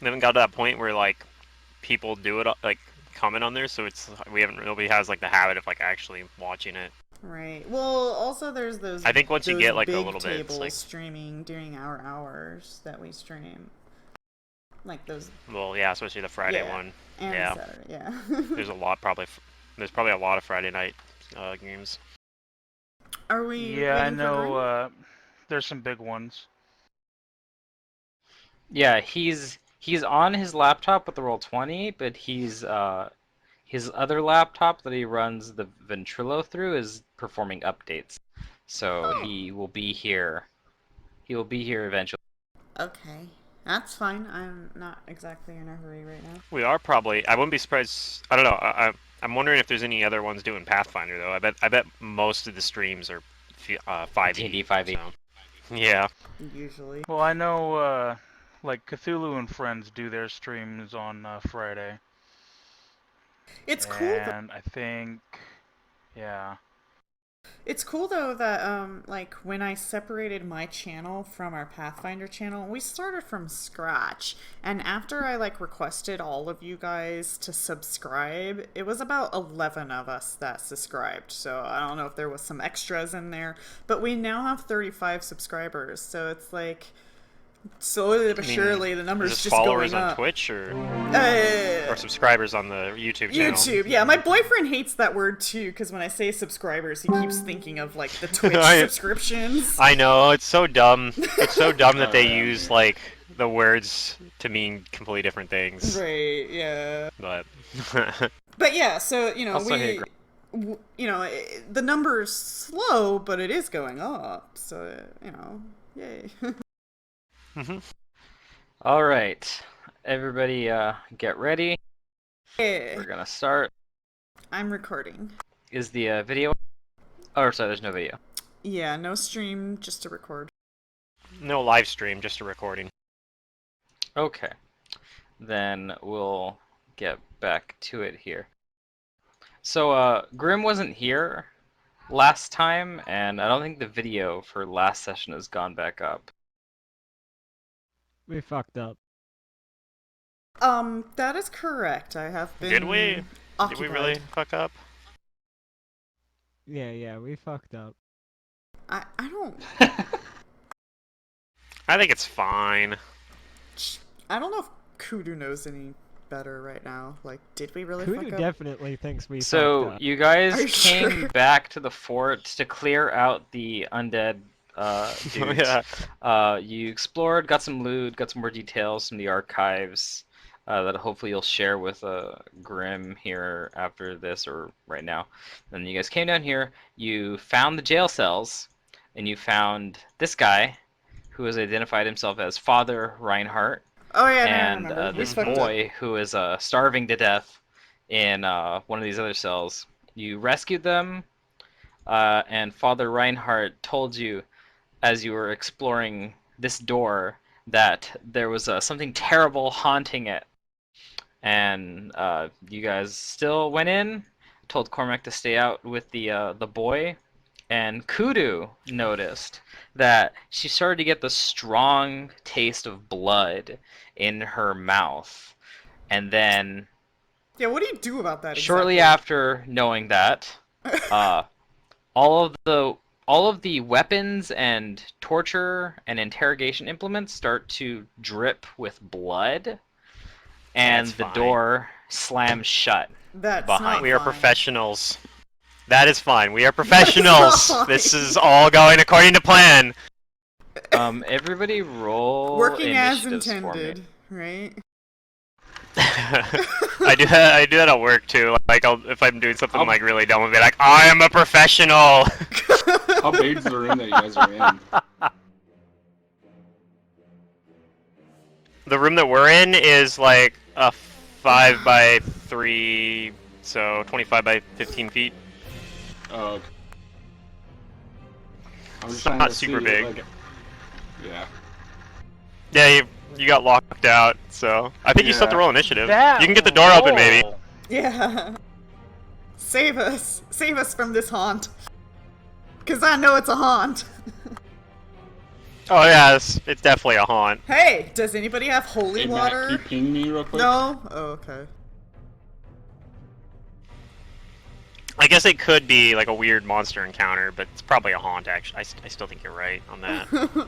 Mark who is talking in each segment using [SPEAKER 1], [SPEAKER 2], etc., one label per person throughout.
[SPEAKER 1] we haven't got to that point where like people do it like comment on there, so it's we haven't nobody has like the habit of like actually watching it.
[SPEAKER 2] Right. Well, also there's
[SPEAKER 1] I think once you
[SPEAKER 2] those
[SPEAKER 1] get like a
[SPEAKER 2] big
[SPEAKER 1] little bit, it's
[SPEAKER 2] tables
[SPEAKER 1] like
[SPEAKER 2] streaming during our hours that we stream. Like those.
[SPEAKER 1] well, yeah, especially the Friday
[SPEAKER 2] Yeah.
[SPEAKER 1] one.
[SPEAKER 2] And
[SPEAKER 1] Yeah,
[SPEAKER 2] Saturday. Yeah.
[SPEAKER 1] there's a lot probably. There's probably a lot of Friday night games.
[SPEAKER 2] Are we
[SPEAKER 3] Yeah, I
[SPEAKER 2] waiting for
[SPEAKER 3] know.
[SPEAKER 2] Grim?
[SPEAKER 3] There's some big ones.
[SPEAKER 4] Yeah, he's on his laptop with the Roll20, but his other laptop that he runs the Ventrilo through is performing updates. So
[SPEAKER 2] Oh.
[SPEAKER 4] he will be here. He will be here eventually.
[SPEAKER 2] Okay. That's fine. I'm not exactly in a hurry right now.
[SPEAKER 1] We are probably. I wouldn't be surprised. I don't know. I'm wondering if there's any other ones doing Pathfinder though. I bet most of the streams are 5e.
[SPEAKER 4] D&D 5e.
[SPEAKER 1] So. Yeah.
[SPEAKER 2] Usually.
[SPEAKER 3] Well, I know, like Cthulhu and Friends do their streams on Friday,
[SPEAKER 2] It's cool.
[SPEAKER 3] and I think, yeah.
[SPEAKER 2] It's cool though that like when I separated my channel from our Pathfinder channel, we started from scratch. And after I like requested all of you guys to subscribe, it was about 11 of us that subscribed. So I don't know if there was some extras in there, but we now have 35 subscribers. So it's like slowly but surely the numbers
[SPEAKER 1] Is this
[SPEAKER 2] just
[SPEAKER 1] followers
[SPEAKER 2] going
[SPEAKER 1] on
[SPEAKER 2] up.
[SPEAKER 1] Twitch or
[SPEAKER 2] Uh,
[SPEAKER 1] subscribers on the YouTube channel?
[SPEAKER 2] YouTube, yeah. My boyfriend hates that word too because when I say subscribers, he keeps thinking of like the Twitch subscriptions.
[SPEAKER 1] I know, it's so dumb. It's so dumb that they use like the words to mean completely different things.
[SPEAKER 2] Right, yeah.
[SPEAKER 1] But
[SPEAKER 2] But yeah, so you know
[SPEAKER 4] Also, hey,
[SPEAKER 2] the number's slow, but it is going up. So yay.
[SPEAKER 4] All right, everybody, get ready.
[SPEAKER 2] Yeah.
[SPEAKER 4] We're gonna start.
[SPEAKER 2] I'm recording.
[SPEAKER 4] Is the video? Oh, sorry, there's no video.
[SPEAKER 2] Yeah, no stream, just a record.
[SPEAKER 1] no live stream, just a recording.
[SPEAKER 4] Okay, then we'll get back to it here. So, Grim wasn't here last time, and I don't think the video for last session has gone back up.
[SPEAKER 5] We fucked up.
[SPEAKER 2] That is correct. I have been
[SPEAKER 1] Did we?
[SPEAKER 2] occupied.
[SPEAKER 1] Did we really fuck up?
[SPEAKER 5] Yeah, we fucked up.
[SPEAKER 2] I don't
[SPEAKER 1] I think it's fine.
[SPEAKER 2] I don't know if Kudu knows any better right now. Like, did we really
[SPEAKER 5] Kudu
[SPEAKER 2] fuck up?
[SPEAKER 5] definitely thinks we fucked
[SPEAKER 4] So
[SPEAKER 5] up.
[SPEAKER 4] you guys
[SPEAKER 2] Are you
[SPEAKER 4] came
[SPEAKER 2] sure?
[SPEAKER 4] back to the fort to clear out the undead dudes.
[SPEAKER 1] Yeah.
[SPEAKER 4] You explored, got some loot, got some more details from the archives that hopefully you'll share with Grim here after this or right now. Then you guys came down here, you found the jail cells, and you found this guy who has identified himself as Father Reinhardt,
[SPEAKER 2] Oh yeah, no, I
[SPEAKER 4] and
[SPEAKER 2] remember. We
[SPEAKER 4] this
[SPEAKER 2] fucked up.
[SPEAKER 4] boy who is starving to death in one of these other cells. You rescued them, and Father Reinhardt told you as you were exploring this door that there was something terrible haunting it. And you guys still went in, told Cormac to stay out with the boy, and Kudu noticed that she started to get the strong taste of blood in her mouth. And then
[SPEAKER 2] Yeah, what do you do about that?
[SPEAKER 4] shortly
[SPEAKER 2] exactly?
[SPEAKER 4] after knowing that, all of the weapons and torture and interrogation implements start to drip with blood, and
[SPEAKER 1] That's
[SPEAKER 4] the
[SPEAKER 1] fine.
[SPEAKER 4] door slams shut.
[SPEAKER 2] That's
[SPEAKER 4] behind.
[SPEAKER 2] not
[SPEAKER 1] We are
[SPEAKER 2] fine.
[SPEAKER 1] professionals. That is fine. We are professionals.
[SPEAKER 2] fine.
[SPEAKER 1] This is all going according to plan.
[SPEAKER 4] Everybody roll
[SPEAKER 2] Working as
[SPEAKER 4] initiatives for me.
[SPEAKER 2] intended, right?
[SPEAKER 1] I do that at work too. Like, if I'm doing something like really dumb, I'll be like, "I am a professional."
[SPEAKER 6] How big's the room that you guys are in?
[SPEAKER 1] The room that we're in is like a 5 by 3, so 25 by 15 feet.
[SPEAKER 6] Oh, okay. I'm just
[SPEAKER 1] It's
[SPEAKER 6] trying
[SPEAKER 1] not
[SPEAKER 6] to
[SPEAKER 1] super
[SPEAKER 6] see,
[SPEAKER 1] big.
[SPEAKER 6] like, yeah.
[SPEAKER 1] Yeah, you got locked out, so I think you still have to
[SPEAKER 6] Yeah.
[SPEAKER 1] roll initiative.
[SPEAKER 4] That
[SPEAKER 1] You can get the door open, maybe.
[SPEAKER 4] roll.
[SPEAKER 2] Yeah. Save us from this haunt. Cause I know it's a haunt.
[SPEAKER 1] Oh yeah, it's definitely a haunt.
[SPEAKER 2] Hey, does anybody have holy
[SPEAKER 6] Hey, Matt, can
[SPEAKER 2] water?
[SPEAKER 6] you ping me real quick?
[SPEAKER 2] No? Oh, okay.
[SPEAKER 1] I guess it could be like a weird monster encounter, but it's probably a haunt. Actually, I still think you're right on that.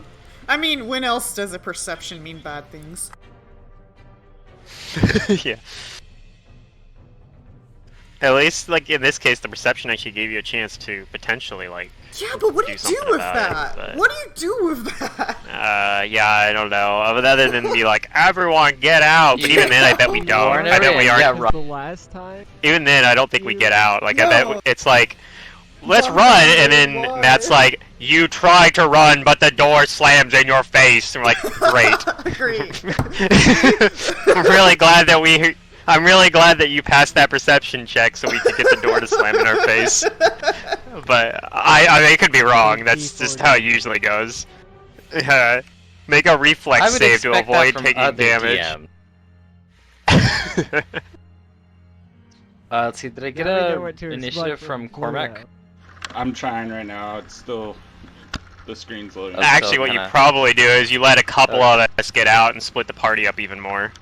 [SPEAKER 2] I mean, when else does a perception mean bad things?
[SPEAKER 1] Yeah. At least, like in this case, the perception actually gave you a chance to potentially like.
[SPEAKER 2] Yeah, but what do
[SPEAKER 1] Do
[SPEAKER 2] you do
[SPEAKER 1] something
[SPEAKER 2] with
[SPEAKER 1] about
[SPEAKER 2] that?
[SPEAKER 1] it, but-
[SPEAKER 2] What do you do with that?
[SPEAKER 1] Yeah, I don't know. Other than be like, everyone get out. But even then, I bet we don't.
[SPEAKER 4] Warn
[SPEAKER 1] I bet we
[SPEAKER 4] everyone,
[SPEAKER 1] are.
[SPEAKER 4] yeah,
[SPEAKER 5] Because
[SPEAKER 4] right.
[SPEAKER 5] the last time,
[SPEAKER 1] Even then, I don't think we get out. Like, I
[SPEAKER 2] No.
[SPEAKER 1] bet it's like, let's
[SPEAKER 2] No,
[SPEAKER 1] run, and then
[SPEAKER 2] why?
[SPEAKER 1] Matt's like, you try to run, but the door slams in your face. And we're like, great.
[SPEAKER 2] Great.
[SPEAKER 1] I'm really glad that you passed that perception check so we could get the door to slam in our face. But I mean, it could be wrong. That's just how it usually goes. Make a
[SPEAKER 4] I
[SPEAKER 1] reflex
[SPEAKER 4] would
[SPEAKER 1] save to
[SPEAKER 4] expect that
[SPEAKER 1] avoid
[SPEAKER 4] from
[SPEAKER 1] taking
[SPEAKER 4] other
[SPEAKER 1] damage.
[SPEAKER 4] DMs. Let's see, did I get
[SPEAKER 5] now we know
[SPEAKER 4] a
[SPEAKER 5] what to
[SPEAKER 4] initiative
[SPEAKER 5] expect
[SPEAKER 4] from
[SPEAKER 5] Pluto.
[SPEAKER 4] Cormac?
[SPEAKER 6] I'm trying right now. It's still the screen's loading.
[SPEAKER 4] Okay.
[SPEAKER 1] Actually,
[SPEAKER 4] So
[SPEAKER 1] what you
[SPEAKER 4] kinda-
[SPEAKER 1] probably do is you let a couple of us get out and split the party up even more.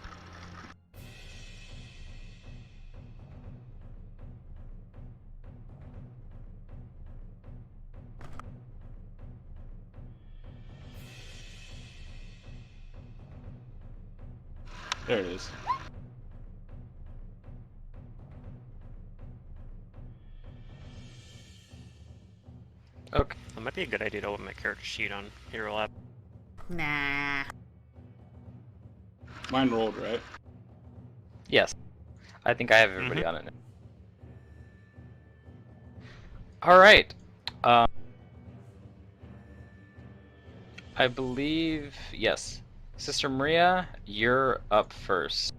[SPEAKER 6] There it is.
[SPEAKER 4] Okay.
[SPEAKER 1] That might be a good idea to open my character sheet on Hero Lab.
[SPEAKER 2] Nah.
[SPEAKER 6] Mine rolled, right?
[SPEAKER 4] Yes. I think I have everybody on it now. Alright. I believe, yes. Sister Maria, you're up first.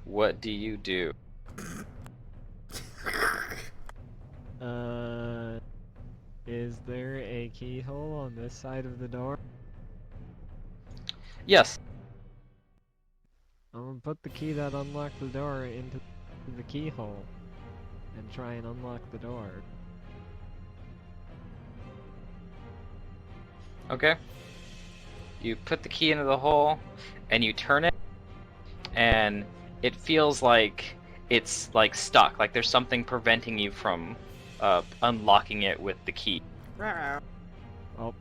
[SPEAKER 4] What do you do?
[SPEAKER 5] Is there a keyhole on this side of the door?
[SPEAKER 4] Yes.
[SPEAKER 5] I'm gonna put the key that unlocked the door into the keyhole and try and unlock the door.
[SPEAKER 4] Okay. You put the key into the hole and you turn it, and it feels like it's like stuck, like there's something preventing you from unlocking it with the key.
[SPEAKER 2] Rawr.
[SPEAKER 5] Oh.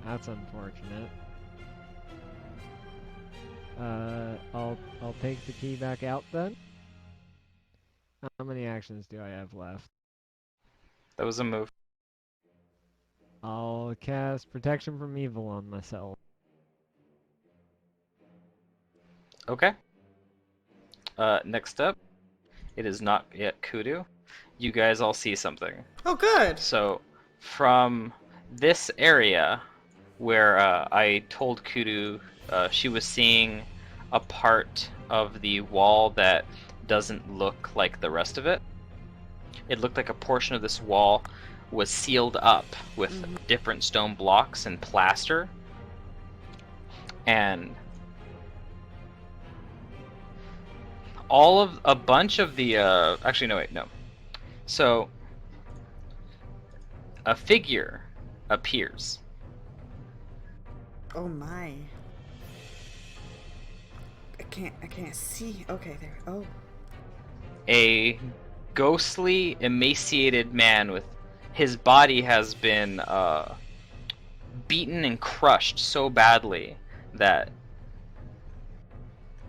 [SPEAKER 5] That's unfortunate. I'll take the key back out then. How many actions do I have left?
[SPEAKER 4] That was a move.
[SPEAKER 5] I'll cast Protection from Evil on myself.
[SPEAKER 4] Okay. Next up, it is not yet Kudu. You guys all see something.
[SPEAKER 2] Oh, good.
[SPEAKER 4] So, from this area where I told Kudu she was seeing a part of the wall that doesn't look like the rest of it. It looked like a portion of this wall was sealed up with different stone blocks and plaster. And a bunch of the actually no wait, no. So a figure appears.
[SPEAKER 2] Oh my. I can't see. Okay, there. Oh.
[SPEAKER 4] A ghostly, emaciated man with his body has been beaten and crushed so badly that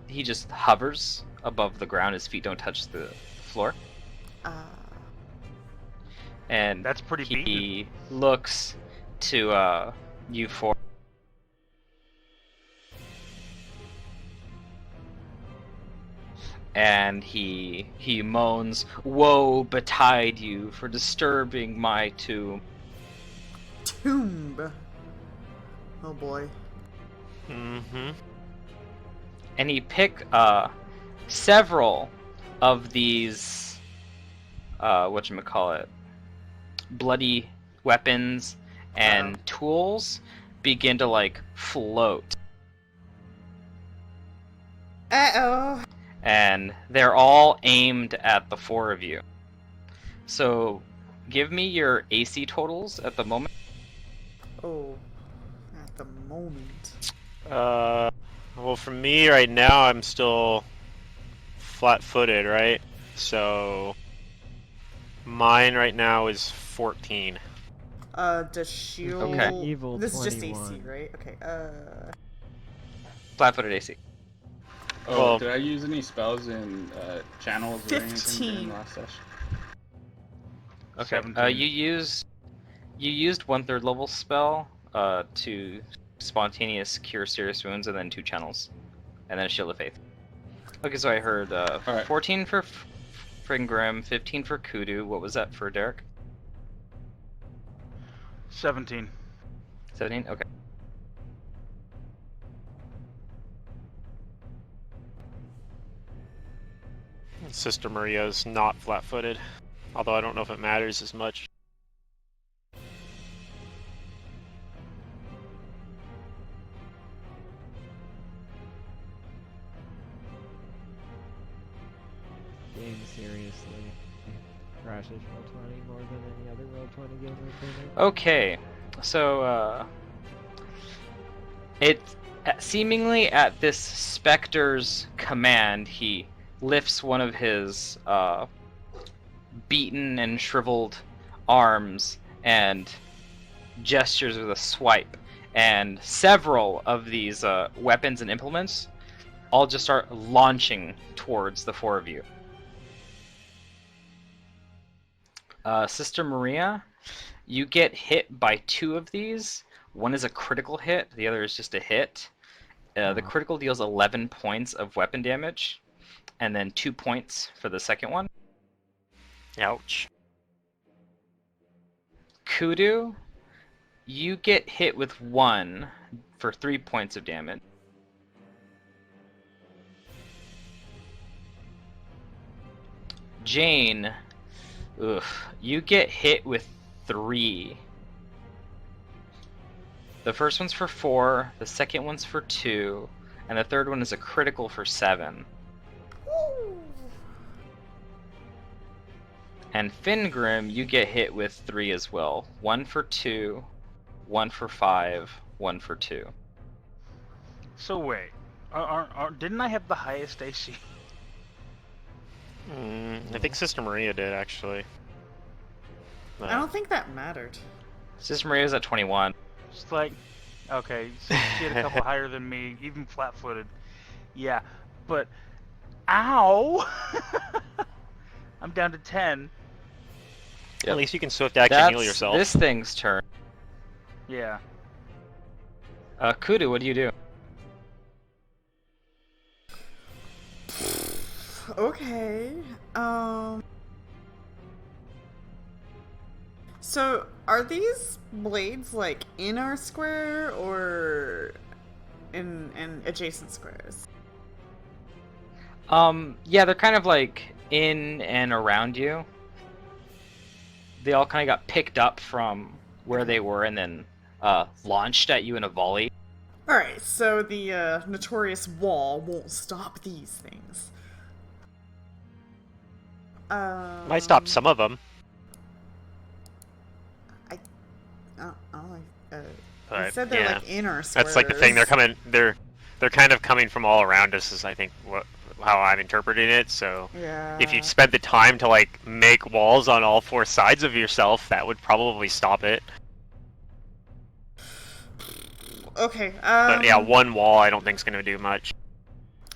[SPEAKER 4] he just hovers above the ground. His feet don't touch the floor. And
[SPEAKER 3] That's pretty
[SPEAKER 4] he looks to you four. And he moans, "Woe betide you for disturbing my tomb."
[SPEAKER 2] Tomb. Oh boy.
[SPEAKER 1] Mm-hmm.
[SPEAKER 4] And he picked several of these whatchamacallit, bloody weapons and tools begin to like float.
[SPEAKER 2] Uh-oh.
[SPEAKER 4] and they're all aimed at the 4 of you. So, give me your AC totals at the moment.
[SPEAKER 2] Oh, at the moment.
[SPEAKER 1] Well, for me right now, I'm still flat-footed, right? So mine right now is 14.
[SPEAKER 2] Does shield...
[SPEAKER 4] Okay.
[SPEAKER 5] Evil
[SPEAKER 2] This is just
[SPEAKER 5] 21.
[SPEAKER 2] AC, right? Okay,
[SPEAKER 4] Flat-footed AC.
[SPEAKER 6] Oh,
[SPEAKER 1] Well-
[SPEAKER 6] did I use any spells in channels or anything
[SPEAKER 2] 15.
[SPEAKER 6] during last session?
[SPEAKER 4] Okay.
[SPEAKER 3] 17.
[SPEAKER 4] You used 1/3 level spell to spontaneous cure serious wounds, and then 2 channels, and then a shield of faith. Okay, so I heard
[SPEAKER 6] Alright.
[SPEAKER 4] 14 for Fringrim, 15 for Kudu. What was that for Derek?
[SPEAKER 3] 17.
[SPEAKER 4] 17. Okay.
[SPEAKER 1] Sister Maria's not flat-footed, although I don't know if it matters as much.
[SPEAKER 5] Game seriously. Crashes Roll20 more than any other Roll20 game I've been in.
[SPEAKER 4] Okay, so it seemingly at this specter's command, he lifts one of his beaten and shriveled arms and gestures with a swipe, and several of these weapons and implements all just start launching towards the 4 of you. Sister Maria, you get hit by 2 of these. One is a critical hit, the other is just a hit. The critical deals 11 points of weapon damage, and then 2 points for the second one.
[SPEAKER 1] Ouch.
[SPEAKER 4] Kudu, you get hit with 1 for 3 points of damage. Jane, you get hit with 3. The first one's for 4, the second one's for 2, and the third one is a critical for 7. And Fingrim, you get hit with 3 as well. 1 for 2, 1 for 5, 1 for 2.
[SPEAKER 3] So wait, didn't I have the highest AC?
[SPEAKER 1] I think Sister Maria did, actually.
[SPEAKER 2] I don't think that mattered.
[SPEAKER 4] Sister Maria's at 21.
[SPEAKER 3] Just like, okay, so she had a couple higher than me, even flat-footed. Yeah, but ow! I'm down to 10.
[SPEAKER 4] Yep.
[SPEAKER 1] At least you can swift action
[SPEAKER 4] That's
[SPEAKER 1] heal yourself.
[SPEAKER 4] this thing's turn.
[SPEAKER 3] Yeah.
[SPEAKER 4] Kudu, what do you do?
[SPEAKER 2] Okay. So, are these blades, like, in our square, or in adjacent squares?
[SPEAKER 4] Yeah, they're kind of like in and around you. They all kind of got picked up from where they were and then launched at you in a volley.
[SPEAKER 2] Alright, so the notorious wall won't stop these things.
[SPEAKER 1] Might stop some of them.
[SPEAKER 2] You
[SPEAKER 1] But,
[SPEAKER 2] said they're
[SPEAKER 1] yeah.
[SPEAKER 2] like inner squares.
[SPEAKER 1] That's like the thing. They're coming. They're kind of coming from all around us. Is I think how I'm interpreting it. So
[SPEAKER 2] Yeah.
[SPEAKER 1] if you spent the time to like make walls on all 4 sides of yourself, that would probably stop it.
[SPEAKER 2] Okay.
[SPEAKER 1] But yeah, one wall I don't think is gonna do much.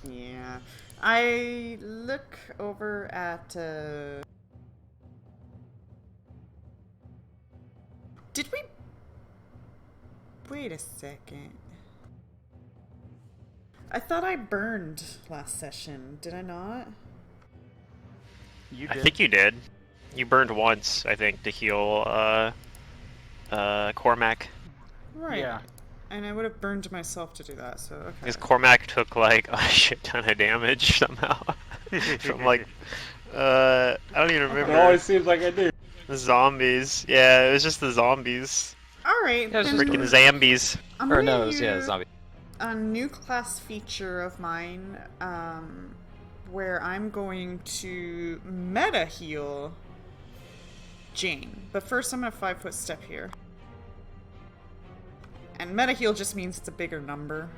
[SPEAKER 2] Yeah. I look over at. Did we? Wait a second. I thought I burned last session. Did I not?
[SPEAKER 3] You
[SPEAKER 1] I
[SPEAKER 3] did.
[SPEAKER 1] think you did. You burned once, I think, to heal Cormac.
[SPEAKER 2] Right.
[SPEAKER 3] Yeah.
[SPEAKER 2] And I would have burned myself to do that. So okay.
[SPEAKER 1] Because Cormac took like a shit ton of damage somehow from like I don't even
[SPEAKER 6] It
[SPEAKER 1] remember.
[SPEAKER 6] always seems like I do.
[SPEAKER 1] The zombies. Yeah, it was just the zombies.
[SPEAKER 2] All right.
[SPEAKER 4] Yeah, it's
[SPEAKER 2] then
[SPEAKER 4] just
[SPEAKER 1] Freaking zombies.
[SPEAKER 2] I'm
[SPEAKER 4] Or
[SPEAKER 2] gonna
[SPEAKER 4] no, yeah,
[SPEAKER 2] use-
[SPEAKER 4] zombie.
[SPEAKER 2] a new class feature of mine, where I'm going to meta heal Jane. But first, I'm gonna 5-foot step here. And meta heal just means it's a bigger number.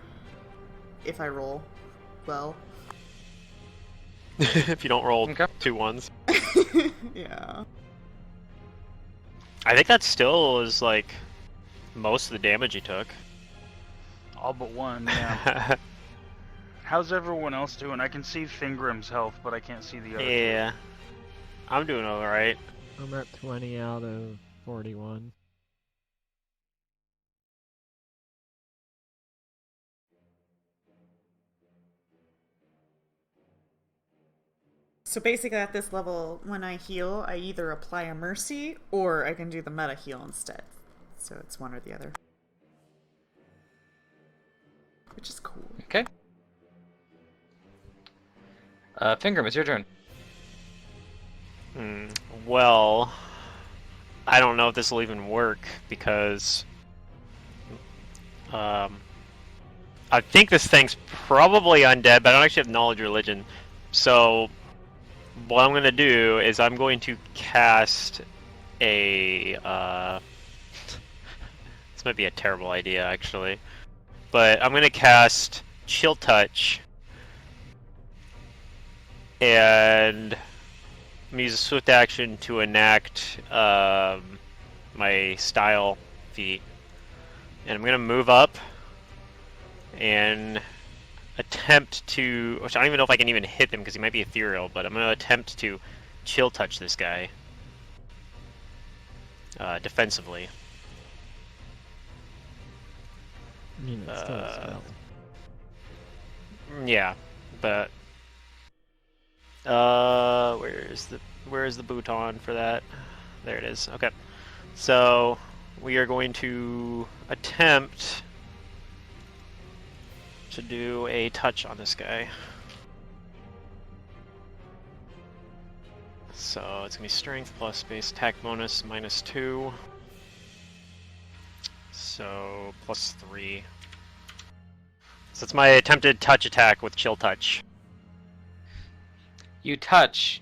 [SPEAKER 2] If I roll well.
[SPEAKER 1] If you don't roll
[SPEAKER 4] Okay.
[SPEAKER 1] 2 ones.
[SPEAKER 2] Yeah.
[SPEAKER 1] I think that still is like most of the damage you took.
[SPEAKER 3] All but one, yeah. How's everyone else doing? I can see Fingrim's health, but I can't see the other two.
[SPEAKER 1] Yeah. I'm doing alright.
[SPEAKER 5] I'm at 20 out of 41.
[SPEAKER 2] So basically at this level, when I heal, I either apply a mercy or I can do the meta heal instead. So it's one or the other. Which is cool.
[SPEAKER 4] Okay. Fingram, it's your turn.
[SPEAKER 1] Well, I don't know if this will even work because I think this thing's probably undead, but I don't actually have knowledge religion. So what I'm going to do is I'm going to cast a this might be a terrible idea actually, but I'm going to cast Chill Touch and I'm gonna use a swift action to enact my style feat. And I'm gonna move up and attempt to, which I don't even know if I can even hit him because he might be ethereal, but I'm gonna attempt to chill touch this guy defensively.
[SPEAKER 5] I mean, it's still a spell.
[SPEAKER 1] Yeah, but where's the bouton for that? There it is. Okay. So we are going to attempt to do a touch on this guy. So it's gonna be strength plus base attack bonus -2. So +3. So it's my attempted touch attack with chill touch.
[SPEAKER 4] You touch,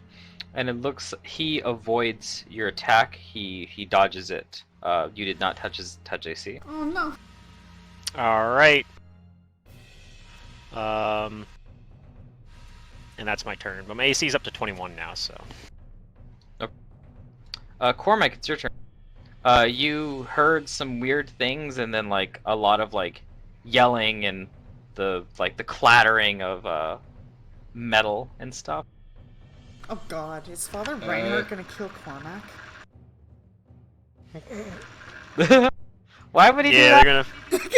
[SPEAKER 4] and it looks he avoids your attack. He dodges it. You did not touch his touch AC.
[SPEAKER 2] Oh no.
[SPEAKER 1] Alright. And that's my turn. But my AC is up to 21 now, so.
[SPEAKER 4] Cormac, it's your turn. You heard some weird things, and then like a lot of like yelling and the clattering of metal and stuff.
[SPEAKER 2] Oh god, is Father Reinhardt gonna kill Cormac?
[SPEAKER 4] Why would he do
[SPEAKER 1] Yeah,
[SPEAKER 4] that?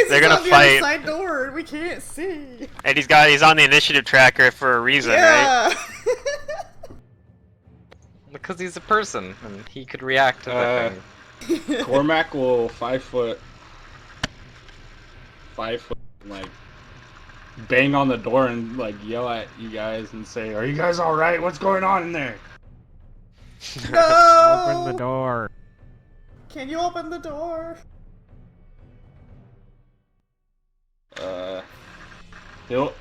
[SPEAKER 1] they're gonna
[SPEAKER 2] on the
[SPEAKER 1] fight.
[SPEAKER 2] other side door and we can't see.
[SPEAKER 1] And he's on the initiative tracker for a reason, right?
[SPEAKER 2] Yeah.
[SPEAKER 4] Because he's a person, and he could react to the thing.
[SPEAKER 6] Cormac will 5 foot, like bang on the door and like yell at you guys and say, "Are you guys all right? What's going on in there?"
[SPEAKER 2] No!
[SPEAKER 5] Open the door.
[SPEAKER 2] Can you open the door?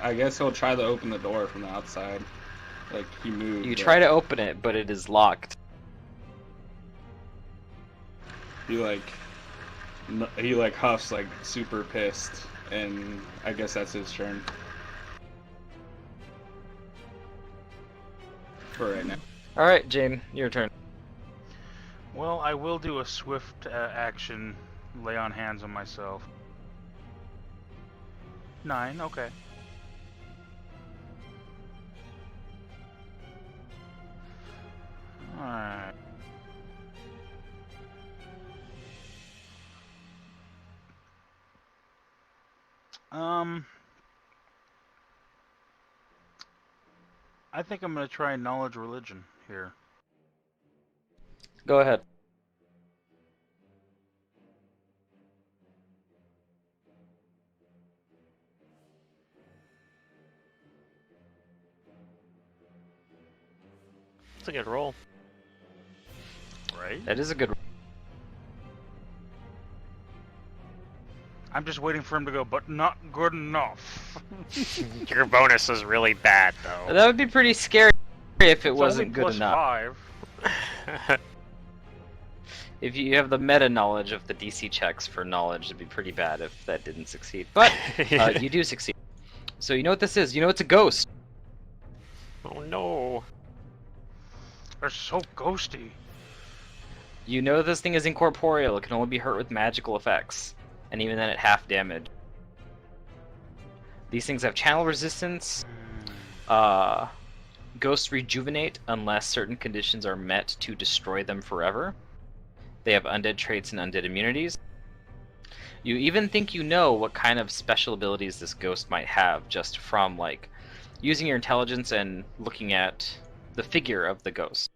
[SPEAKER 6] I guess he'll try to open the door from the outside. Like he moved.
[SPEAKER 4] You
[SPEAKER 6] but
[SPEAKER 4] try to open it, but it is locked.
[SPEAKER 6] He huffs like super pissed, and I guess that's his turn. For right now.
[SPEAKER 4] All right, Jane, your turn.
[SPEAKER 3] Well, I will do a swift action, lay on hands on myself. 9, okay. Alright. I think I'm gonna try knowledge religion here.
[SPEAKER 4] Go ahead.
[SPEAKER 1] It's a good roll.
[SPEAKER 3] Right?
[SPEAKER 4] That is a good.
[SPEAKER 3] I'm just waiting for him to go, but not good enough.
[SPEAKER 1] Your bonus is really bad, though.
[SPEAKER 4] That would be pretty scary if it
[SPEAKER 3] It's
[SPEAKER 4] wasn't
[SPEAKER 3] only
[SPEAKER 4] good
[SPEAKER 3] plus
[SPEAKER 4] enough.
[SPEAKER 3] 5.
[SPEAKER 4] If you have the meta knowledge of the DC checks for knowledge, it'd be pretty bad if that didn't succeed. But you do succeed. So you know what this is. You know it's a ghost.
[SPEAKER 1] Oh no.
[SPEAKER 3] They're so ghosty.
[SPEAKER 4] You know this thing is incorporeal. It can only be hurt with magical effects, and even then at half damage. These things have channel resistance. Ghosts rejuvenate unless certain conditions are met to destroy them forever. They have undead traits and undead immunities. You even think you know what kind of special abilities this ghost might have just from, like, using your intelligence and looking at the figure of the ghost.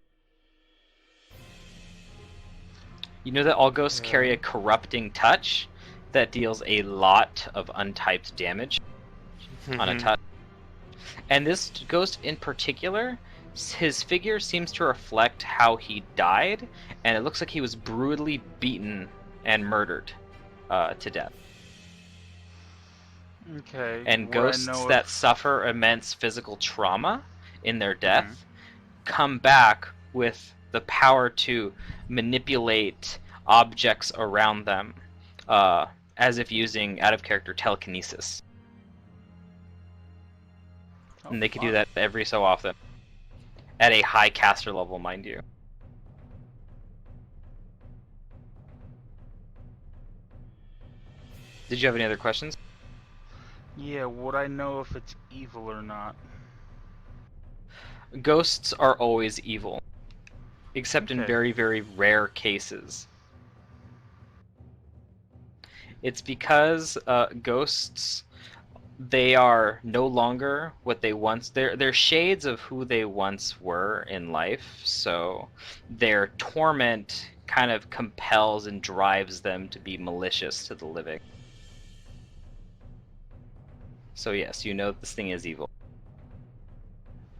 [SPEAKER 4] You know that all ghosts carry a corrupting touch that deals a lot of untyped damage on a touch. And this ghost in particular, his figure seems to reflect how he died, and it looks like he was brutally beaten and murdered to death.
[SPEAKER 3] Okay.
[SPEAKER 4] And
[SPEAKER 3] would I
[SPEAKER 4] ghosts
[SPEAKER 3] know
[SPEAKER 4] that
[SPEAKER 3] if-
[SPEAKER 4] suffer immense physical trauma in their death come back with the power to manipulate objects around them, as if using out-of-character telekinesis.
[SPEAKER 3] Oh,
[SPEAKER 4] And they can do
[SPEAKER 3] fun.
[SPEAKER 4] that every so often. At a high caster level, mind you. Did you have any other questions?
[SPEAKER 3] Yeah, would I know if it's evil or not?
[SPEAKER 4] Ghosts are always evil. Except in
[SPEAKER 3] Okay.
[SPEAKER 4] very, very rare cases. It's because ghosts, they are no longer what they once... They're shades of who they once were in life, so their torment kind of compels and drives them to be malicious to the living. So yes, you know this thing is evil.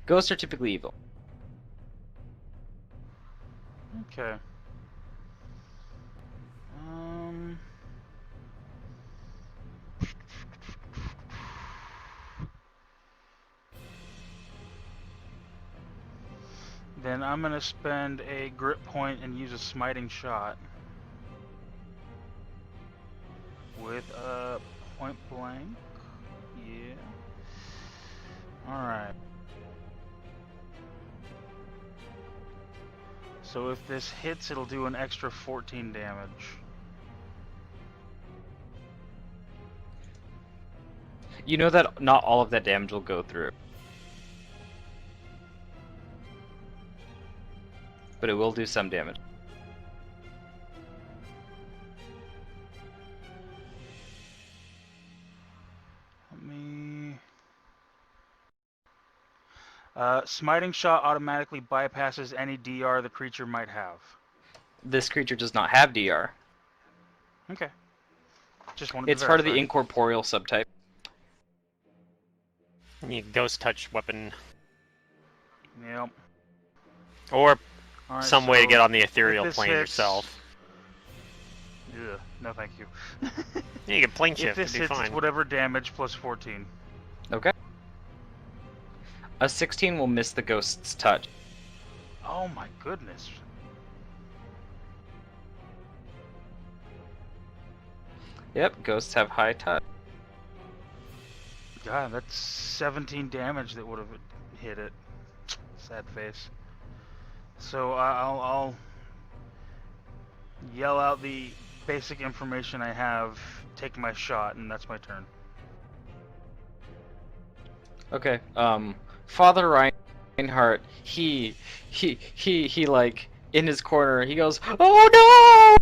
[SPEAKER 4] Ghosts are typically evil.
[SPEAKER 3] Okay. Then I'm gonna spend a grit point and use a smiting shot. With a point blank. Yeah. Alright. So if this hits, it'll do an extra 14 damage.
[SPEAKER 4] You know that not all of that damage will go through. But it will do some damage.
[SPEAKER 3] Let me... Smiting shot automatically bypasses any DR the creature might have.
[SPEAKER 4] This creature does not have DR.
[SPEAKER 3] Okay. Just wanted
[SPEAKER 4] It's
[SPEAKER 3] to
[SPEAKER 4] part of the
[SPEAKER 3] verify.
[SPEAKER 4] incorporeal subtype.
[SPEAKER 1] Need ghost touch weapon.
[SPEAKER 3] Yep.
[SPEAKER 1] Or
[SPEAKER 3] Alright,
[SPEAKER 1] some way to
[SPEAKER 3] so
[SPEAKER 1] get on the
[SPEAKER 3] if
[SPEAKER 1] ethereal
[SPEAKER 3] this
[SPEAKER 1] plane
[SPEAKER 3] hits-
[SPEAKER 1] yourself.
[SPEAKER 3] Ugh, no thank you.
[SPEAKER 1] Yeah, you can plane
[SPEAKER 3] If
[SPEAKER 1] shift,
[SPEAKER 3] this
[SPEAKER 1] it'd be
[SPEAKER 3] hits, it's
[SPEAKER 1] fine.
[SPEAKER 3] whatever damage plus 14.
[SPEAKER 4] Okay. A 16 will miss the ghost's touch.
[SPEAKER 3] Oh my goodness.
[SPEAKER 4] Yep, ghosts have high touch.
[SPEAKER 3] God, that's 17 damage that would have hit it. Sad face. So I'll yell out the basic information I have, take my shot, and that's my turn.
[SPEAKER 4] Okay, Father Reinhardt, he like, in his corner, he goes, "Oh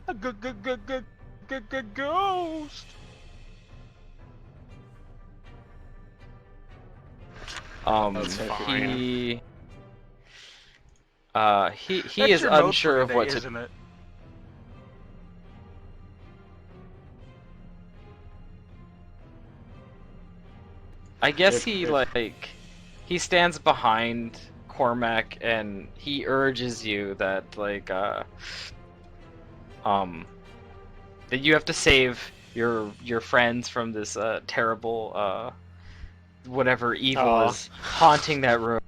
[SPEAKER 3] A ghost!
[SPEAKER 4] no!"
[SPEAKER 6] That's
[SPEAKER 1] fine.
[SPEAKER 4] He
[SPEAKER 3] That's
[SPEAKER 4] is
[SPEAKER 3] your note for
[SPEAKER 4] unsure of
[SPEAKER 3] today,
[SPEAKER 4] what to...
[SPEAKER 3] isn't it?
[SPEAKER 4] I guess
[SPEAKER 6] If-
[SPEAKER 4] he,
[SPEAKER 6] if-
[SPEAKER 4] like, he stands behind Cormac and he urges you that, like, that you have to save your friends from this terrible whatever evil
[SPEAKER 1] Aw.
[SPEAKER 4] is haunting that room.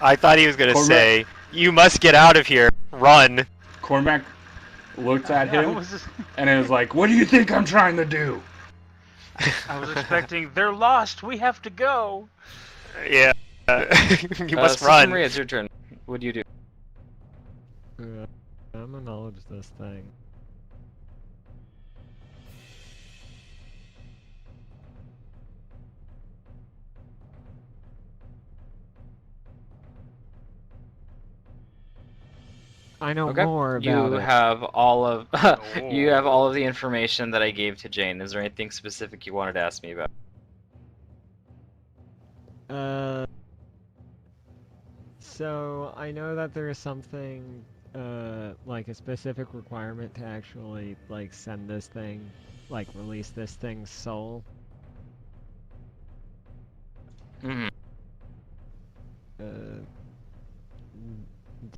[SPEAKER 1] I thought he was gonna
[SPEAKER 6] Cormac-
[SPEAKER 1] say, "You must get out of here. Run."
[SPEAKER 6] Cormac looked at
[SPEAKER 3] I
[SPEAKER 6] him
[SPEAKER 3] was,
[SPEAKER 6] and it was like, "What do you think I'm trying to do?"
[SPEAKER 3] I was expecting, they're lost, we have to go.
[SPEAKER 1] Yeah. You must
[SPEAKER 4] Sister
[SPEAKER 1] run.
[SPEAKER 4] Maria, it's your turn. What do you do?
[SPEAKER 5] I'm gonna knowledge this thing. I know
[SPEAKER 4] Okay.
[SPEAKER 5] more about
[SPEAKER 4] You
[SPEAKER 5] it.
[SPEAKER 4] have all of you have all of the information that I gave to Jane. Is there anything specific you wanted to ask me about?
[SPEAKER 5] So I know that there is something, like a specific requirement to actually, like, send this thing, like, release this thing's soul.
[SPEAKER 4] Hmm.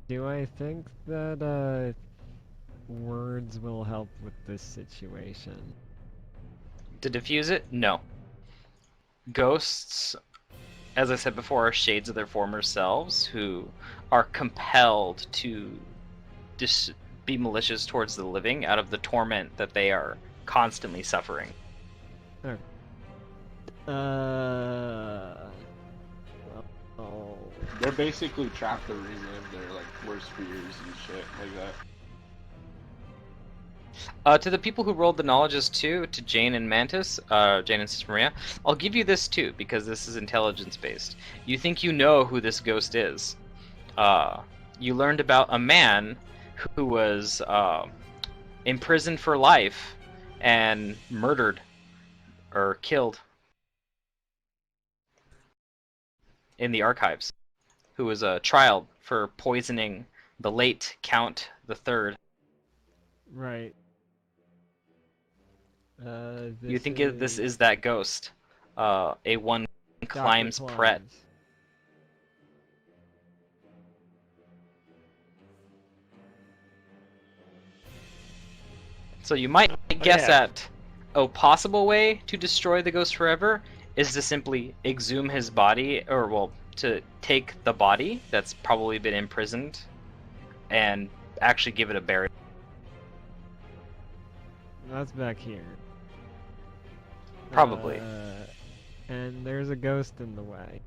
[SPEAKER 5] Do I think that, words will help with this situation?
[SPEAKER 4] To diffuse it? No. Ghosts, as I said before, are shades of their former selves who are compelled to be malicious towards the living out of the torment that they are constantly suffering.
[SPEAKER 5] Okay. Oh.
[SPEAKER 6] They're basically trapped to relive their like worst fears and shit like that.
[SPEAKER 4] To the people who rolled the knowledges too, to Jane and Mantis, Jane and Sister Maria, I'll give you this too, because this is intelligence based. You think you know who this ghost is. You learned about a man who was imprisoned for life and murdered or killed in the archives, who was trialed for poisoning the late Count the Third.
[SPEAKER 5] Right.
[SPEAKER 4] You think this is that ghost? A one climbs Pret. So you might guess at a possible way to destroy the ghost forever is to simply exhume his body, or well, to take the body that's probably been imprisoned and actually give it a burial.
[SPEAKER 5] That's back here.
[SPEAKER 4] Probably.
[SPEAKER 5] And there's a ghost in the way.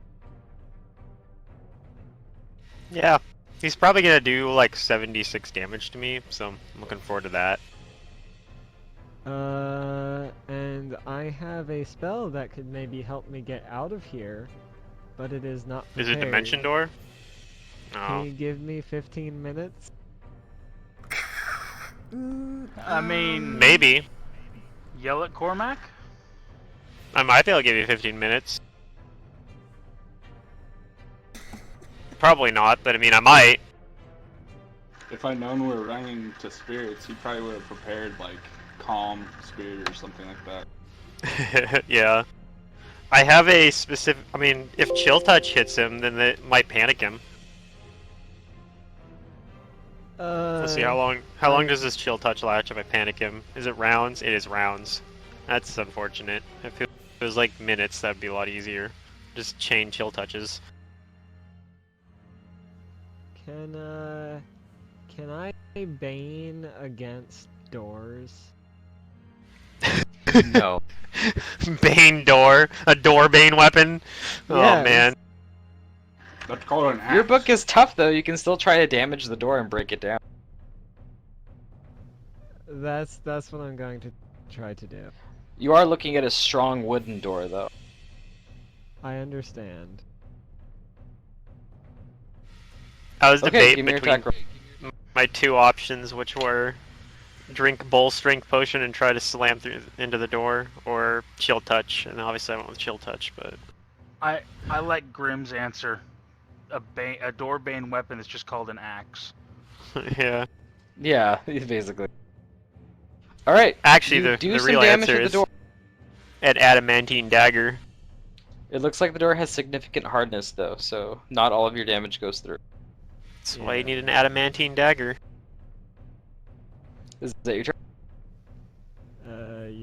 [SPEAKER 1] Yeah. He's probably gonna do like 76 damage to me, so I'm looking forward to that.
[SPEAKER 5] And I have a spell that could maybe help me get out of here, but it is not
[SPEAKER 1] Is
[SPEAKER 5] prepared.
[SPEAKER 1] it Dimension Door?
[SPEAKER 5] Can
[SPEAKER 1] Oh.
[SPEAKER 5] you give me 15 minutes?
[SPEAKER 3] I mean,
[SPEAKER 1] Maybe.
[SPEAKER 3] yell at Cormac?
[SPEAKER 1] I might be able to give you 15 minutes. Probably not, but I mean, I might.
[SPEAKER 6] If I'd known we were running to spirits, he probably would have prepared like calm spirit or something like that.
[SPEAKER 1] Yeah. I have a specific. I mean, if Chill Touch hits him, then it might panic him. Let's see how long. How long does this Chill Touch last if I panic him? Is it rounds? It is rounds. That's unfortunate. If it was like minutes, that'd be a lot easier. Just chain Chill Touches.
[SPEAKER 5] Can I Bane against doors?
[SPEAKER 4] No.
[SPEAKER 1] Bane door, a door Bane weapon. Oh
[SPEAKER 5] Yes.
[SPEAKER 1] man.
[SPEAKER 6] Let's call it an axe.
[SPEAKER 4] Your book is tough though. You can still try to damage the door and break it down.
[SPEAKER 5] That's what I'm going to try to do.
[SPEAKER 4] You are looking at a strong wooden door though.
[SPEAKER 5] I understand.
[SPEAKER 1] I was
[SPEAKER 4] Okay,
[SPEAKER 1] debating
[SPEAKER 4] give me your
[SPEAKER 1] between
[SPEAKER 4] attack roll.
[SPEAKER 1] my two options, which were drink Bull Strength Potion and try to slam through into the door, or Chill Touch. And obviously I went with Chill Touch, but
[SPEAKER 3] I like Grimm's answer. A door bane weapon is just called an axe.
[SPEAKER 1] yeah.
[SPEAKER 4] Yeah, basically. All right.
[SPEAKER 1] Actually,
[SPEAKER 4] you
[SPEAKER 1] the
[SPEAKER 4] do some
[SPEAKER 1] real
[SPEAKER 4] damage
[SPEAKER 1] answer
[SPEAKER 4] with
[SPEAKER 1] is
[SPEAKER 4] the door.
[SPEAKER 1] an adamantine dagger.
[SPEAKER 4] It looks like the door has significant hardness though, so not all of your damage goes through.
[SPEAKER 1] That's why you
[SPEAKER 5] Yeah.
[SPEAKER 1] need an adamantine dagger.
[SPEAKER 4] Is that your turn?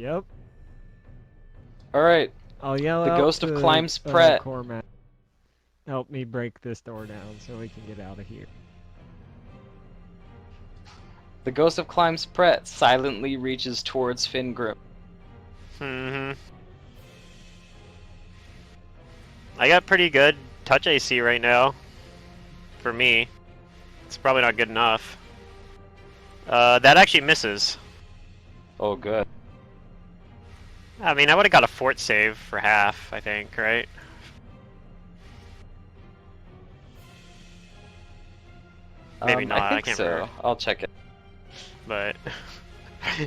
[SPEAKER 5] Yep.
[SPEAKER 4] All right.
[SPEAKER 5] I'll yell
[SPEAKER 4] The
[SPEAKER 5] out
[SPEAKER 4] ghost of
[SPEAKER 5] to,
[SPEAKER 4] Climbs Pret.
[SPEAKER 5] Cormac. Help me break this door down so we can get out of here.
[SPEAKER 4] The ghost of Climbs Pret silently reaches towards Fingrim.
[SPEAKER 1] Mm-hmm. I got pretty good touch AC right now. For me. It's probably not good enough. That actually misses.
[SPEAKER 4] Oh, good.
[SPEAKER 1] I mean, I would have got a fort save for half, I think, right? Maybe not,
[SPEAKER 4] I think
[SPEAKER 1] can't
[SPEAKER 4] so.
[SPEAKER 1] remember.
[SPEAKER 4] I'll check it.
[SPEAKER 1] But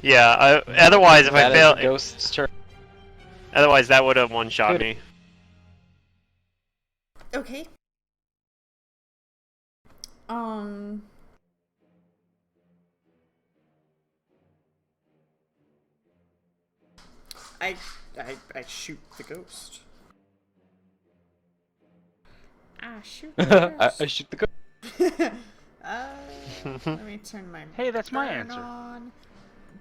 [SPEAKER 1] yeah, otherwise if
[SPEAKER 4] That
[SPEAKER 1] I
[SPEAKER 4] is
[SPEAKER 1] fail,
[SPEAKER 4] the ghost's turn.
[SPEAKER 1] otherwise that would have one-shot
[SPEAKER 4] Good.
[SPEAKER 1] me.
[SPEAKER 2] Okay. I shoot the ghost. I shoot the
[SPEAKER 4] I
[SPEAKER 2] ghost.
[SPEAKER 4] shoot the ghost.
[SPEAKER 2] Let me turn my
[SPEAKER 3] Hey, that's my
[SPEAKER 2] burn
[SPEAKER 3] answer.
[SPEAKER 2] on.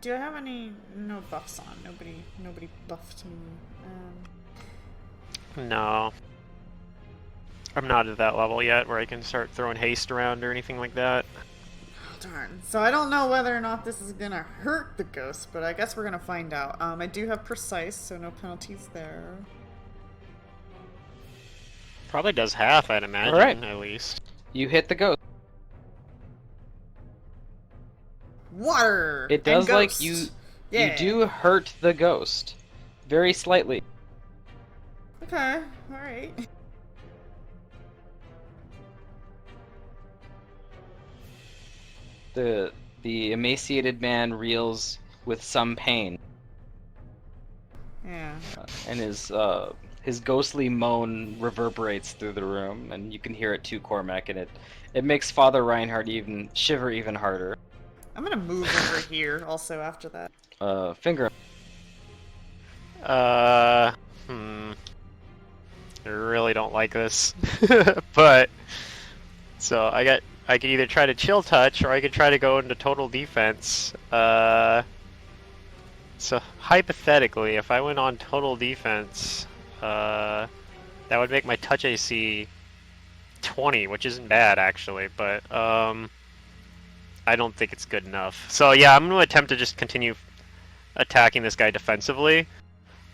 [SPEAKER 2] Do I have any no buffs on? Nobody buffed me.
[SPEAKER 1] No. I'm not at that level yet where I can start throwing haste around or anything like that.
[SPEAKER 2] Darn. So I don't know whether or not this is gonna hurt the ghost, but I guess we're gonna find out. I do have precise, so no penalties there.
[SPEAKER 1] Probably does half, I'd imagine,
[SPEAKER 4] Alright.
[SPEAKER 1] at least.
[SPEAKER 4] You hit the ghost.
[SPEAKER 2] Water.
[SPEAKER 4] It does
[SPEAKER 2] and
[SPEAKER 4] like
[SPEAKER 2] ghost.
[SPEAKER 4] you.
[SPEAKER 2] Yeah.
[SPEAKER 4] You do hurt the ghost, very slightly.
[SPEAKER 2] Okay. All right.
[SPEAKER 4] The emaciated man reels with some pain,
[SPEAKER 2] Yeah.
[SPEAKER 4] and his ghostly moan reverberates through the room, and you can hear it too, Cormac, and it makes Father Reinhardt shiver even harder.
[SPEAKER 2] I'm gonna move over here. Also after that.
[SPEAKER 4] Finger.
[SPEAKER 1] I really don't like this. But so I could either try to chill touch or I could try to go into total defense. So hypothetically, if I went on total defense, that would make my touch AC 20, which isn't bad actually, but I don't think it's good enough. So yeah, I'm going to attempt to just continue attacking this guy defensively.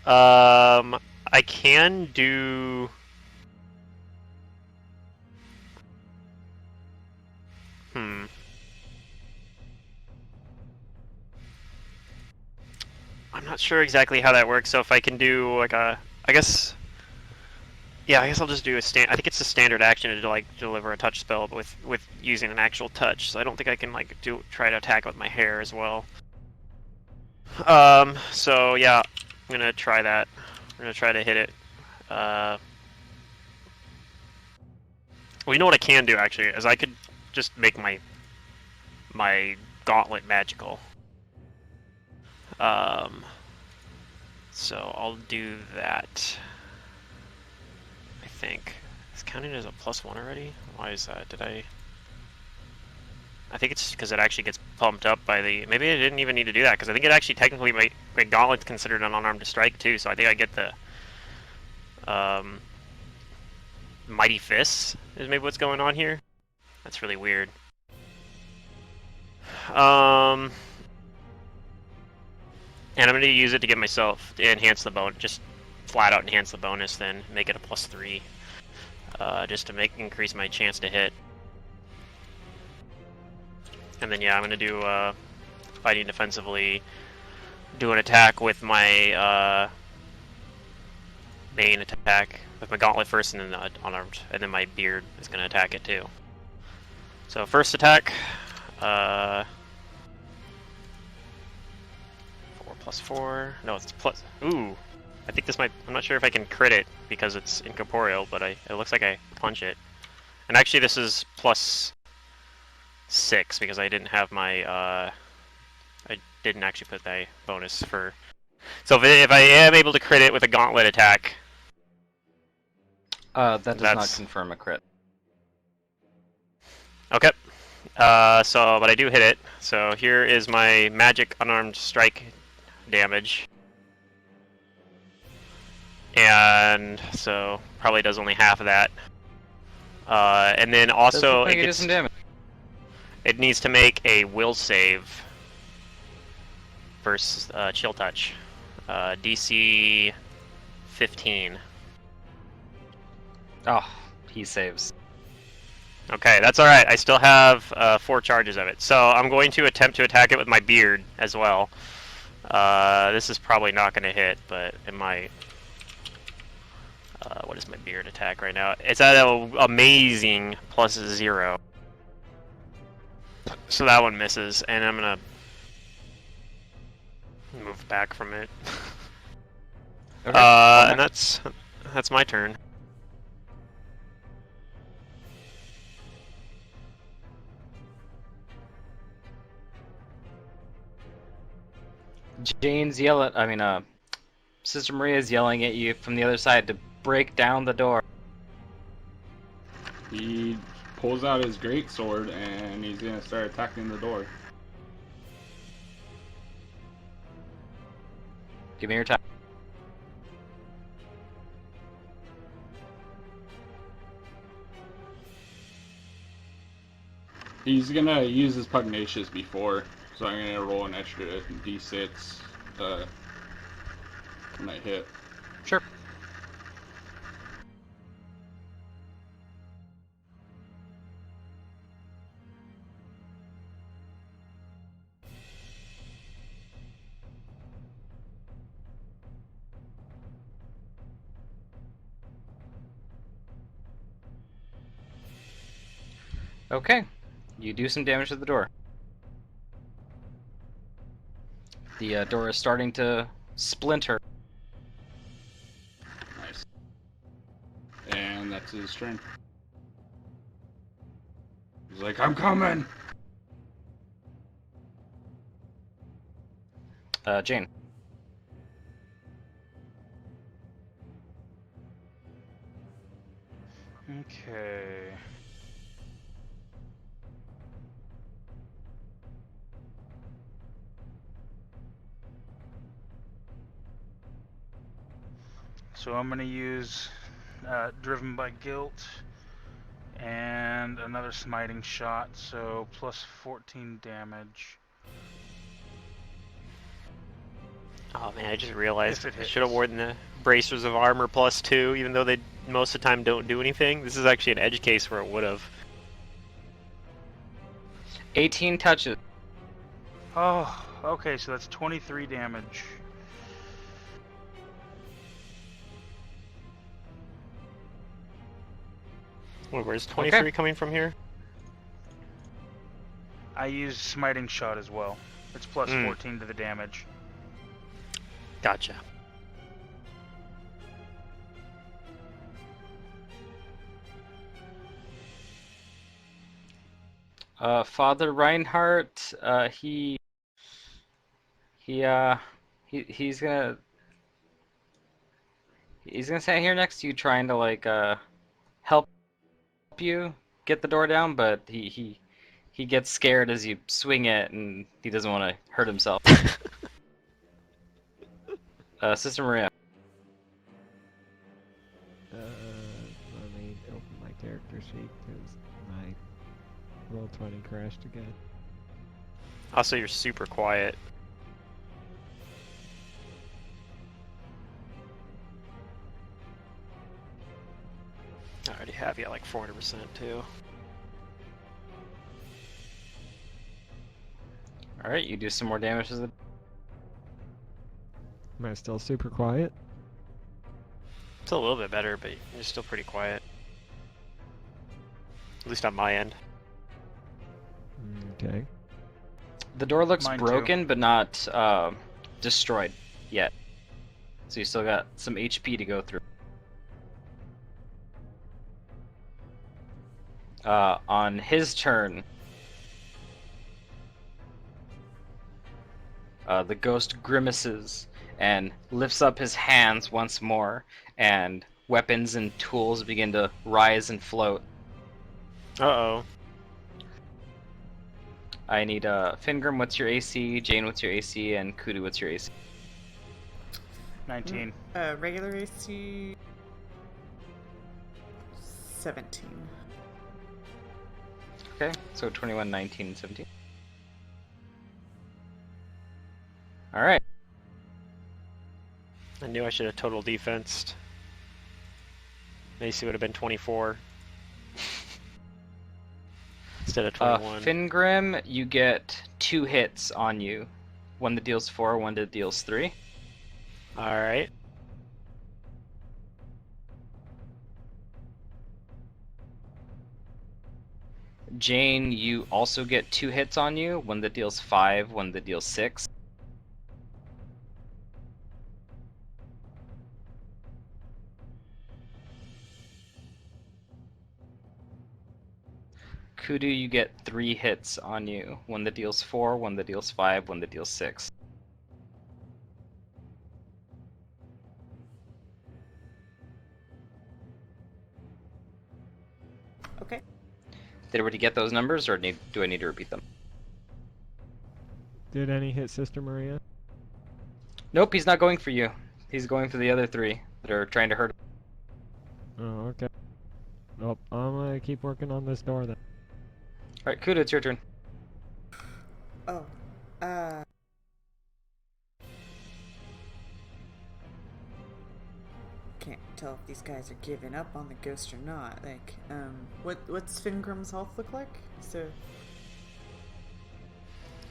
[SPEAKER 1] I can do... I'm not sure exactly how that works, so if I can do like a... I guess I'll just do a I think it's a standard action to like deliver a touch spell with using an actual touch. So I don't think I can like try to attack with my hair as well. So yeah, I'm gonna try that. I'm gonna try to hit it. Well, you know what I can do actually is I could just make my gauntlet magical. So I'll do that. I think it's counting as a +1 already. Why is that? I think it's because it actually gets pumped up by the... Maybe I didn't even need to do that, because I think it actually technically my gauntlet's considered an unarmed strike too, so I think I get the... Mighty Fists is maybe what's going on here. That's really weird. And I'm going to use it to give myself... to enhance the bonus, just flat out enhance the bonus, then make it a +3. Just to increase my chance to hit. And then yeah, I'm gonna do fighting defensively, do an attack with my main attack with my gauntlet first, and then unarmed, and then my beard is gonna attack it too. So first attack, 4 + 4. No, it's plus. Ooh, I think this might. I'm not sure if I can crit it because it's incorporeal, but it looks like I punch it. And actually, this is +6 because I didn't have my I didn't actually put the bonus for. So if I am able to crit it with a gauntlet attack,
[SPEAKER 4] That does not confirm a crit.
[SPEAKER 1] okay. But I do hit it. So here is my magic unarmed strike damage. and so probably does only half of that. And then
[SPEAKER 4] Does
[SPEAKER 1] also
[SPEAKER 4] look like
[SPEAKER 1] it
[SPEAKER 4] it did
[SPEAKER 1] gets
[SPEAKER 4] some damage.
[SPEAKER 1] it needs to make a will save versus chill touch. DC 15.
[SPEAKER 4] Oh, he saves.
[SPEAKER 1] Okay, that's alright. I still have 4 charges of it. So I'm going to attempt to attack it with my beard as well. This is probably not going to hit, but it might. What is my beard attack right now? It's at an amazing +0. So that one misses, and I'm going to move back from it.
[SPEAKER 4] Okay.
[SPEAKER 1] And that's my turn.
[SPEAKER 4] Sister Maria's yelling at you from the other side to break down the door.
[SPEAKER 6] He pulls out his greatsword and he's gonna start attacking the door.
[SPEAKER 4] Give me your time.
[SPEAKER 6] He's gonna use his pugnacious before, so I'm gonna roll an extra d6 when I hit.
[SPEAKER 4] Sure. Okay, you do some damage to the door. The door is starting to splinter.
[SPEAKER 6] Nice. And that's his turn. He's like, I'm coming!
[SPEAKER 4] Jane.
[SPEAKER 3] Okay. So I'm going to use Driven by Guilt and another smiting shot, so plus 14 damage.
[SPEAKER 1] Oh man, I just realized
[SPEAKER 3] If it
[SPEAKER 1] I should have
[SPEAKER 3] hits.
[SPEAKER 1] worn the bracers of armor +2, even though they most of the time don't do anything. This is actually an edge case where it would have.
[SPEAKER 4] 18 touches.
[SPEAKER 3] Oh, okay, so that's 23 damage.
[SPEAKER 1] Wait, where's 23
[SPEAKER 4] Okay.
[SPEAKER 1] coming from here?
[SPEAKER 3] I used Smiting Shot as well. It's plus 14 to the damage.
[SPEAKER 1] Gotcha.
[SPEAKER 4] Father Reinhardt, he's gonna stand here next to you, trying to like help you get the door down, but he gets scared as you swing it, and he doesn't want to hurt himself. Sister Maria.
[SPEAKER 5] Let me open my character sheet because my Roll20 crashed again.
[SPEAKER 1] Also, you're super quiet. I already have you at like 400% too.
[SPEAKER 4] Alright, you do some more damage to the...
[SPEAKER 5] Am I still super quiet?
[SPEAKER 1] It's a little bit better, but you're still pretty quiet. At least on my end.
[SPEAKER 5] Okay.
[SPEAKER 4] The door looks
[SPEAKER 3] Mine too.
[SPEAKER 4] broken, but not destroyed yet. So you still got some HP to go through. On his turn, the ghost grimaces and lifts up his hands once more, and weapons and tools begin to rise and float.
[SPEAKER 1] Uh-oh.
[SPEAKER 4] I need Fingrim, what's your AC? Jane, what's your AC? And Kudu, what's your AC?
[SPEAKER 3] 19.
[SPEAKER 2] Regular AC 17.
[SPEAKER 4] Okay, so 21, 19, 17. Alright.
[SPEAKER 1] I knew I should have total defensed. Macy would have been 24 instead of 21.
[SPEAKER 4] Fingrim, you get 2 hits on you. One that deals 4, one that deals 3.
[SPEAKER 1] Alright.
[SPEAKER 4] Jane, you also get 2 hits on you. One that deals 5, one that deals 6. Kudu, you get 3 hits on you. One that deals 4, one that deals 5, one that deals 6.
[SPEAKER 2] Okay.
[SPEAKER 4] Did everybody get those numbers, or do I need to repeat them?
[SPEAKER 5] Did any hit Sister Maria?
[SPEAKER 4] Nope, he's not going for you. He's going for the other 3 that are trying to hurt him.
[SPEAKER 5] Oh, okay. Well, I'm gonna keep working on this door then.
[SPEAKER 4] Alright, Kudu, it's your turn.
[SPEAKER 2] Oh. Can't tell if these guys are giving up on the ghost or not. Like, what's Fingrim's health look like? So.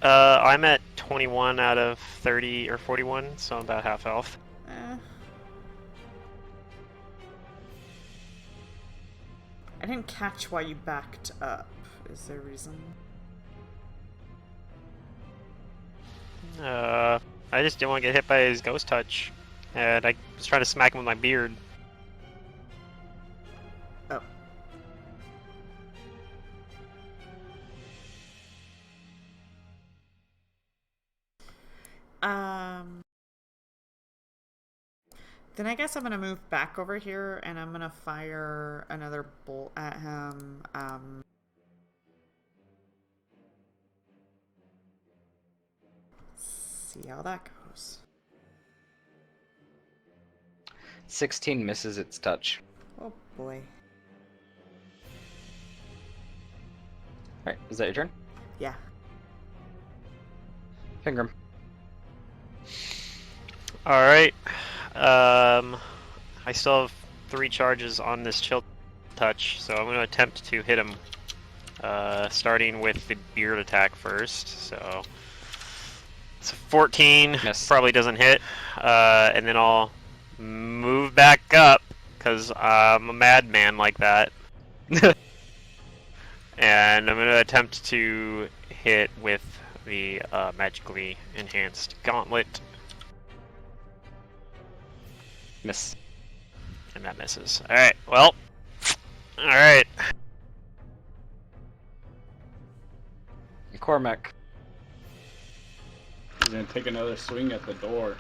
[SPEAKER 1] I'm at 21 out of 30 or 41, so I'm about half health.
[SPEAKER 2] I didn't catch why you backed up. Is there a reason?
[SPEAKER 1] I just didn't want to get hit by his ghost touch, and I was trying to smack him with my beard.
[SPEAKER 2] Oh. Then I guess I'm gonna move back over here and I'm gonna fire another bolt at him. See how that goes.
[SPEAKER 4] 16 misses its touch.
[SPEAKER 2] Oh boy.
[SPEAKER 4] Alright, is that your turn?
[SPEAKER 2] Yeah.
[SPEAKER 4] Fingrim.
[SPEAKER 1] Alright. I still have 3 charges on this chill touch, so I'm going to attempt to hit him. Starting with the beard attack first, so it's a 14,
[SPEAKER 4] Miss.
[SPEAKER 1] probably doesn't hit, and then I'll move back up, because I'm a madman like that. And I'm going to attempt to hit with the magically enhanced gauntlet.
[SPEAKER 4] Miss.
[SPEAKER 1] And that misses. Alright, well. Alright.
[SPEAKER 4] Cormac.
[SPEAKER 6] He's gonna take another swing at the door.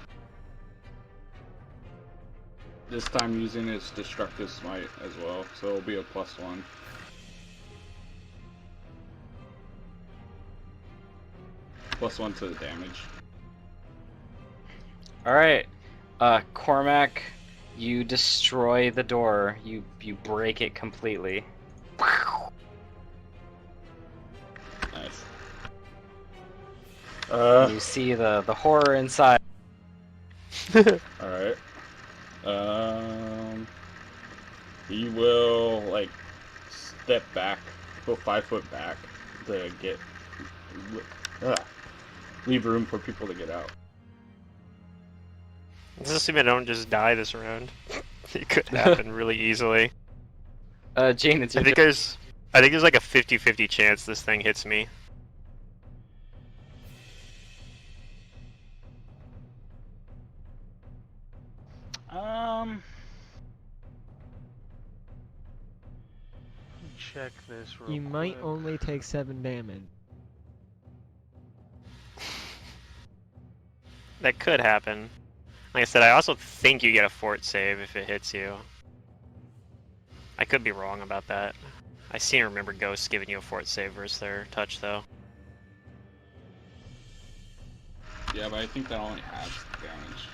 [SPEAKER 6] This time using his destructive smite as well, so it'll be a +1. +1 to the damage.
[SPEAKER 4] Alright. Cormac, you destroy the door. You break it completely.
[SPEAKER 6] Nice.
[SPEAKER 4] You see the horror inside.
[SPEAKER 6] Alright. He will, like, step back, go 5 foot back to get, leave room for people to get out.
[SPEAKER 1] Let's assume I don't just die this round. It could happen really easily.
[SPEAKER 4] Jane, it's your
[SPEAKER 1] I think there's like a 50-50 chance this thing hits me.
[SPEAKER 3] Check this real
[SPEAKER 5] You might
[SPEAKER 3] quick.
[SPEAKER 5] only take 7 damage.
[SPEAKER 1] That could happen. Like I said, I also think you get a fort save if it hits you. I could be wrong about that. I seem to remember ghosts giving you a fort save versus their touch, though.
[SPEAKER 6] Yeah, but I think that only halves the damage.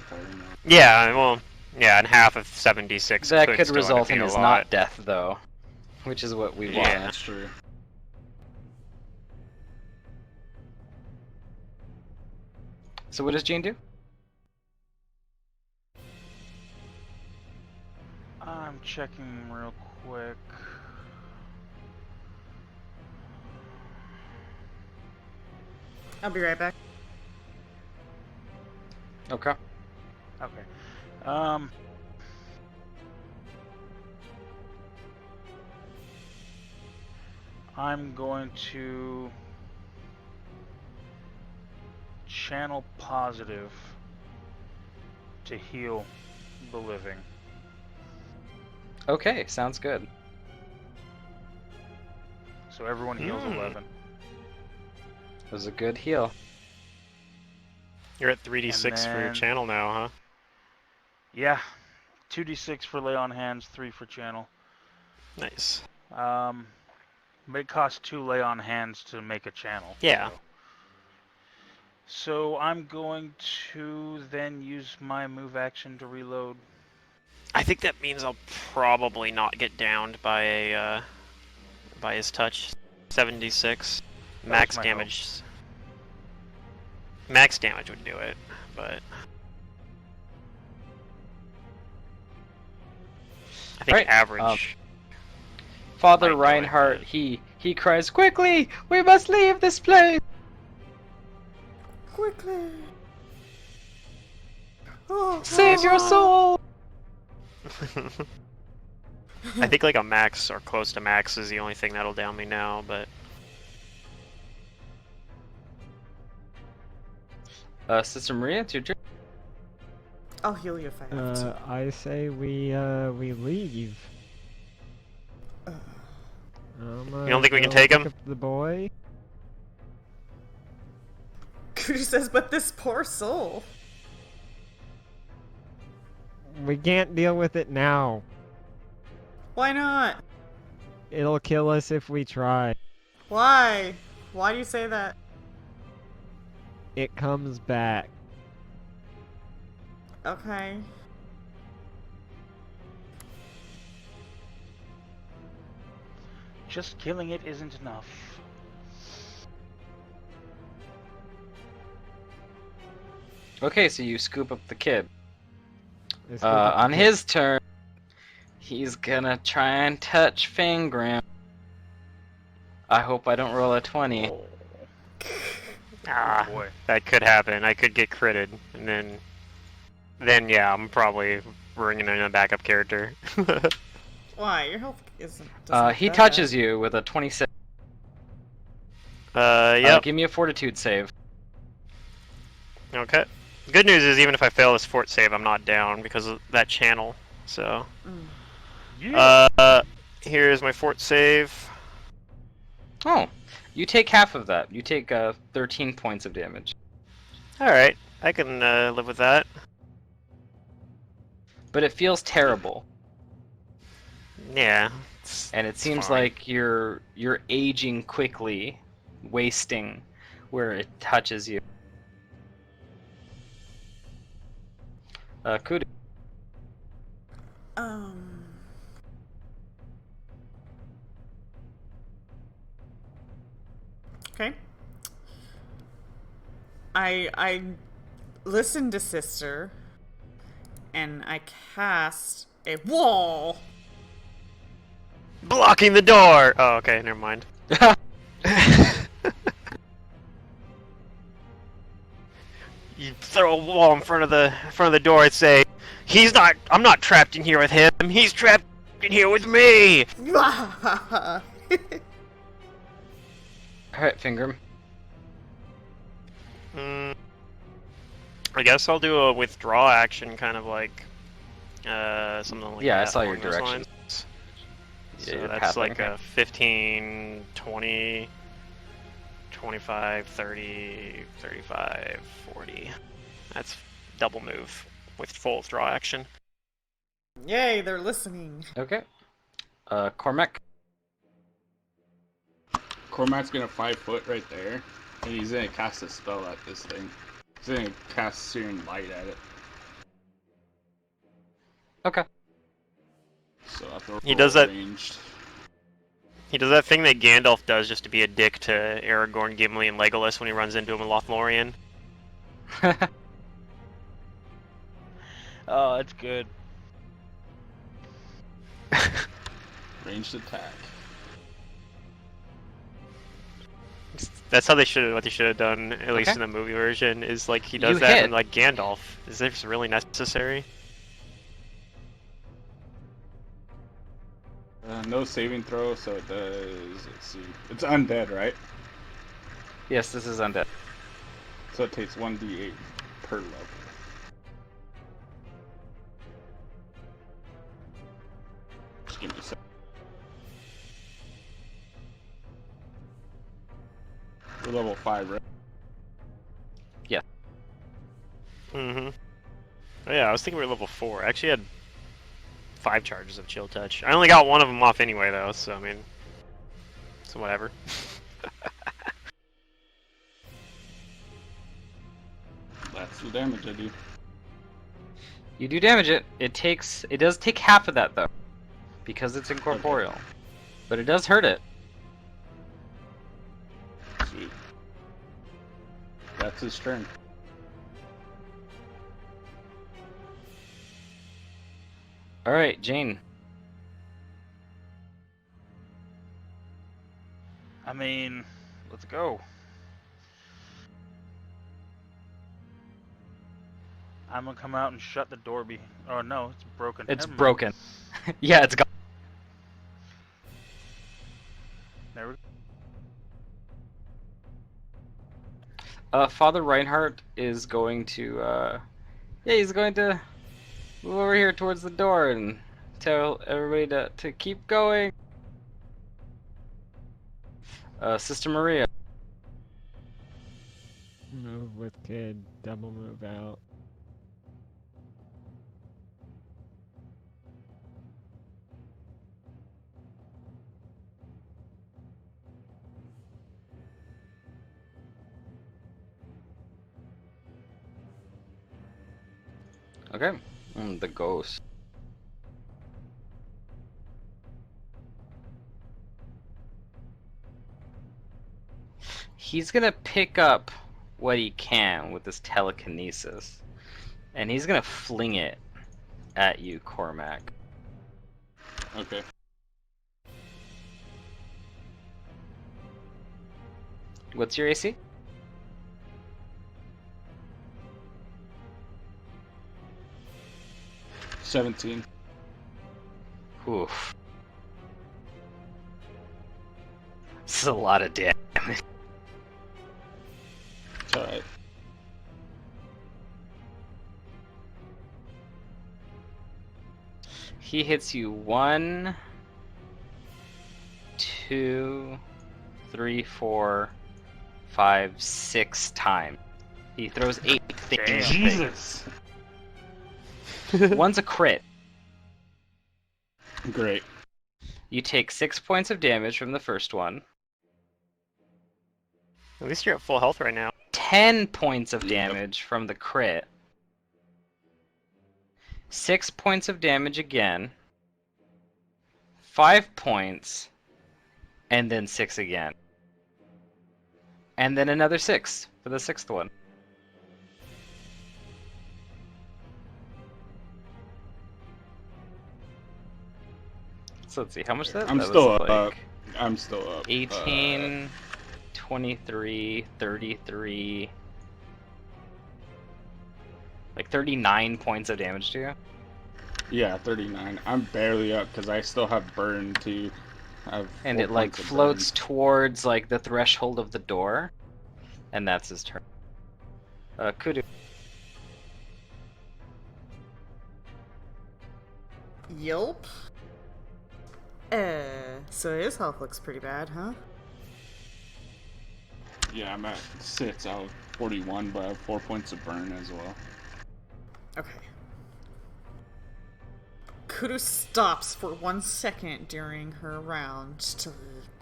[SPEAKER 6] part in that.
[SPEAKER 1] Yeah, well, yeah, and half of 76
[SPEAKER 4] That
[SPEAKER 1] could
[SPEAKER 4] could
[SPEAKER 1] still
[SPEAKER 4] result in
[SPEAKER 1] defeat a
[SPEAKER 4] his
[SPEAKER 1] lot.
[SPEAKER 4] not death, though, which is what we
[SPEAKER 1] Yeah.
[SPEAKER 4] want.
[SPEAKER 6] That's true.
[SPEAKER 4] So what does Jane do?
[SPEAKER 3] I'm checking real quick.
[SPEAKER 2] I'll be right back.
[SPEAKER 4] Okay.
[SPEAKER 3] Okay. I'm going to channel positive to heal the living.
[SPEAKER 4] Okay, sounds good.
[SPEAKER 3] So everyone heals 11.
[SPEAKER 4] It was a good heal.
[SPEAKER 1] You're at 3d6 for your
[SPEAKER 3] then-
[SPEAKER 1] channel now, huh?
[SPEAKER 3] Yeah. 2d6 for lay on hands, 3 for channel.
[SPEAKER 1] Nice.
[SPEAKER 3] But it costs 2 lay on hands to make a channel.
[SPEAKER 1] Yeah.
[SPEAKER 3] So I'm going to then use my move action to reload.
[SPEAKER 1] I think that means I'll probably not get downed by a by his touch. 76 max
[SPEAKER 3] my
[SPEAKER 1] damage. Max damage would do it, but I think
[SPEAKER 4] Alright,
[SPEAKER 1] average.
[SPEAKER 4] Father
[SPEAKER 1] Might do it,
[SPEAKER 4] Reinhardt,
[SPEAKER 1] but-
[SPEAKER 4] he cries, "Quickly! We must leave this place!"
[SPEAKER 2] Quickly! Oh,
[SPEAKER 4] Save your soul!
[SPEAKER 1] I think like a max or close to max is the only thing that'll down me now, but
[SPEAKER 4] Sister Maria, it's your turn.
[SPEAKER 2] I'll heal you if I have to.
[SPEAKER 5] I say we leave.
[SPEAKER 1] You don't think we can
[SPEAKER 5] go
[SPEAKER 1] take
[SPEAKER 5] pick
[SPEAKER 1] him?
[SPEAKER 5] up the boy?
[SPEAKER 2] Cootie says, but this poor soul.
[SPEAKER 5] We can't deal with it now.
[SPEAKER 2] Why not?
[SPEAKER 5] It'll kill us if we try.
[SPEAKER 2] Why? Why do you say that?
[SPEAKER 5] It comes back.
[SPEAKER 2] Okay.
[SPEAKER 3] Just killing it isn't enough.
[SPEAKER 4] Okay, so you scoop up the kid.
[SPEAKER 5] Let's go get the
[SPEAKER 4] On
[SPEAKER 5] kid.
[SPEAKER 4] his turn, he's gonna try and touch Fangram. I hope I don't roll a 20.
[SPEAKER 1] ah,
[SPEAKER 3] Oh boy.
[SPEAKER 1] that could happen. I could get critted, and then yeah, I'm probably bringing in a backup character.
[SPEAKER 2] Why? Your health isn't.
[SPEAKER 4] He touches you with a 26.
[SPEAKER 1] Yep.
[SPEAKER 4] Give me a fortitude save.
[SPEAKER 1] Okay. Good news is even if I fail this fort save, I'm not down because of that channel. So,
[SPEAKER 3] Yeah.
[SPEAKER 1] here's my fort save.
[SPEAKER 4] Oh, you take half of that. You take 13 points of damage.
[SPEAKER 1] All right, I can live with that.
[SPEAKER 4] But it feels terrible,
[SPEAKER 1] Yeah.
[SPEAKER 4] and it seems
[SPEAKER 1] fine.
[SPEAKER 4] like you're aging quickly, wasting where it touches you. Kudu.
[SPEAKER 2] Okay. I listened to Sister, and I cast a wall.
[SPEAKER 1] Blocking the door. Oh, okay, never mind. You throw a wall in front of the door and say, I'm not trapped in here with him. He's trapped in here with me."
[SPEAKER 4] Alright, Fingram.
[SPEAKER 1] I guess I'll do a withdraw action, kind of like something like
[SPEAKER 4] Yeah, I
[SPEAKER 1] that.
[SPEAKER 4] saw your
[SPEAKER 1] along those
[SPEAKER 4] directions.
[SPEAKER 1] lines.
[SPEAKER 4] Yeah,
[SPEAKER 1] So
[SPEAKER 4] your
[SPEAKER 1] that's
[SPEAKER 4] pathing.
[SPEAKER 1] like a 15, 20, 25, 30, 35, 40. That's double move with full withdraw action.
[SPEAKER 2] Yay, they're listening.
[SPEAKER 4] Okay. Cormac.
[SPEAKER 6] Cormac's gonna 5 foot right there, and he's gonna cast a spell at this thing. He's gonna cast Searing Light at it.
[SPEAKER 4] Okay.
[SPEAKER 6] So I have to
[SPEAKER 1] He does
[SPEAKER 6] roll
[SPEAKER 1] that-
[SPEAKER 6] ranged.
[SPEAKER 1] He does that thing that Gandalf does just to be a dick to Aragorn, Gimli, and Legolas when he runs into him in Lothlorien.
[SPEAKER 3] Oh, it's good.
[SPEAKER 6] Ranged attack.
[SPEAKER 1] That's how what they should have done, at least
[SPEAKER 4] Okay.
[SPEAKER 1] in the movie version, is like he does
[SPEAKER 4] You
[SPEAKER 1] that
[SPEAKER 4] hit.
[SPEAKER 1] and like Gandalf. Is this really necessary?
[SPEAKER 6] No saving throw, so it does. Let's see. It's undead, right?
[SPEAKER 4] Yes, this is undead.
[SPEAKER 6] So it takes 1d8 per level. Just give me a sec. We're level 5, right?
[SPEAKER 1] Mm-hmm. Oh, yeah, I was thinking we were level 4. I actually had 5 charges of Chill Touch. I only got one of them off anyway, though, so I mean, so whatever.
[SPEAKER 6] That's the damage I do.
[SPEAKER 4] You do damage it. It does take half of that though, because it's incorporeal. But it does hurt it.
[SPEAKER 6] Sweet. That's his turn.
[SPEAKER 4] All right, Jane.
[SPEAKER 3] I mean, let's go. I'm gonna come out and shut the door. Oh no, it's broken.
[SPEAKER 4] It's
[SPEAKER 3] Never mind.
[SPEAKER 4] broken. Yeah, it's gone.
[SPEAKER 3] There we go.
[SPEAKER 4] Father Reinhardt is going to, he's going to move over here towards the door and tell everybody to keep going. Sister Maria.
[SPEAKER 5] Move with kid, double move out.
[SPEAKER 4] Okay. The ghost. He's gonna pick up what he can with his telekinesis, and he's gonna fling it at you, Cormac.
[SPEAKER 6] Okay.
[SPEAKER 4] What's your AC?
[SPEAKER 6] $17.
[SPEAKER 4] Oof. This is a lot of damage.
[SPEAKER 6] It's alright.
[SPEAKER 4] He hits you 1, 2, 3, 4, 5, 6 times. He throws 8 things.
[SPEAKER 3] Damn.
[SPEAKER 6] Jesus!
[SPEAKER 4] One's a crit.
[SPEAKER 6] Great.
[SPEAKER 4] You take 6 points of damage from the first one.
[SPEAKER 1] At least you're at full health right now.
[SPEAKER 4] 10 points of damage from the crit. 6 points of damage again. 5 points. And then 6 again. And then another 6 for the 6th one. So let's see, how much that
[SPEAKER 6] I'm
[SPEAKER 4] was
[SPEAKER 6] still
[SPEAKER 4] like
[SPEAKER 6] up. I'm still up.
[SPEAKER 4] 18, 23, 33, like 39 points of damage to you.
[SPEAKER 6] Yeah, 39. I'm barely up because I still have burn too.
[SPEAKER 4] And it like floats towards like the threshold of the door, and that's his turn. Kudu.
[SPEAKER 2] Yelp. So his health looks pretty bad, huh?
[SPEAKER 6] Yeah, I'm at 6 out of 41, but I have 4 points of burn as well.
[SPEAKER 2] Okay. Kudu stops for 1 second during her round to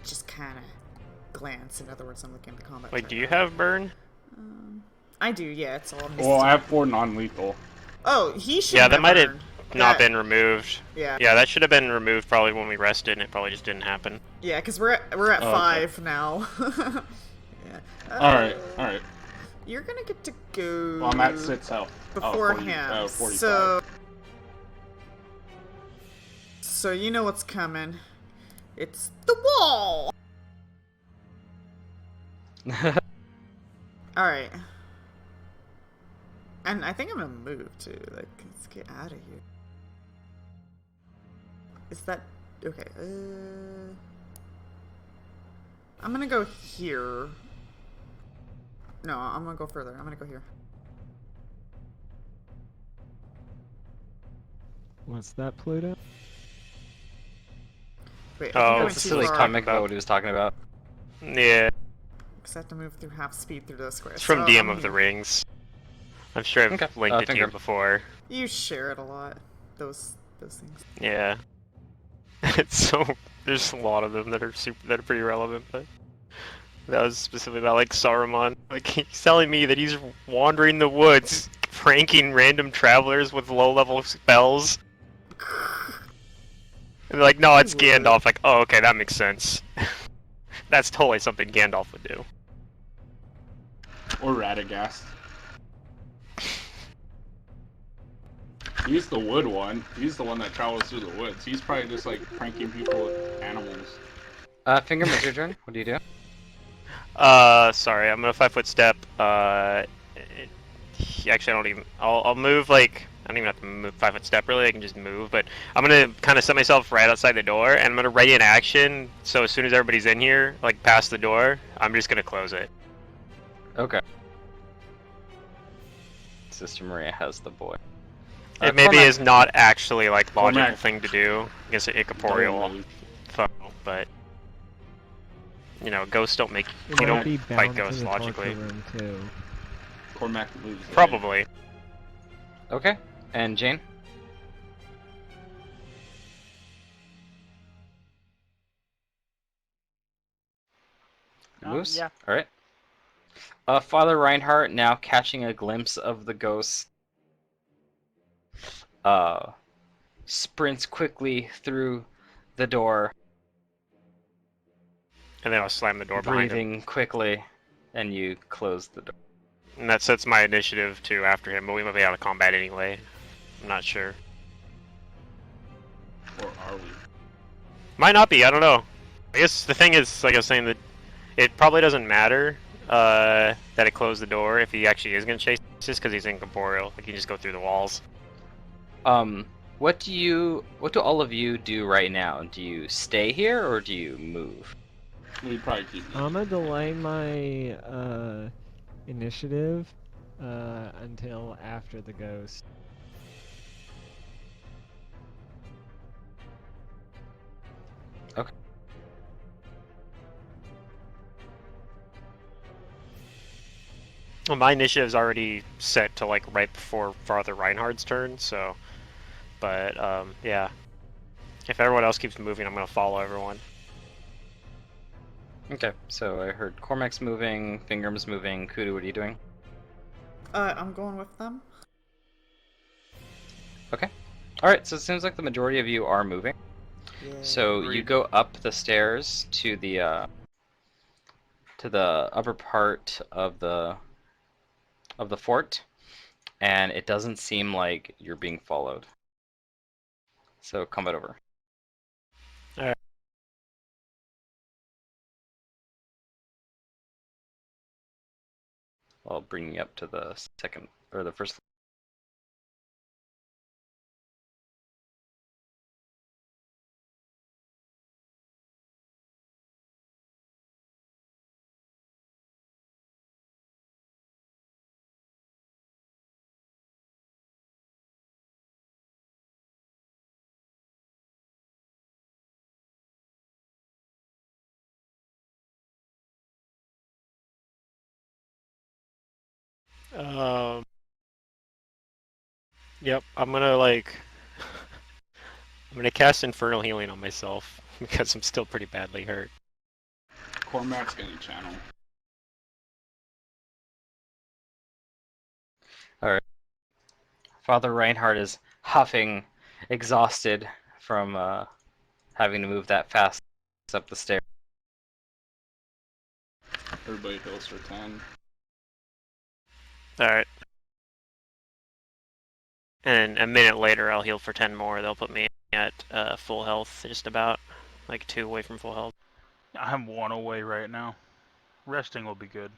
[SPEAKER 2] just kind of glance. In other words, I'm looking at the combat.
[SPEAKER 1] Wait, do you
[SPEAKER 2] tracker.
[SPEAKER 1] have burn?
[SPEAKER 2] I do, yeah. It's all.
[SPEAKER 6] Well, I have 4 non-lethal.
[SPEAKER 2] Oh, he should.
[SPEAKER 1] Yeah, that
[SPEAKER 2] have
[SPEAKER 1] might have.
[SPEAKER 2] burned.
[SPEAKER 1] not been removed.
[SPEAKER 2] Yeah.
[SPEAKER 1] Yeah, that should have been removed probably when we rested, and it probably just didn't happen.
[SPEAKER 2] Yeah, because we're at
[SPEAKER 6] Oh,
[SPEAKER 2] 5 now. Yeah.
[SPEAKER 6] Alright.
[SPEAKER 2] You're gonna get to go.
[SPEAKER 6] Well, I'm at 6 health.
[SPEAKER 2] Beforehand.
[SPEAKER 6] 45.
[SPEAKER 2] So you know what's coming. It's the wall. All right. And I think I'm gonna move too. Like, let's get out of here. Is that okay? I'm gonna go here. No, I'm gonna go further. I'm gonna go here.
[SPEAKER 5] What's that, Pluto?
[SPEAKER 2] Wait, I think
[SPEAKER 1] Oh,
[SPEAKER 2] I
[SPEAKER 4] That's
[SPEAKER 2] went
[SPEAKER 4] the
[SPEAKER 2] too
[SPEAKER 4] silly
[SPEAKER 2] far.
[SPEAKER 4] comic book he was talking about.
[SPEAKER 1] Yeah,
[SPEAKER 2] Because I have to move through half speed through those squares.
[SPEAKER 1] it's from
[SPEAKER 2] So
[SPEAKER 1] DM
[SPEAKER 2] I'm
[SPEAKER 1] of the
[SPEAKER 2] here.
[SPEAKER 1] Rings. I'm sure I've
[SPEAKER 4] Okay.
[SPEAKER 1] linked it to you
[SPEAKER 4] Finger.
[SPEAKER 1] before.
[SPEAKER 2] You share it a lot. Those things.
[SPEAKER 1] Yeah. It's so there's a lot of them that are pretty relevant, but that was specifically about like Saruman. Like he's telling me that he's wandering the woods, pranking random travelers with low-level spells. And they're like, no, it's Gandalf. Like, oh, okay, that makes sense. That's totally something Gandalf would do.
[SPEAKER 6] Or Radagast. He's the wood one. He's the one that travels through the woods. He's probably just like pranking people with animals.
[SPEAKER 4] Finger, it's your turn. What do you do?
[SPEAKER 1] Sorry, I'm gonna 5-foot step. Actually, I don't even. I'll move like. I don't even have to move 5-foot step really. I can just move, but I'm gonna kind of set myself right outside the door, and I'm gonna ready an action. So as soon as everybody's in here, like past the door, I'm just gonna close it.
[SPEAKER 4] Okay. Sister Maria has the boy.
[SPEAKER 1] It maybe
[SPEAKER 4] Cormac-
[SPEAKER 1] is not actually like logical
[SPEAKER 6] Cormac.
[SPEAKER 1] thing to do against an incorporeal
[SPEAKER 6] Don't move.
[SPEAKER 1] foe, but you know, ghosts don't make
[SPEAKER 5] It
[SPEAKER 1] you
[SPEAKER 5] might
[SPEAKER 1] don't
[SPEAKER 5] be
[SPEAKER 1] fight
[SPEAKER 5] bound to
[SPEAKER 1] ghosts
[SPEAKER 5] the torture
[SPEAKER 1] logically.
[SPEAKER 5] room, too.
[SPEAKER 6] Cormac moves. right?
[SPEAKER 1] Probably.
[SPEAKER 4] Okay. And Jane? Moose?
[SPEAKER 3] Yeah.
[SPEAKER 4] Alright. Father Reinhardt, now catching a glimpse of the ghost, sprints quickly through the door,
[SPEAKER 1] And then I'll slam the door behind him.
[SPEAKER 4] breathing quickly, and you close the door.
[SPEAKER 1] And that sets my initiative to after him, but we might be out of combat anyway. I'm not sure.
[SPEAKER 6] Or are we?
[SPEAKER 1] Might not be, I don't know. I guess the thing is, like I was saying, that it probably doesn't matter that it closed the door if he actually is going to chase us because he's incorporeal. Like, he can just go through the walls.
[SPEAKER 4] What do all of you do right now? Do you stay here or do you move?
[SPEAKER 6] We'd probably keep
[SPEAKER 5] I'm gonna delay my initiative until after the ghost.
[SPEAKER 4] Okay.
[SPEAKER 1] Well, my initiative's already set to, like, right before Father Reinhardt's turn, so... But, yeah. If everyone else keeps moving, I'm gonna follow everyone.
[SPEAKER 4] Okay, so I heard Cormac's moving, Finger's moving. Kudu, what are you doing?
[SPEAKER 2] I'm going with them.
[SPEAKER 4] Okay. Alright, so it seems like the majority of you are moving.
[SPEAKER 2] Yeah.
[SPEAKER 4] So you go up the stairs to the upper part of the fort, and it doesn't seem like you're being followed. So combat over.
[SPEAKER 1] Alright.
[SPEAKER 4] I'll bring you up to the second or the first.
[SPEAKER 1] Yep, I'm gonna, like... I'm gonna cast Infernal Healing on myself, because I'm still pretty badly hurt.
[SPEAKER 6] Cormac's gonna channel.
[SPEAKER 4] Father Reinhardt is huffing exhausted from having to move that fast up the stairs.
[SPEAKER 6] Everybody heals for 10.
[SPEAKER 1] Alright. And a minute later, I'll heal for 10 more. They'll put me at full health, just about. Like 2 away from full health.
[SPEAKER 3] I'm 1 away right now. Resting will be good.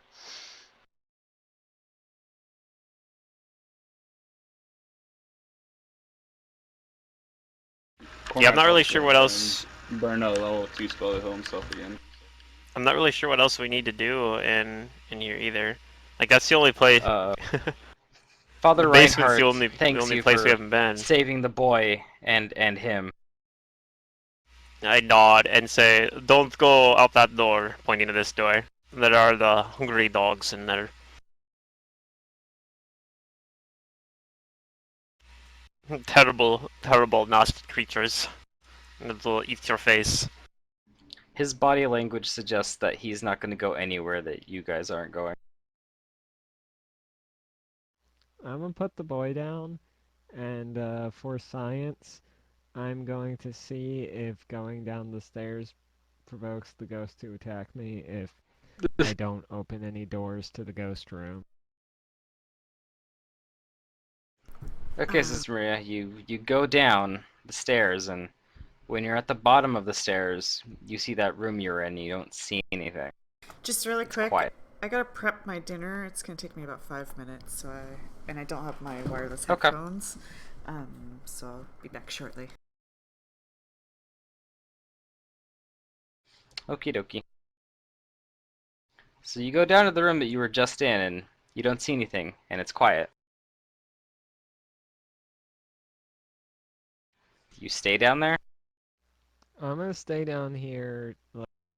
[SPEAKER 1] Yeah, I'm not really
[SPEAKER 6] Cormac
[SPEAKER 1] sure
[SPEAKER 6] also
[SPEAKER 1] what else.
[SPEAKER 6] Burn a level 2 spell to heal himself again.
[SPEAKER 1] I'm not really sure what else we need to do in here either. Like that's the only place.
[SPEAKER 4] Father
[SPEAKER 1] The basement's
[SPEAKER 4] Reinhardt
[SPEAKER 1] the
[SPEAKER 4] thanks
[SPEAKER 1] only
[SPEAKER 4] you
[SPEAKER 1] place we
[SPEAKER 4] for
[SPEAKER 1] haven't been.
[SPEAKER 4] saving the boy and him.
[SPEAKER 1] I nod and say, "Don't go out that door," pointing to this door. There are the hungry dogs in there. Terrible, terrible, nasty creatures. That will eat your face.
[SPEAKER 4] His body language suggests that he's not going to go anywhere that you guys aren't going.
[SPEAKER 5] I'm gonna put the boy down, and for science, I'm going to see if going down the stairs provokes the ghost to attack me if I don't open any doors to the ghost room.
[SPEAKER 4] Okay, Sister Maria, you go down the stairs, and when you're at the bottom of the stairs, you see that room you're in. You don't see anything.
[SPEAKER 2] Just really
[SPEAKER 4] It's
[SPEAKER 2] quick,
[SPEAKER 4] quiet.
[SPEAKER 2] I gotta prep my dinner. It's gonna take me about 5 minutes, and I don't have my wireless
[SPEAKER 4] Okay.
[SPEAKER 2] headphones, so I'll be back shortly.
[SPEAKER 4] Okie dokie. So you go down to the room that you were just in, and you don't see anything, and it's quiet. You stay down there?
[SPEAKER 5] I'm gonna stay down here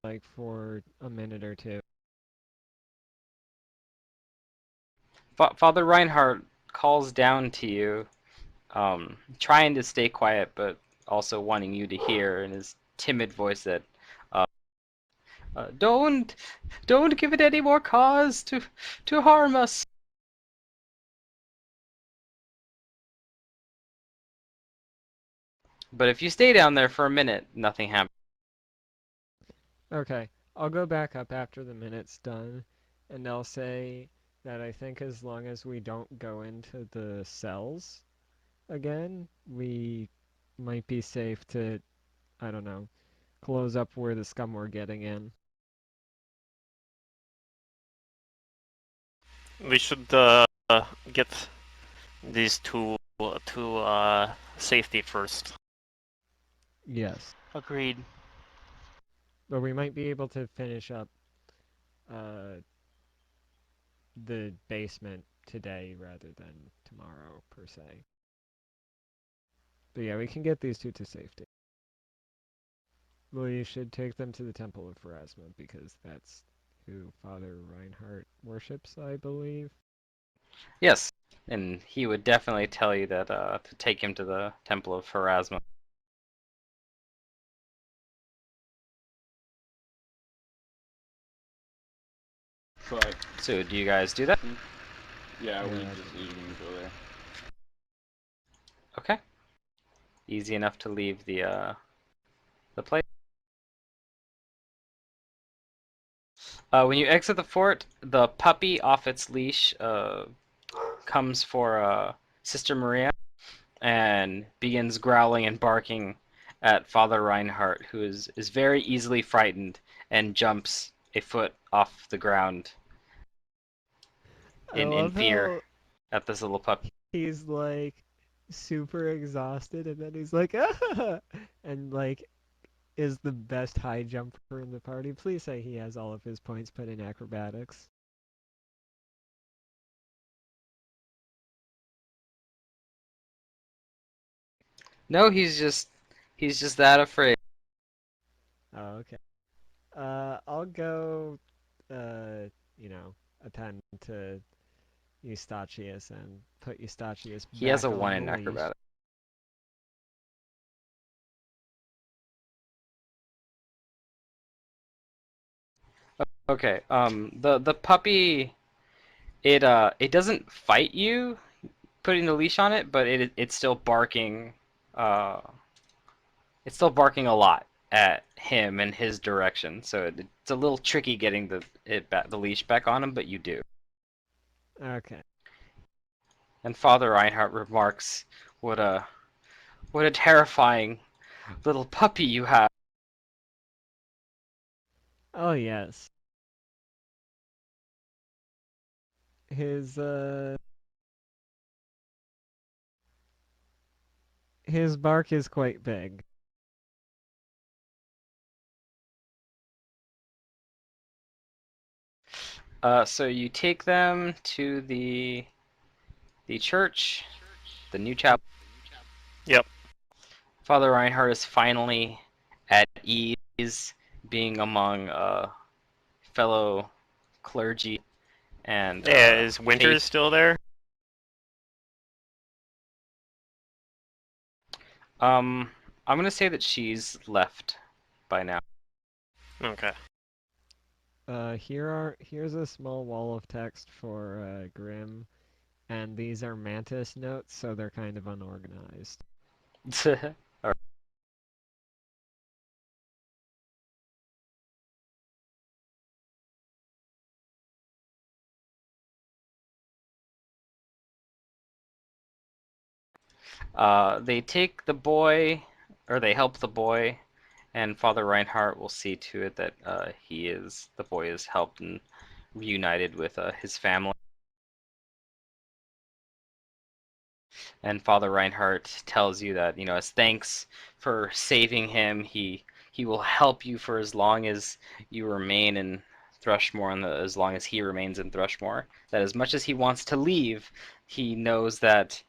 [SPEAKER 5] like for a minute or two.
[SPEAKER 4] Father Reinhardt calls down to you, trying to stay quiet, but also wanting you to hear in his timid voice that, don't give it any more cause to harm us. But if you stay down there for a minute, nothing happens.
[SPEAKER 5] Okay, I'll go back up after the minute's done, and I'll say that I think as long as we don't go into the cells again, we might be safe to, I don't know, close up where the scum were getting in.
[SPEAKER 1] We should get these two to safety first.
[SPEAKER 5] Yes.
[SPEAKER 3] Agreed.
[SPEAKER 5] But we might be able to finish up the basement today rather than tomorrow, per se. But yeah, we can get these two to safety. Well, you should take them to the Temple of Pharasma, because that's who Father Reinhardt worships, I believe.
[SPEAKER 4] Yes, and he would definitely tell you that to take him to the Temple of Pharasma.
[SPEAKER 6] But
[SPEAKER 4] So do you guys do that?
[SPEAKER 6] yeah, we
[SPEAKER 5] Yeah.
[SPEAKER 6] just leave and go there.
[SPEAKER 4] Okay. Easy enough to leave the place. When you exit the fort, the puppy off its leash comes for Sister Maria and begins growling and barking at Father Reinhardt, who is very easily frightened and jumps a foot off the ground
[SPEAKER 5] I
[SPEAKER 4] in
[SPEAKER 5] love
[SPEAKER 4] fear
[SPEAKER 5] how
[SPEAKER 4] at this little puppy.
[SPEAKER 5] he's like super exhausted, and then he's like, ah! And like is the best high jumper in the party. Please say he has all of his points put in acrobatics.
[SPEAKER 4] No, he's just that afraid.
[SPEAKER 5] Oh, okay. I'll go, you know, attend to Eustachius and put Eustachius
[SPEAKER 4] He has
[SPEAKER 5] back
[SPEAKER 4] a
[SPEAKER 5] on
[SPEAKER 4] 1
[SPEAKER 5] the
[SPEAKER 4] in
[SPEAKER 5] leash.
[SPEAKER 4] acrobatics. Okay, the puppy, it doesn't fight you putting the leash on it, but it's still barking Uh, it's still barking a lot at him and his direction, so it's a little tricky getting the leash back on him, but you do.
[SPEAKER 5] Okay.
[SPEAKER 4] And Father Reinhardt remarks, what a terrifying little puppy you have."
[SPEAKER 5] Oh yes. His his bark is quite big.
[SPEAKER 4] So you take them to the church, the new chapel.
[SPEAKER 1] Yep.
[SPEAKER 4] Father Reinhardt is finally at ease, being among fellow clergy and
[SPEAKER 1] Yeah, is Winters
[SPEAKER 4] faith.
[SPEAKER 1] still there?
[SPEAKER 4] I'm gonna say that she's left by now.
[SPEAKER 1] Okay.
[SPEAKER 5] Here's a small wall of text for Grim, and these are Mantis notes, so they're kind of unorganized.
[SPEAKER 4] Alright. They take the boy, or they help the boy, and Father Reinhardt will see to it that the boy is helped and reunited with his family. And Father Reinhardt tells you that, as thanks for saving him, he will help you for as long as you remain in Thrushmore, and as long as he remains in Thrushmore. That as much as he wants to leave, he knows that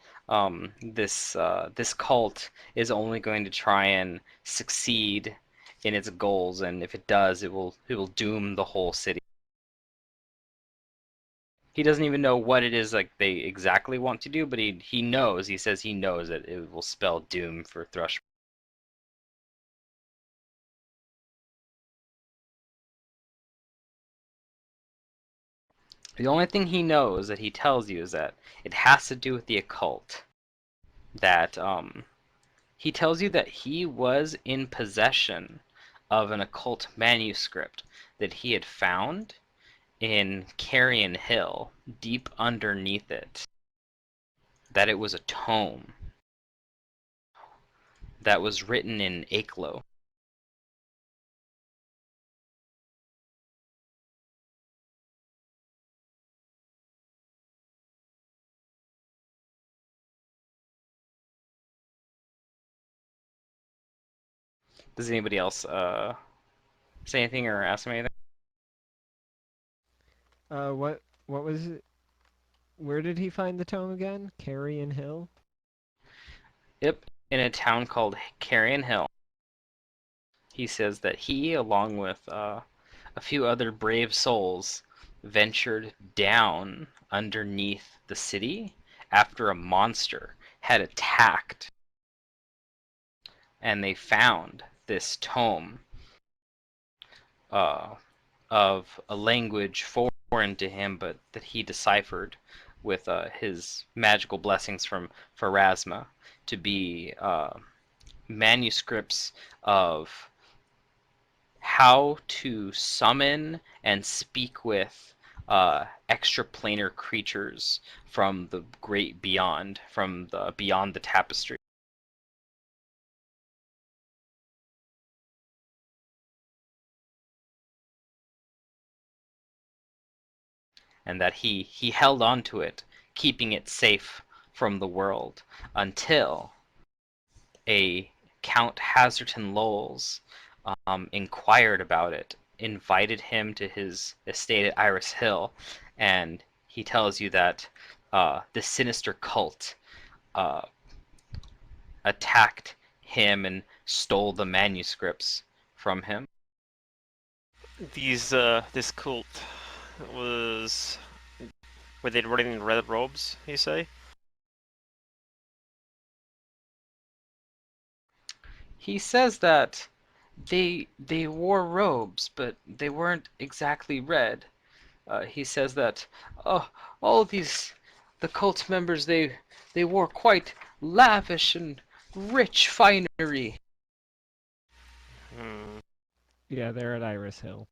[SPEAKER 4] this cult is only going to try and succeed in its goals, and if it does, it will doom the whole city. He doesn't even know what it is like they exactly want to do, but he knows. He says he knows that it will spell doom for Thrush. The only thing he knows that he tells you is that it has to do with the occult. That he tells you that he was in possession of an occult manuscript that he had found in Carrion Hill, deep underneath it. That it was a tome that was written in Aklo. Does anybody else say anything or ask me anything?
[SPEAKER 5] What was it? Where did he find the tome again? Carrion Hill?
[SPEAKER 4] Yep, in a town called Carrion Hill. He says that he, along with a few other brave souls, ventured down underneath the city after a monster had attacked, and they found this tome uh, of a language foreign to him, but that he deciphered with his magical blessings from Pharasma to be manuscripts of how to summon and speak with extraplanar creatures from the great beyond, from the beyond the tapestry. And that he held on to it, keeping it safe from the world until a Count Hazerton Lowles inquired about it, invited him to his estate at Iris Hill, and he tells you that the sinister cult uh, attacked him and stole the manuscripts from him.
[SPEAKER 1] This cult was... Were they wearing red robes, you say?
[SPEAKER 4] He says that they wore robes, but they weren't exactly red. He says that all the cult members they wore quite lavish and rich finery.
[SPEAKER 1] Hmm.
[SPEAKER 5] Yeah, they're at Iris Hill.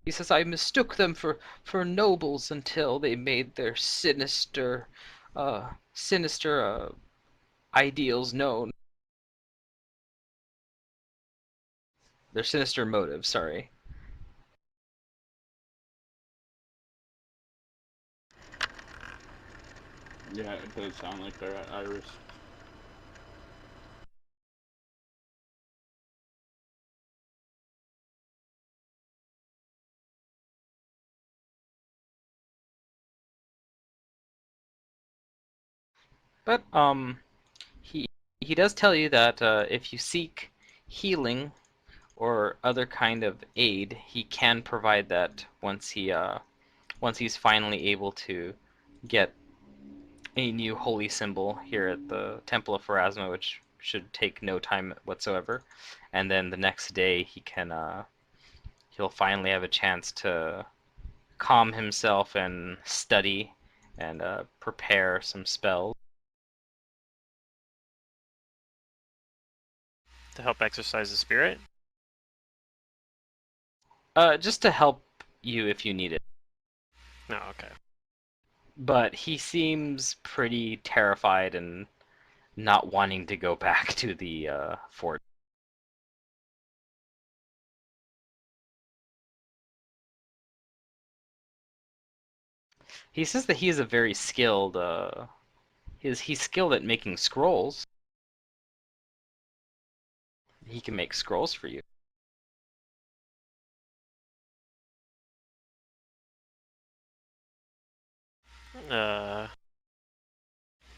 [SPEAKER 4] He says, I mistook them for nobles until they made their sinister ideals known. Their sinister motives, sorry.
[SPEAKER 6] Yeah, it does sound like they're at Iris.
[SPEAKER 4] But he he does tell you that if you seek healing or other kind of aid, he can provide that once he's finally able to get a new holy symbol here at the Temple of Pharasma, which should take no time whatsoever. And then the next day he'll finally have a chance to calm himself and study and prepare some spells.
[SPEAKER 1] To help exercise the spirit?
[SPEAKER 4] Just to help you if you need it.
[SPEAKER 1] No, okay.
[SPEAKER 4] But he seems pretty terrified and not wanting to go back to the fort. He says that he is a very skilled. He's skilled at making scrolls. He can make scrolls for you.
[SPEAKER 1] Uh,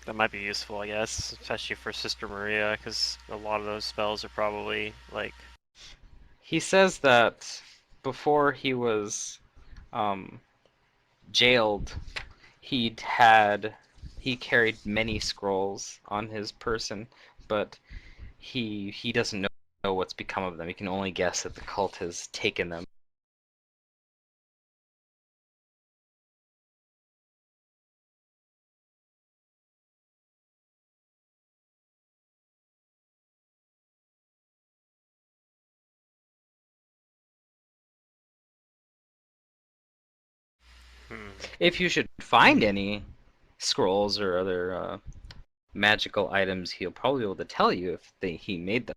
[SPEAKER 1] that might be useful, I guess, especially for Sister Maria, because a lot of those spells are probably like.
[SPEAKER 4] He says that before he was um, jailed, he carried many scrolls on his person, but he doesn't know what's become of them. He can only guess that the cult has taken them.
[SPEAKER 1] Hmm.
[SPEAKER 4] If you should find any scrolls or other magical items, he'll probably be able to tell you if he made them.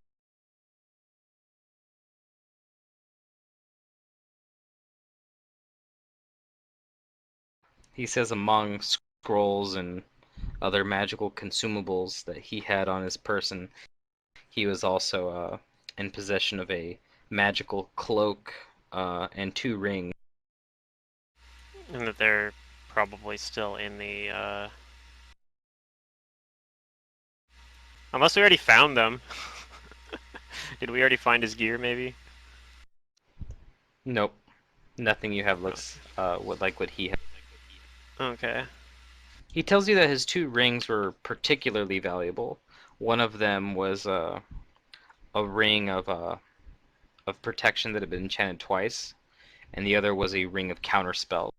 [SPEAKER 4] He says among scrolls and other magical consumables that he had on his person, he was also in possession of a magical cloak and 2 rings.
[SPEAKER 1] And that they're probably still in the. Unless we already found them. Did we already find his gear, maybe?
[SPEAKER 4] Nope, nothing you have looks like what he had.
[SPEAKER 1] Okay.
[SPEAKER 4] He tells you that his 2 rings were particularly valuable. One of them was a ring of protection that had been enchanted twice, and the other was a ring of counterspell.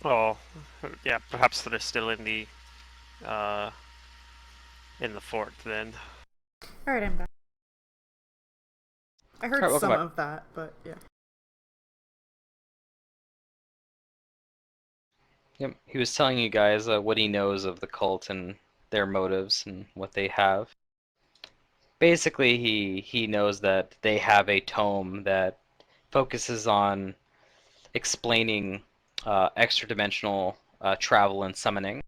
[SPEAKER 1] Well, yeah, perhaps they're still uh, in the fort then.
[SPEAKER 2] Alright, I'm back. I heard
[SPEAKER 4] Alright, welcome
[SPEAKER 2] some
[SPEAKER 4] back.
[SPEAKER 2] of that, but yeah.
[SPEAKER 4] Yep, he was telling you guys what he knows of the cult and their motives and what they have. Basically, he knows that they have a tome that focuses on explaining extra-dimensional travel and summoning.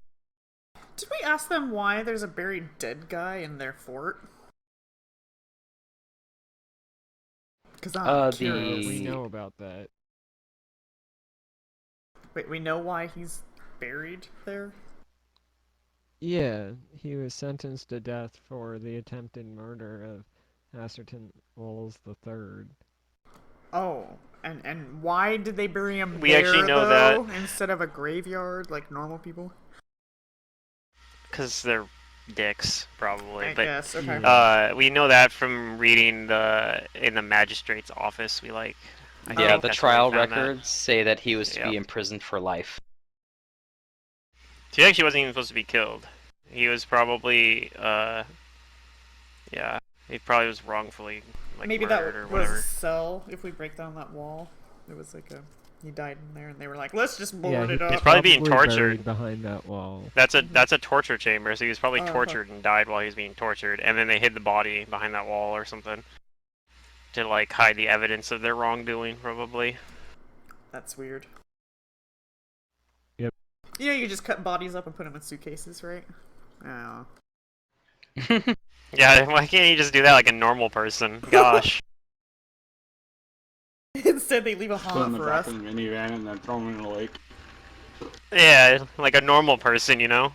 [SPEAKER 2] Did we ask them why there's a buried dead guy in their fort? Because I'm curious.
[SPEAKER 5] We
[SPEAKER 4] The
[SPEAKER 5] know about that.
[SPEAKER 2] Wait, we know why he's buried there?
[SPEAKER 5] Yeah, he was sentenced to death for the attempted murder of Asserton Walls III.
[SPEAKER 2] Oh, and why did they bury him
[SPEAKER 1] We
[SPEAKER 2] there,
[SPEAKER 1] actually know
[SPEAKER 2] though,
[SPEAKER 1] that
[SPEAKER 2] instead of a graveyard like normal people?
[SPEAKER 1] because they're dicks, probably.
[SPEAKER 2] I
[SPEAKER 1] But
[SPEAKER 2] guess, okay.
[SPEAKER 5] Yeah.
[SPEAKER 1] we know that from reading in the magistrate's office. We like I
[SPEAKER 4] Yeah,
[SPEAKER 1] think
[SPEAKER 4] the
[SPEAKER 1] that's where we
[SPEAKER 4] trial
[SPEAKER 1] found that.
[SPEAKER 4] records say that he was to be
[SPEAKER 1] Yep.
[SPEAKER 4] imprisoned for life.
[SPEAKER 1] He actually wasn't even supposed to be killed. He was probably, yeah, he probably was wrongfully, like,
[SPEAKER 2] Maybe
[SPEAKER 1] murdered
[SPEAKER 2] that
[SPEAKER 1] or
[SPEAKER 2] was a
[SPEAKER 1] whatever.
[SPEAKER 2] cell. If we break down that wall, it was like he died in there, and they were like, let's just board
[SPEAKER 5] Yeah,
[SPEAKER 2] it
[SPEAKER 5] he
[SPEAKER 1] He's
[SPEAKER 2] up.
[SPEAKER 1] probably being
[SPEAKER 5] buried
[SPEAKER 1] tortured.
[SPEAKER 5] behind that wall.
[SPEAKER 1] That's a torture chamber, so he was probably
[SPEAKER 2] Oh, okay.
[SPEAKER 1] tortured and died while he was being tortured, and then they hid the body behind that wall or something to like hide the evidence of their wrongdoing, probably.
[SPEAKER 2] That's weird.
[SPEAKER 5] Yep.
[SPEAKER 2] You know, you just cut bodies up and put them in suitcases, right? Oh.
[SPEAKER 1] Yeah, why can't you just do that like a normal person? Gosh.
[SPEAKER 2] Instead, they leave a
[SPEAKER 6] Put in
[SPEAKER 2] haunt
[SPEAKER 6] the
[SPEAKER 2] for
[SPEAKER 6] back
[SPEAKER 2] us.
[SPEAKER 6] of the minivan and then throw them in the lake.
[SPEAKER 1] Yeah, like a normal person, you know?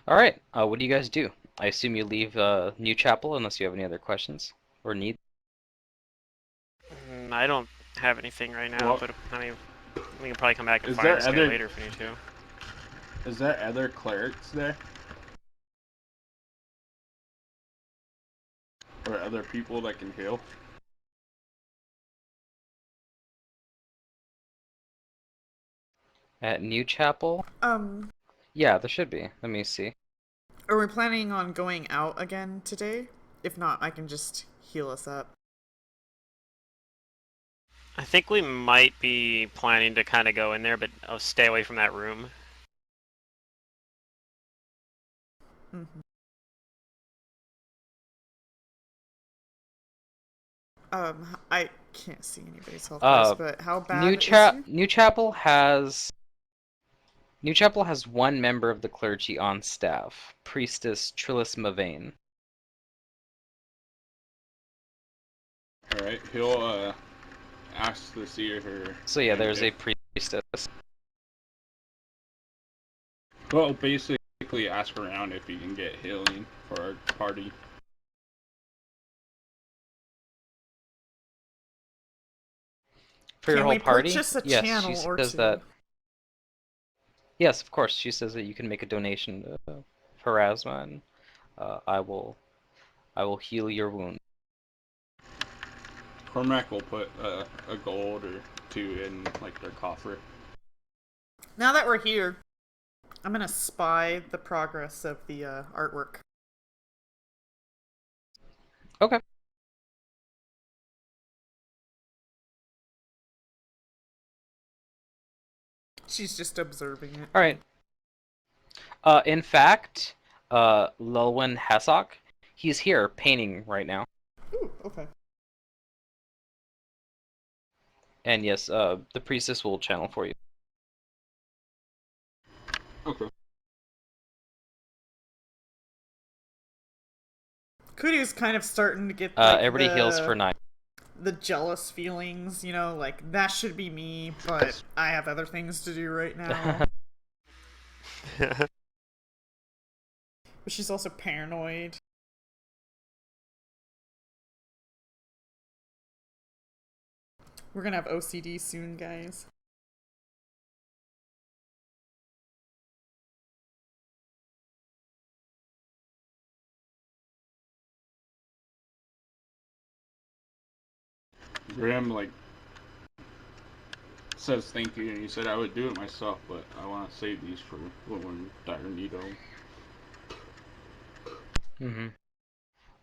[SPEAKER 4] Alright, what do you guys do? I assume you leave New Chapel unless you have any other questions or need.
[SPEAKER 1] I don't have anything right now,
[SPEAKER 6] Well,
[SPEAKER 1] but I mean, we can probably come back and
[SPEAKER 6] is
[SPEAKER 1] find
[SPEAKER 6] there
[SPEAKER 1] this guy
[SPEAKER 6] other-
[SPEAKER 1] later if we need to.
[SPEAKER 6] Is there other clerics there? Or other people that can heal?
[SPEAKER 4] At New Chapel? Yeah, there should be. Let me see.
[SPEAKER 2] Are we planning on going out again today? If not, I can just heal us up.
[SPEAKER 1] I think we might be planning to kind of go in there, but I'll stay away from that room.
[SPEAKER 2] Mm-hmm. I can't see anybody's health dice, but how bad is he?
[SPEAKER 4] New Chapel has one member of the clergy on staff, Priestess Trillis Mavane.
[SPEAKER 6] Alright, he'll ask to see her.
[SPEAKER 4] So yeah, there's a priestess.
[SPEAKER 6] Well, basically ask around if you can get healing for our party.
[SPEAKER 4] For your
[SPEAKER 2] Can
[SPEAKER 4] whole
[SPEAKER 2] we
[SPEAKER 4] party?
[SPEAKER 2] purchase a
[SPEAKER 4] Yes,
[SPEAKER 2] channel
[SPEAKER 4] she
[SPEAKER 2] or
[SPEAKER 4] says
[SPEAKER 2] two?
[SPEAKER 4] that. Yes, of course. She says that you can make a donation to Pharasma, and I will heal your wound.
[SPEAKER 6] Cormac will put a gold or two in like their coffer.
[SPEAKER 2] Now that we're here, I'm gonna spy the progress of the artwork.
[SPEAKER 4] Okay.
[SPEAKER 2] She's just observing it.
[SPEAKER 4] All right. In fact, Lulwyn Hassock, he's here painting right now.
[SPEAKER 2] Ooh, okay.
[SPEAKER 4] And yes, the priestess will channel for you.
[SPEAKER 6] Okay.
[SPEAKER 2] Kudu's kind of starting to get like,
[SPEAKER 4] Everybody heals for 9.
[SPEAKER 2] the jealous feelings, you know, like that should be me, but I have other things to do right now. But she's also paranoid. We're gonna have OCD soon, guys.
[SPEAKER 6] Graham like says thank you, and he said I would do it myself, but I want to save these for when we're in dire need of them.
[SPEAKER 4] Mm-hmm.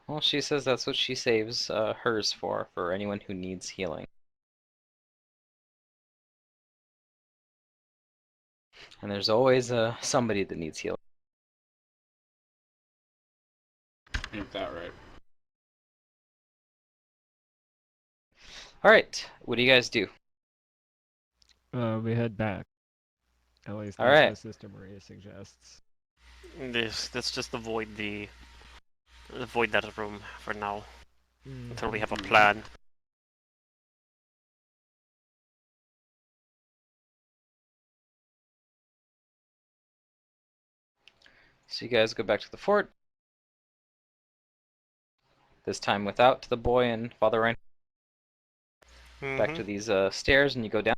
[SPEAKER 4] Well, she says that's what she saves hers for anyone who needs healing. And there's always somebody that needs healing.
[SPEAKER 6] Ain't that right?
[SPEAKER 4] Alright, what do you guys do?
[SPEAKER 5] We head back. At least
[SPEAKER 4] All
[SPEAKER 5] that's
[SPEAKER 4] right.
[SPEAKER 5] what Sister Maria suggests.
[SPEAKER 1] Let's just avoid that room for now until we have a
[SPEAKER 6] Mhm.
[SPEAKER 1] plan.
[SPEAKER 4] So you guys go back to the fort. This time without the boy and Father Ryan. Back to these stairs, and you go down.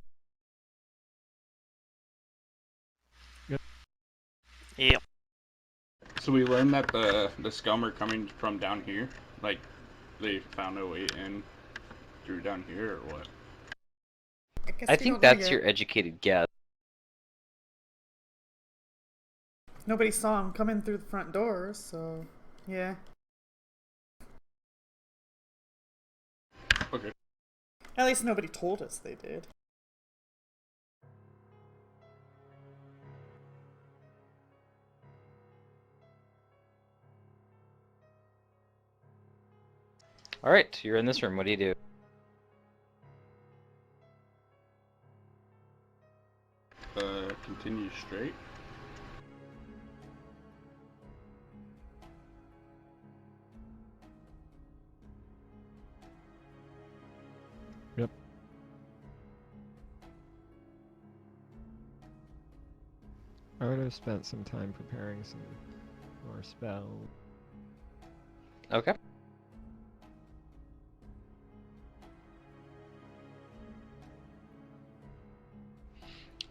[SPEAKER 1] Yep.
[SPEAKER 6] So we learned that the scum are coming from down here. Like, they found a way in through down here, or what?
[SPEAKER 2] guess
[SPEAKER 4] I
[SPEAKER 2] we
[SPEAKER 4] think
[SPEAKER 2] don't know
[SPEAKER 4] that's
[SPEAKER 2] yet.
[SPEAKER 4] your educated guess.
[SPEAKER 2] Nobody saw him coming through the front door, so yeah.
[SPEAKER 6] Okay.
[SPEAKER 2] At least nobody told us they did.
[SPEAKER 4] Alright, you're in this room. What do you do?
[SPEAKER 6] Continue straight.
[SPEAKER 5] Yep. I would have spent some time preparing some more spells.
[SPEAKER 4] Okay.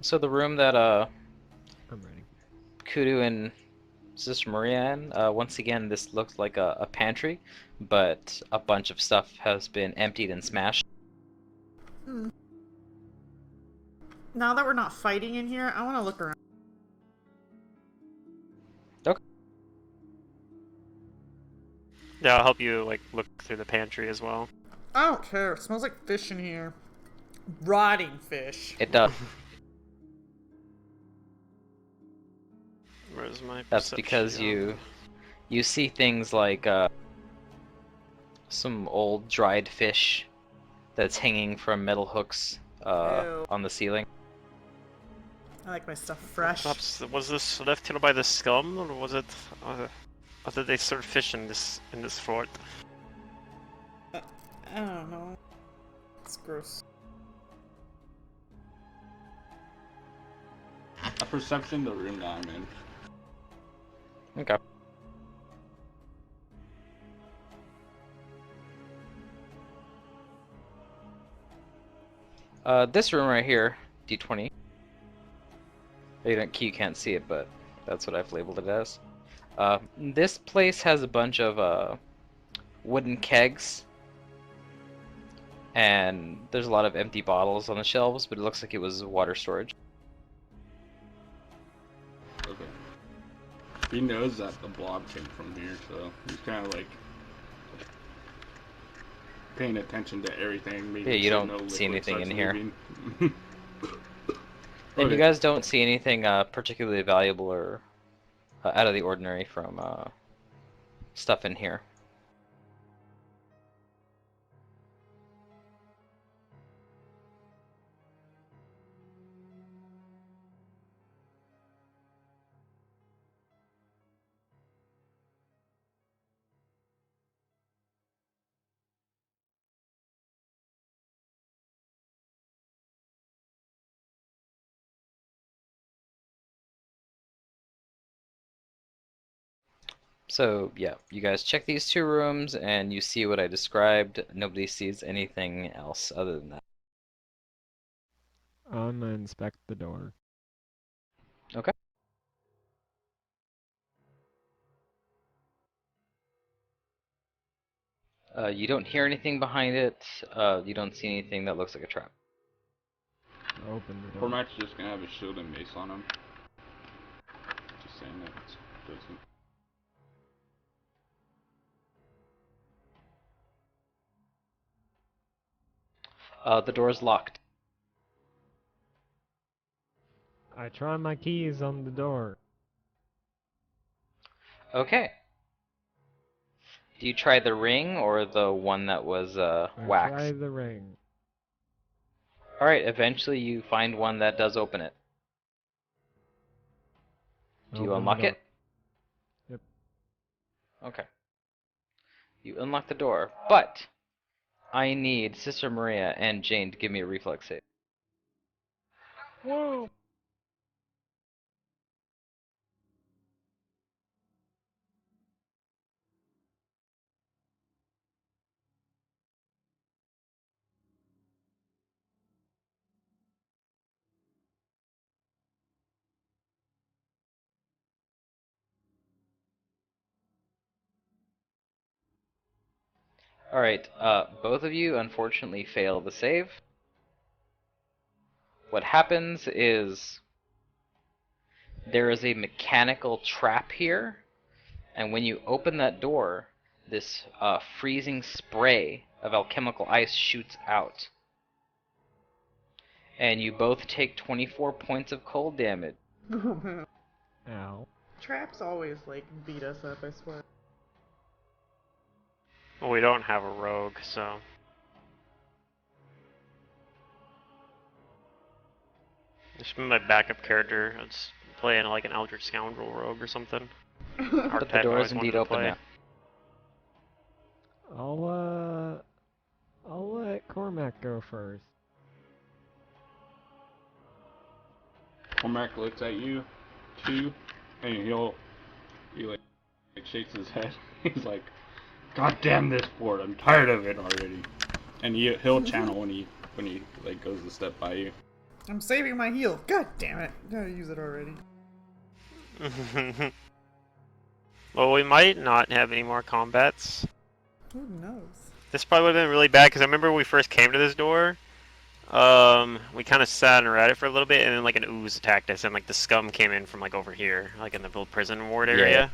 [SPEAKER 4] So the room that
[SPEAKER 5] I'm ready.
[SPEAKER 4] Kudu and Sister Maria in, once again, this looks like a pantry, but a bunch of stuff has been emptied and smashed.
[SPEAKER 2] Now that we're not fighting in here, I want to look around.
[SPEAKER 4] Okay.
[SPEAKER 1] Yeah, I'll help you like look through the pantry as well.
[SPEAKER 2] I don't care. It smells like fish in here. Rotting fish.
[SPEAKER 4] It does.
[SPEAKER 1] Where's my
[SPEAKER 4] That's because
[SPEAKER 1] perception?
[SPEAKER 4] you see things like some old dried fish that's hanging from metal hooks
[SPEAKER 2] Ew.
[SPEAKER 4] on the ceiling.
[SPEAKER 2] I like my stuff fresh.
[SPEAKER 1] Perhaps was this left here by the scum, or was it? Or did they serve fish in this fort?
[SPEAKER 2] I don't know. It's gross.
[SPEAKER 6] A perception the room that I'm in.
[SPEAKER 4] Okay. This room right here, D20. You can't see it, but that's what I've labeled it as. This place has a bunch of wooden kegs, and there's a lot of empty bottles on the shelves, but it looks like it was water storage.
[SPEAKER 6] Okay. He knows that the blob came from here, so he's kind of like paying attention to everything. Making
[SPEAKER 4] Yeah, you
[SPEAKER 6] sure
[SPEAKER 4] don't
[SPEAKER 6] no
[SPEAKER 4] see
[SPEAKER 6] liquid
[SPEAKER 4] anything in
[SPEAKER 6] starts
[SPEAKER 4] here.
[SPEAKER 6] leaving.
[SPEAKER 4] And you
[SPEAKER 6] Okay.
[SPEAKER 4] guys don't see anything particularly valuable or out of the ordinary from stuff in here. So yeah, you guys check these two rooms and you see what I described. Nobody sees anything else other than that.
[SPEAKER 5] I'm gonna inspect the door.
[SPEAKER 4] Okay. You don't hear anything behind it. You don't see anything that looks like a trap.
[SPEAKER 5] Open the door.
[SPEAKER 6] Cormac's just gonna have a shield and mace on him. Just saying that it doesn't.
[SPEAKER 4] The door's locked.
[SPEAKER 5] I try my keys on the door.
[SPEAKER 4] Okay. Do you try the ring or the one that was
[SPEAKER 5] I
[SPEAKER 4] wax?
[SPEAKER 5] try the ring.
[SPEAKER 4] Alright, eventually you find one that does open it. Do you
[SPEAKER 5] Open the
[SPEAKER 4] unlock
[SPEAKER 5] door.
[SPEAKER 4] it?
[SPEAKER 5] Yep.
[SPEAKER 4] Okay. You unlock the door, but I need Sister Maria and Jane to give me a reflex save.
[SPEAKER 5] Whoa!
[SPEAKER 4] Alright, both of you unfortunately fail the save. What happens is there is a mechanical trap here, and when you open that door, this freezing spray of alchemical ice shoots out. And you both take 24 points of cold damage.
[SPEAKER 2] Oh man.
[SPEAKER 5] Ow.
[SPEAKER 2] Traps always like beat us up, I swear.
[SPEAKER 1] Well, we don't have a rogue, so. Just my backup character. It's playing like an Eldritch Scoundrel rogue or something.
[SPEAKER 4] But the door is indeed open now.
[SPEAKER 5] I'll let Cormac go first.
[SPEAKER 6] Cormac looks at you, too, and he like shakes his head. He's like, "God damn this board! I'm tired of it already." And he'll channel when he like goes to step by you.
[SPEAKER 2] I'm saving my heal. God damn it. Gotta use it already.
[SPEAKER 1] Well, we might not have any more combats.
[SPEAKER 2] Who knows?
[SPEAKER 1] This probably would have been really bad, because I remember when we first came to this door, we kind of sat and read it for a little bit, and then like an ooze attacked us, and like the scum came in from like over here, like in the prison ward area.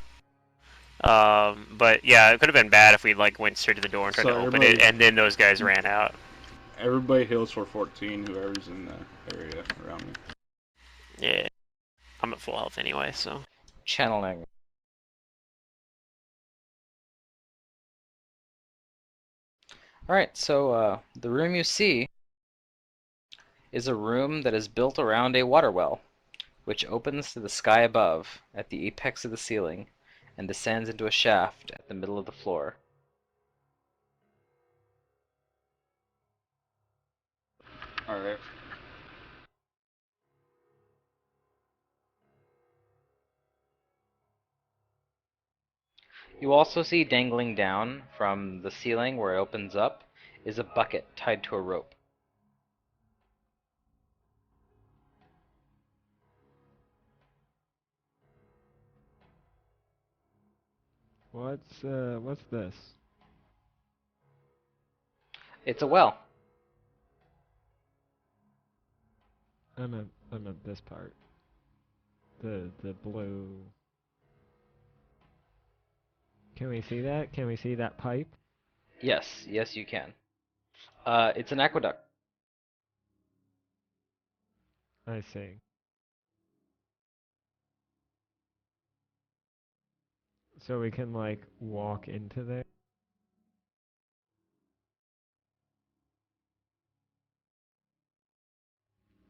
[SPEAKER 1] But yeah, it could have been bad if we like went straight to the door and tried to open it, and then those guys ran out.
[SPEAKER 6] Everybody heals for 14, whoever's in the area around me.
[SPEAKER 1] Yeah, I'm at full health anyway, so.
[SPEAKER 4] Channeling. Alright, so the room you see is a room that is built around a water well, which opens to the sky above at the apex of the ceiling and descends into a shaft at the middle of the floor.
[SPEAKER 6] Alright.
[SPEAKER 4] You also see dangling down from the ceiling where it opens up is a bucket tied to a rope.
[SPEAKER 5] What's this?
[SPEAKER 4] It's a well.
[SPEAKER 5] I'm at this part. The blue. Can we see that? Can we see that pipe?
[SPEAKER 4] Yes, yes you can. It's an aqueduct.
[SPEAKER 5] I see. So we can like walk into there?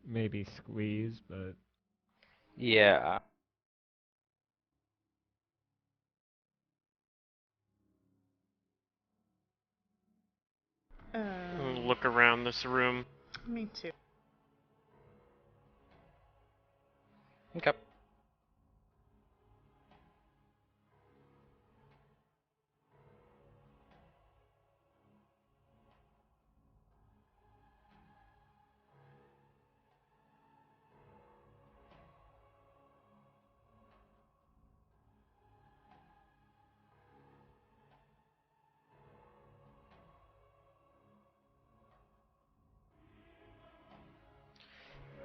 [SPEAKER 5] Maybe squeeze, but
[SPEAKER 4] Yeah.
[SPEAKER 1] Look around this room.
[SPEAKER 2] Me too.
[SPEAKER 4] Okay.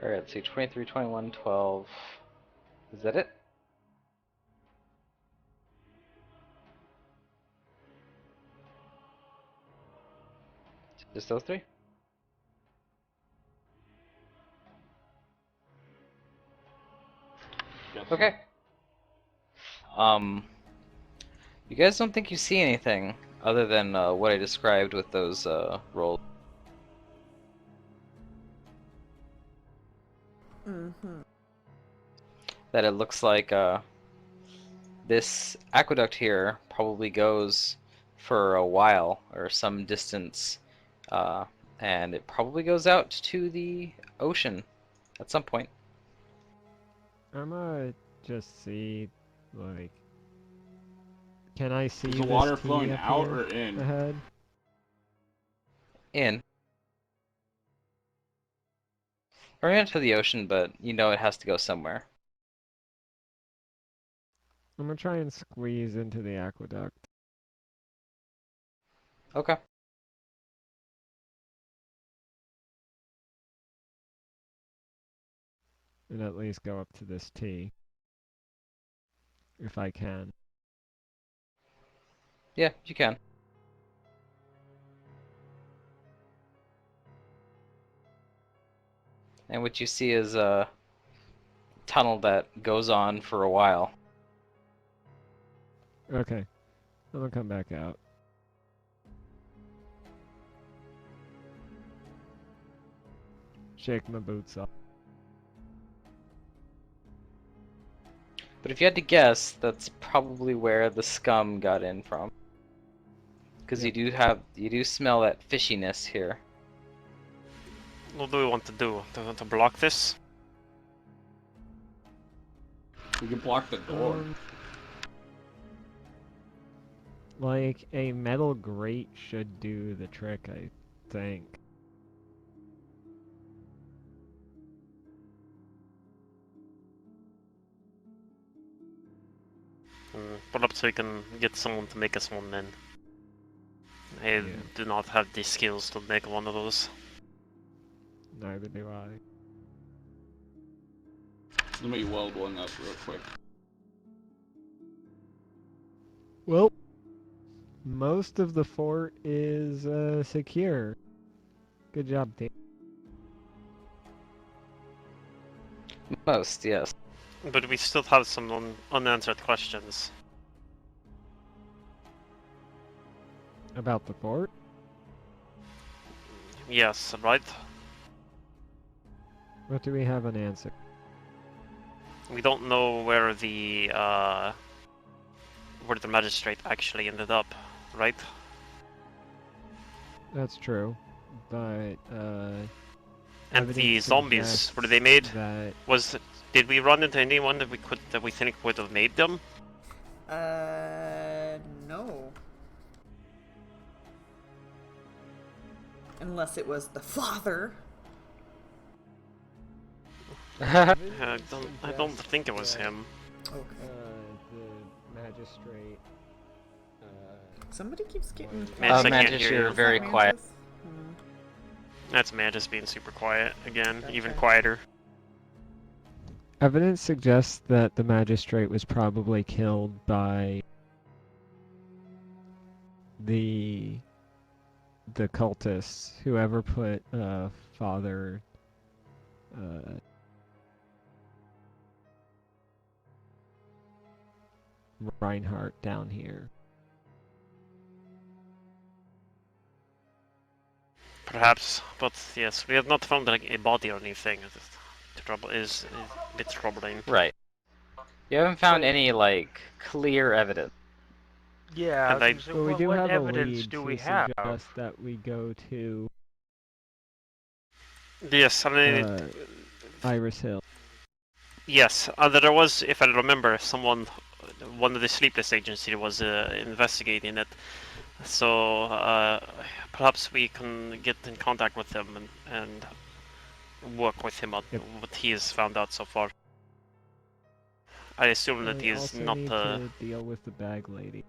[SPEAKER 4] Alright, let's see, 23, 21, 12. Is that it? Just those three?
[SPEAKER 6] Yes.
[SPEAKER 4] Okay. You guys don't think you see anything other than what I described with those rolls?
[SPEAKER 2] Mm-hmm.
[SPEAKER 4] That it looks like this aqueduct here probably goes for a while or some distance, and it probably goes out to the ocean at some point.
[SPEAKER 5] I'm gonna just see, like, can I see
[SPEAKER 6] Is the
[SPEAKER 5] this
[SPEAKER 6] water
[SPEAKER 5] key
[SPEAKER 6] flowing
[SPEAKER 5] up
[SPEAKER 6] out
[SPEAKER 5] here
[SPEAKER 6] or in?
[SPEAKER 5] ahead?
[SPEAKER 4] In. Or into the ocean, but you know it has to go somewhere.
[SPEAKER 5] I'm gonna try and squeeze into the aqueduct.
[SPEAKER 4] Okay.
[SPEAKER 5] and at least go up to this T. If I can.
[SPEAKER 4] Yeah, you can. And what you see is a tunnel that goes on for a while.
[SPEAKER 5] Okay. I'm gonna come back out. Shake my boots off.
[SPEAKER 4] But if you had to guess, that's probably where the scum got in from. Because
[SPEAKER 5] Yep.
[SPEAKER 4] you do smell that fishiness here.
[SPEAKER 1] What do we want to do? Do we want to block this?
[SPEAKER 6] We can block the door.
[SPEAKER 5] Like, a metal grate should do the trick, I think.
[SPEAKER 1] Perhaps we can get someone to make us one then. I
[SPEAKER 5] Yeah.
[SPEAKER 1] do not have the skills to make one of those.
[SPEAKER 5] Neither do I.
[SPEAKER 6] Let me weld one up real quick.
[SPEAKER 5] Well, most of the fort is secure. Good job, team.
[SPEAKER 4] Most, yes.
[SPEAKER 1] But we still have some unanswered questions.
[SPEAKER 5] About the fort?
[SPEAKER 1] Yes, right?
[SPEAKER 5] What do we have unanswered?
[SPEAKER 1] We don't know where the magistrate actually ended up, right?
[SPEAKER 5] That's true, but
[SPEAKER 1] And the
[SPEAKER 5] evidence
[SPEAKER 1] zombies,
[SPEAKER 5] suggests
[SPEAKER 1] were they made?
[SPEAKER 5] that
[SPEAKER 1] Did we run into anyone that we think would have made them?
[SPEAKER 2] No. Unless it was the father.
[SPEAKER 1] I don't think it was him.
[SPEAKER 2] Okay.
[SPEAKER 5] the magistrate.
[SPEAKER 2] Somebody keeps getting.
[SPEAKER 1] Mantis, I can't
[SPEAKER 4] Mantis,
[SPEAKER 1] hear
[SPEAKER 4] you're
[SPEAKER 1] you.
[SPEAKER 4] very quiet.
[SPEAKER 1] That's Mantis being super quiet again, even
[SPEAKER 2] Okay.
[SPEAKER 1] quieter.
[SPEAKER 5] Evidence suggests that the magistrate was probably killed by the cultists, whoever put Father Reinhardt down here.
[SPEAKER 1] Perhaps, but yes, we have not found like a body or anything. The trouble is a bit troubling.
[SPEAKER 4] Right. You haven't found
[SPEAKER 3] So-
[SPEAKER 4] any, like, clear evidence.
[SPEAKER 3] Yeah,
[SPEAKER 1] And
[SPEAKER 3] I
[SPEAKER 1] I-
[SPEAKER 3] was gonna
[SPEAKER 5] But
[SPEAKER 3] say,
[SPEAKER 5] we do
[SPEAKER 3] what
[SPEAKER 5] have a
[SPEAKER 3] evidence
[SPEAKER 5] lead
[SPEAKER 3] do
[SPEAKER 5] to
[SPEAKER 3] we have?
[SPEAKER 5] suggest that we go to
[SPEAKER 1] Yes, I mean,
[SPEAKER 5] Iris Hill.
[SPEAKER 1] yes, there was, if I remember, one of the sleepless agency was investigating it. So perhaps we can get in contact with him and work with him on
[SPEAKER 5] Yep.
[SPEAKER 1] what he has found out so far. I assume that
[SPEAKER 5] We
[SPEAKER 1] he is
[SPEAKER 5] also
[SPEAKER 1] not.
[SPEAKER 5] need to deal with the bag lady.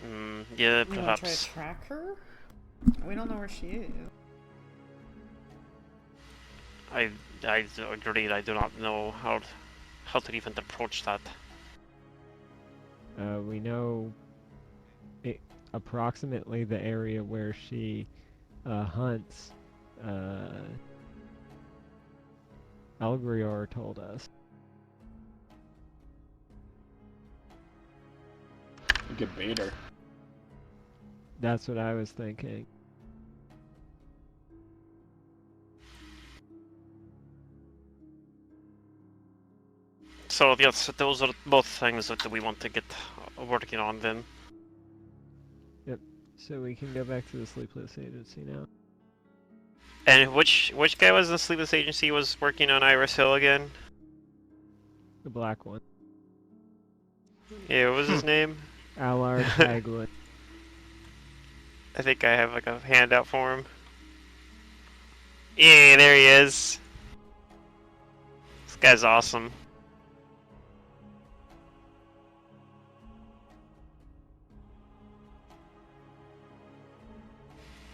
[SPEAKER 1] Yeah,
[SPEAKER 2] You want to try
[SPEAKER 1] perhaps.
[SPEAKER 2] to track her? We don't know where she is.
[SPEAKER 1] I agree. I do not know how to even approach that.
[SPEAKER 5] We know approximately the area where she hunts. Algrior told us.
[SPEAKER 6] We could bait her.
[SPEAKER 5] That's what I was thinking.
[SPEAKER 1] So yes, those are both things that we want to get working on then.
[SPEAKER 5] So we can go back to the Sleepless Agency now.
[SPEAKER 1] And which guy was the sleepless agency was working on Iris Hill again?
[SPEAKER 5] The black one.
[SPEAKER 1] Yeah, what was his name?
[SPEAKER 5] Allard Haglund.
[SPEAKER 1] I think I have like a handout for him. Yeah, there he is. This guy's awesome.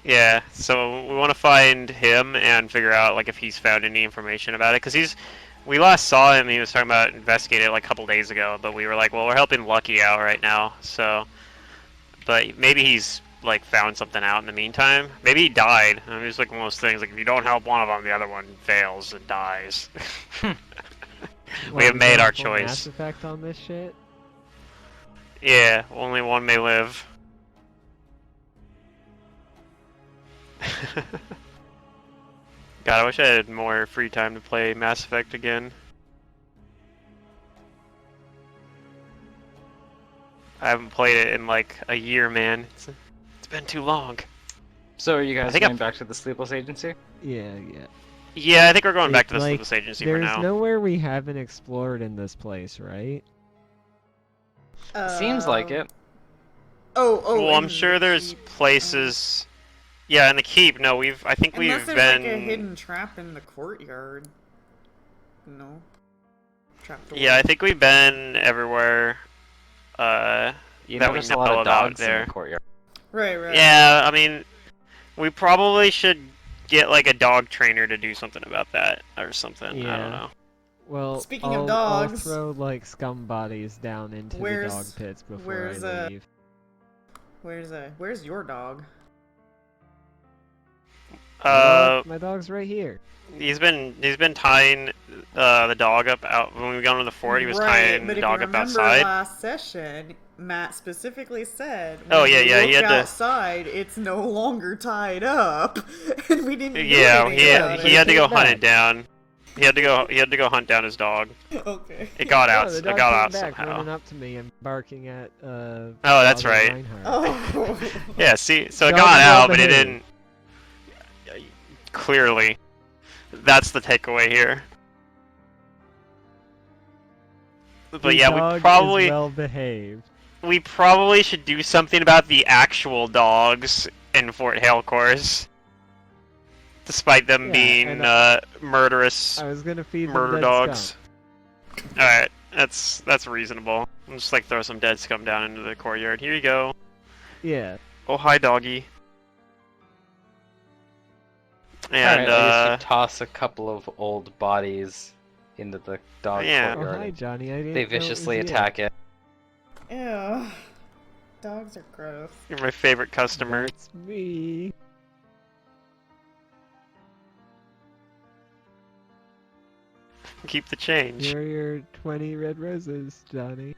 [SPEAKER 1] Yeah, so we want to find him and figure out like if he's found any information about it, because we last saw him. He was talking about investigating it like a couple days ago, but we were like, well, we're helping Lucky out right now, so. But maybe he's like found something out in the meantime. Maybe he died. I mean, it's like one of those things. Like if you don't help one of them, the other one fails and dies. We have made our choice.
[SPEAKER 5] Mass Effect on this shit.
[SPEAKER 1] Yeah, only one may live. God, I wish I had more free time to play Mass Effect again. I haven't played it in like a year, man. It's been too long.
[SPEAKER 4] So are you guys
[SPEAKER 1] think
[SPEAKER 4] going
[SPEAKER 1] I'm-
[SPEAKER 4] back to the Sleepless Agency?
[SPEAKER 5] Yeah.
[SPEAKER 1] Yeah, I think we're going back to the
[SPEAKER 5] Like,
[SPEAKER 1] Sleepless Agency for
[SPEAKER 5] There's
[SPEAKER 1] now.
[SPEAKER 5] nowhere we haven't explored in this place, right?
[SPEAKER 4] Seems like it.
[SPEAKER 2] Oh.
[SPEAKER 1] Well, I'm
[SPEAKER 2] in
[SPEAKER 1] sure
[SPEAKER 2] the
[SPEAKER 1] there's
[SPEAKER 2] keep.
[SPEAKER 1] places. Yeah, in the keep. No, I think we've
[SPEAKER 2] Unless there's
[SPEAKER 1] been.
[SPEAKER 2] like a hidden trap in the courtyard. No. Trap door.
[SPEAKER 1] Yeah, I think we've been everywhere.
[SPEAKER 4] You
[SPEAKER 1] That we
[SPEAKER 4] notice a lot
[SPEAKER 1] know
[SPEAKER 4] of
[SPEAKER 1] about
[SPEAKER 4] dogs in
[SPEAKER 1] there.
[SPEAKER 4] the courtyard.
[SPEAKER 2] Right.
[SPEAKER 1] Yeah, I mean, we probably should get like a dog trainer to do something about that or something. I don't
[SPEAKER 5] Yeah.
[SPEAKER 1] know.
[SPEAKER 5] Well,
[SPEAKER 2] Speaking of
[SPEAKER 5] I'll
[SPEAKER 2] dogs-
[SPEAKER 5] throw like scum bodies down into the
[SPEAKER 2] Where's-
[SPEAKER 5] dog pits before
[SPEAKER 2] where's,
[SPEAKER 5] I leave.
[SPEAKER 2] Where's your dog?
[SPEAKER 5] My dog's right here.
[SPEAKER 1] He's been tying the dog up out when we got into the fort. He was tying
[SPEAKER 2] but
[SPEAKER 1] the
[SPEAKER 2] if
[SPEAKER 1] dog
[SPEAKER 2] you
[SPEAKER 1] up
[SPEAKER 2] remember
[SPEAKER 1] outside.
[SPEAKER 2] last session, Matt specifically said,
[SPEAKER 1] Oh,
[SPEAKER 2] when
[SPEAKER 1] yeah,
[SPEAKER 2] you
[SPEAKER 1] yeah, he
[SPEAKER 2] look
[SPEAKER 1] had to-
[SPEAKER 2] outside, it's no longer tied up, and we didn't.
[SPEAKER 1] Yeah,
[SPEAKER 2] do anything about
[SPEAKER 1] he had to go
[SPEAKER 5] Came
[SPEAKER 1] hunt
[SPEAKER 5] back.
[SPEAKER 1] it down. He had to go hunt down his dog.
[SPEAKER 2] Okay.
[SPEAKER 1] It got out.
[SPEAKER 5] Oh, the
[SPEAKER 1] It
[SPEAKER 5] dog
[SPEAKER 1] got
[SPEAKER 5] came
[SPEAKER 1] out
[SPEAKER 5] back,
[SPEAKER 1] somehow.
[SPEAKER 5] running up to me and barking at
[SPEAKER 1] Oh, that's
[SPEAKER 5] Father
[SPEAKER 1] right.
[SPEAKER 5] Reinhardt.
[SPEAKER 2] Oh.
[SPEAKER 1] Yeah, see, so it
[SPEAKER 5] Dog
[SPEAKER 1] got
[SPEAKER 5] is
[SPEAKER 1] out,
[SPEAKER 5] well
[SPEAKER 1] but it
[SPEAKER 5] behaved.
[SPEAKER 1] didn't. Clearly, that's the takeaway here. But
[SPEAKER 5] The
[SPEAKER 1] yeah,
[SPEAKER 5] dog
[SPEAKER 1] we
[SPEAKER 5] is well behaved.
[SPEAKER 1] probably should do something about the actual dogs in Fort Hale Course, despite them
[SPEAKER 5] Yeah,
[SPEAKER 1] being
[SPEAKER 5] and,
[SPEAKER 1] murderous
[SPEAKER 5] I was gonna feed them
[SPEAKER 1] murder
[SPEAKER 5] dead
[SPEAKER 1] dogs.
[SPEAKER 5] skunk.
[SPEAKER 1] All right, that's reasonable. I'll just like throw some dead scum down into the courtyard. Here you go.
[SPEAKER 5] Yeah.
[SPEAKER 1] Oh hi, doggy. And
[SPEAKER 4] Alright, I guess you toss a couple of old bodies into the dog
[SPEAKER 1] Yeah.
[SPEAKER 5] Oh
[SPEAKER 4] courtyard.
[SPEAKER 5] hi Johnny, I didn't
[SPEAKER 4] They
[SPEAKER 5] know it was
[SPEAKER 4] viciously
[SPEAKER 5] you.
[SPEAKER 4] attack it.
[SPEAKER 2] Ew. Dogs are gross.
[SPEAKER 1] you're my favorite customer.
[SPEAKER 5] That's me.
[SPEAKER 1] Keep the change.
[SPEAKER 5] Here are your 20 red roses, Johnny.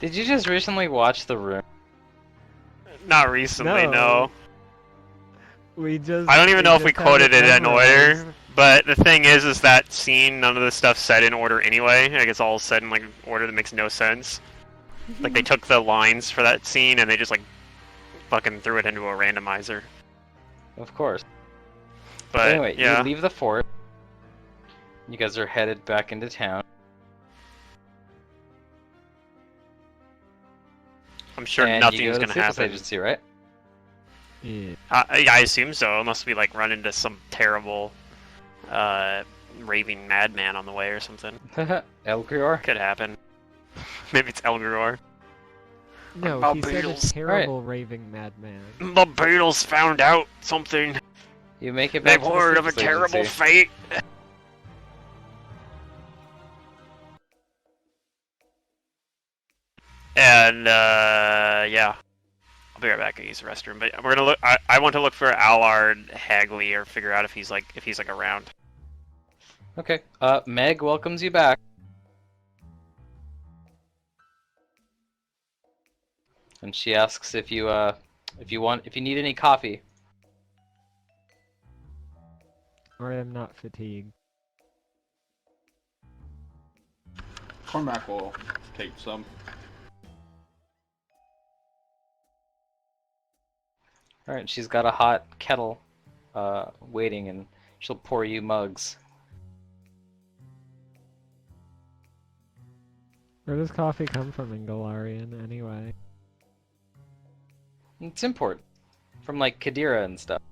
[SPEAKER 4] Did you just recently watch The Room?
[SPEAKER 1] Not recently, no.
[SPEAKER 5] No. We just.
[SPEAKER 1] I don't even know if we
[SPEAKER 5] just have
[SPEAKER 1] quoted it in
[SPEAKER 5] memorized.
[SPEAKER 1] order, but the thing is that scene, none of the stuff's said in order anyway. Like it's all said in like order that makes no sense. Like they took the lines for that scene and they just like fucking threw it into a randomizer.
[SPEAKER 4] Of course.
[SPEAKER 1] But
[SPEAKER 4] Anyway,
[SPEAKER 1] yeah,
[SPEAKER 4] you leave the fort. You guys are headed back into town.
[SPEAKER 1] I'm sure
[SPEAKER 4] and you
[SPEAKER 1] nothing's
[SPEAKER 4] go to the
[SPEAKER 1] gonna
[SPEAKER 4] Sleepless
[SPEAKER 1] happen.
[SPEAKER 4] Agency, right?
[SPEAKER 5] Yeah.
[SPEAKER 1] I assume so, unless we like run into some terrible, raving madman on the way or something.
[SPEAKER 4] El Grior?
[SPEAKER 1] Could happen. Maybe it's Elgror.
[SPEAKER 5] No,
[SPEAKER 1] About
[SPEAKER 5] he said a
[SPEAKER 1] Beatles.
[SPEAKER 5] terrible raving madman.
[SPEAKER 1] The Beatles found out something.
[SPEAKER 4] You make it back
[SPEAKER 1] They've
[SPEAKER 4] to the
[SPEAKER 1] heard of a
[SPEAKER 4] Sleepless
[SPEAKER 1] terrible
[SPEAKER 4] Agency.
[SPEAKER 1] fate. And yeah, I'll be right back. I use the restroom, but we're gonna look. I want to look for Allard Hagley or figure out if he's like around.
[SPEAKER 4] Okay. Meg welcomes you back. And she asks if you need any coffee.
[SPEAKER 5] Or I'm not fatigued.
[SPEAKER 6] Cormac will take some.
[SPEAKER 4] Alright, she's got a hot kettle waiting, and she'll pour you mugs.
[SPEAKER 5] Where does coffee come from in Galarian, anyway?
[SPEAKER 4] It's import. From, like, Kadira and stuff.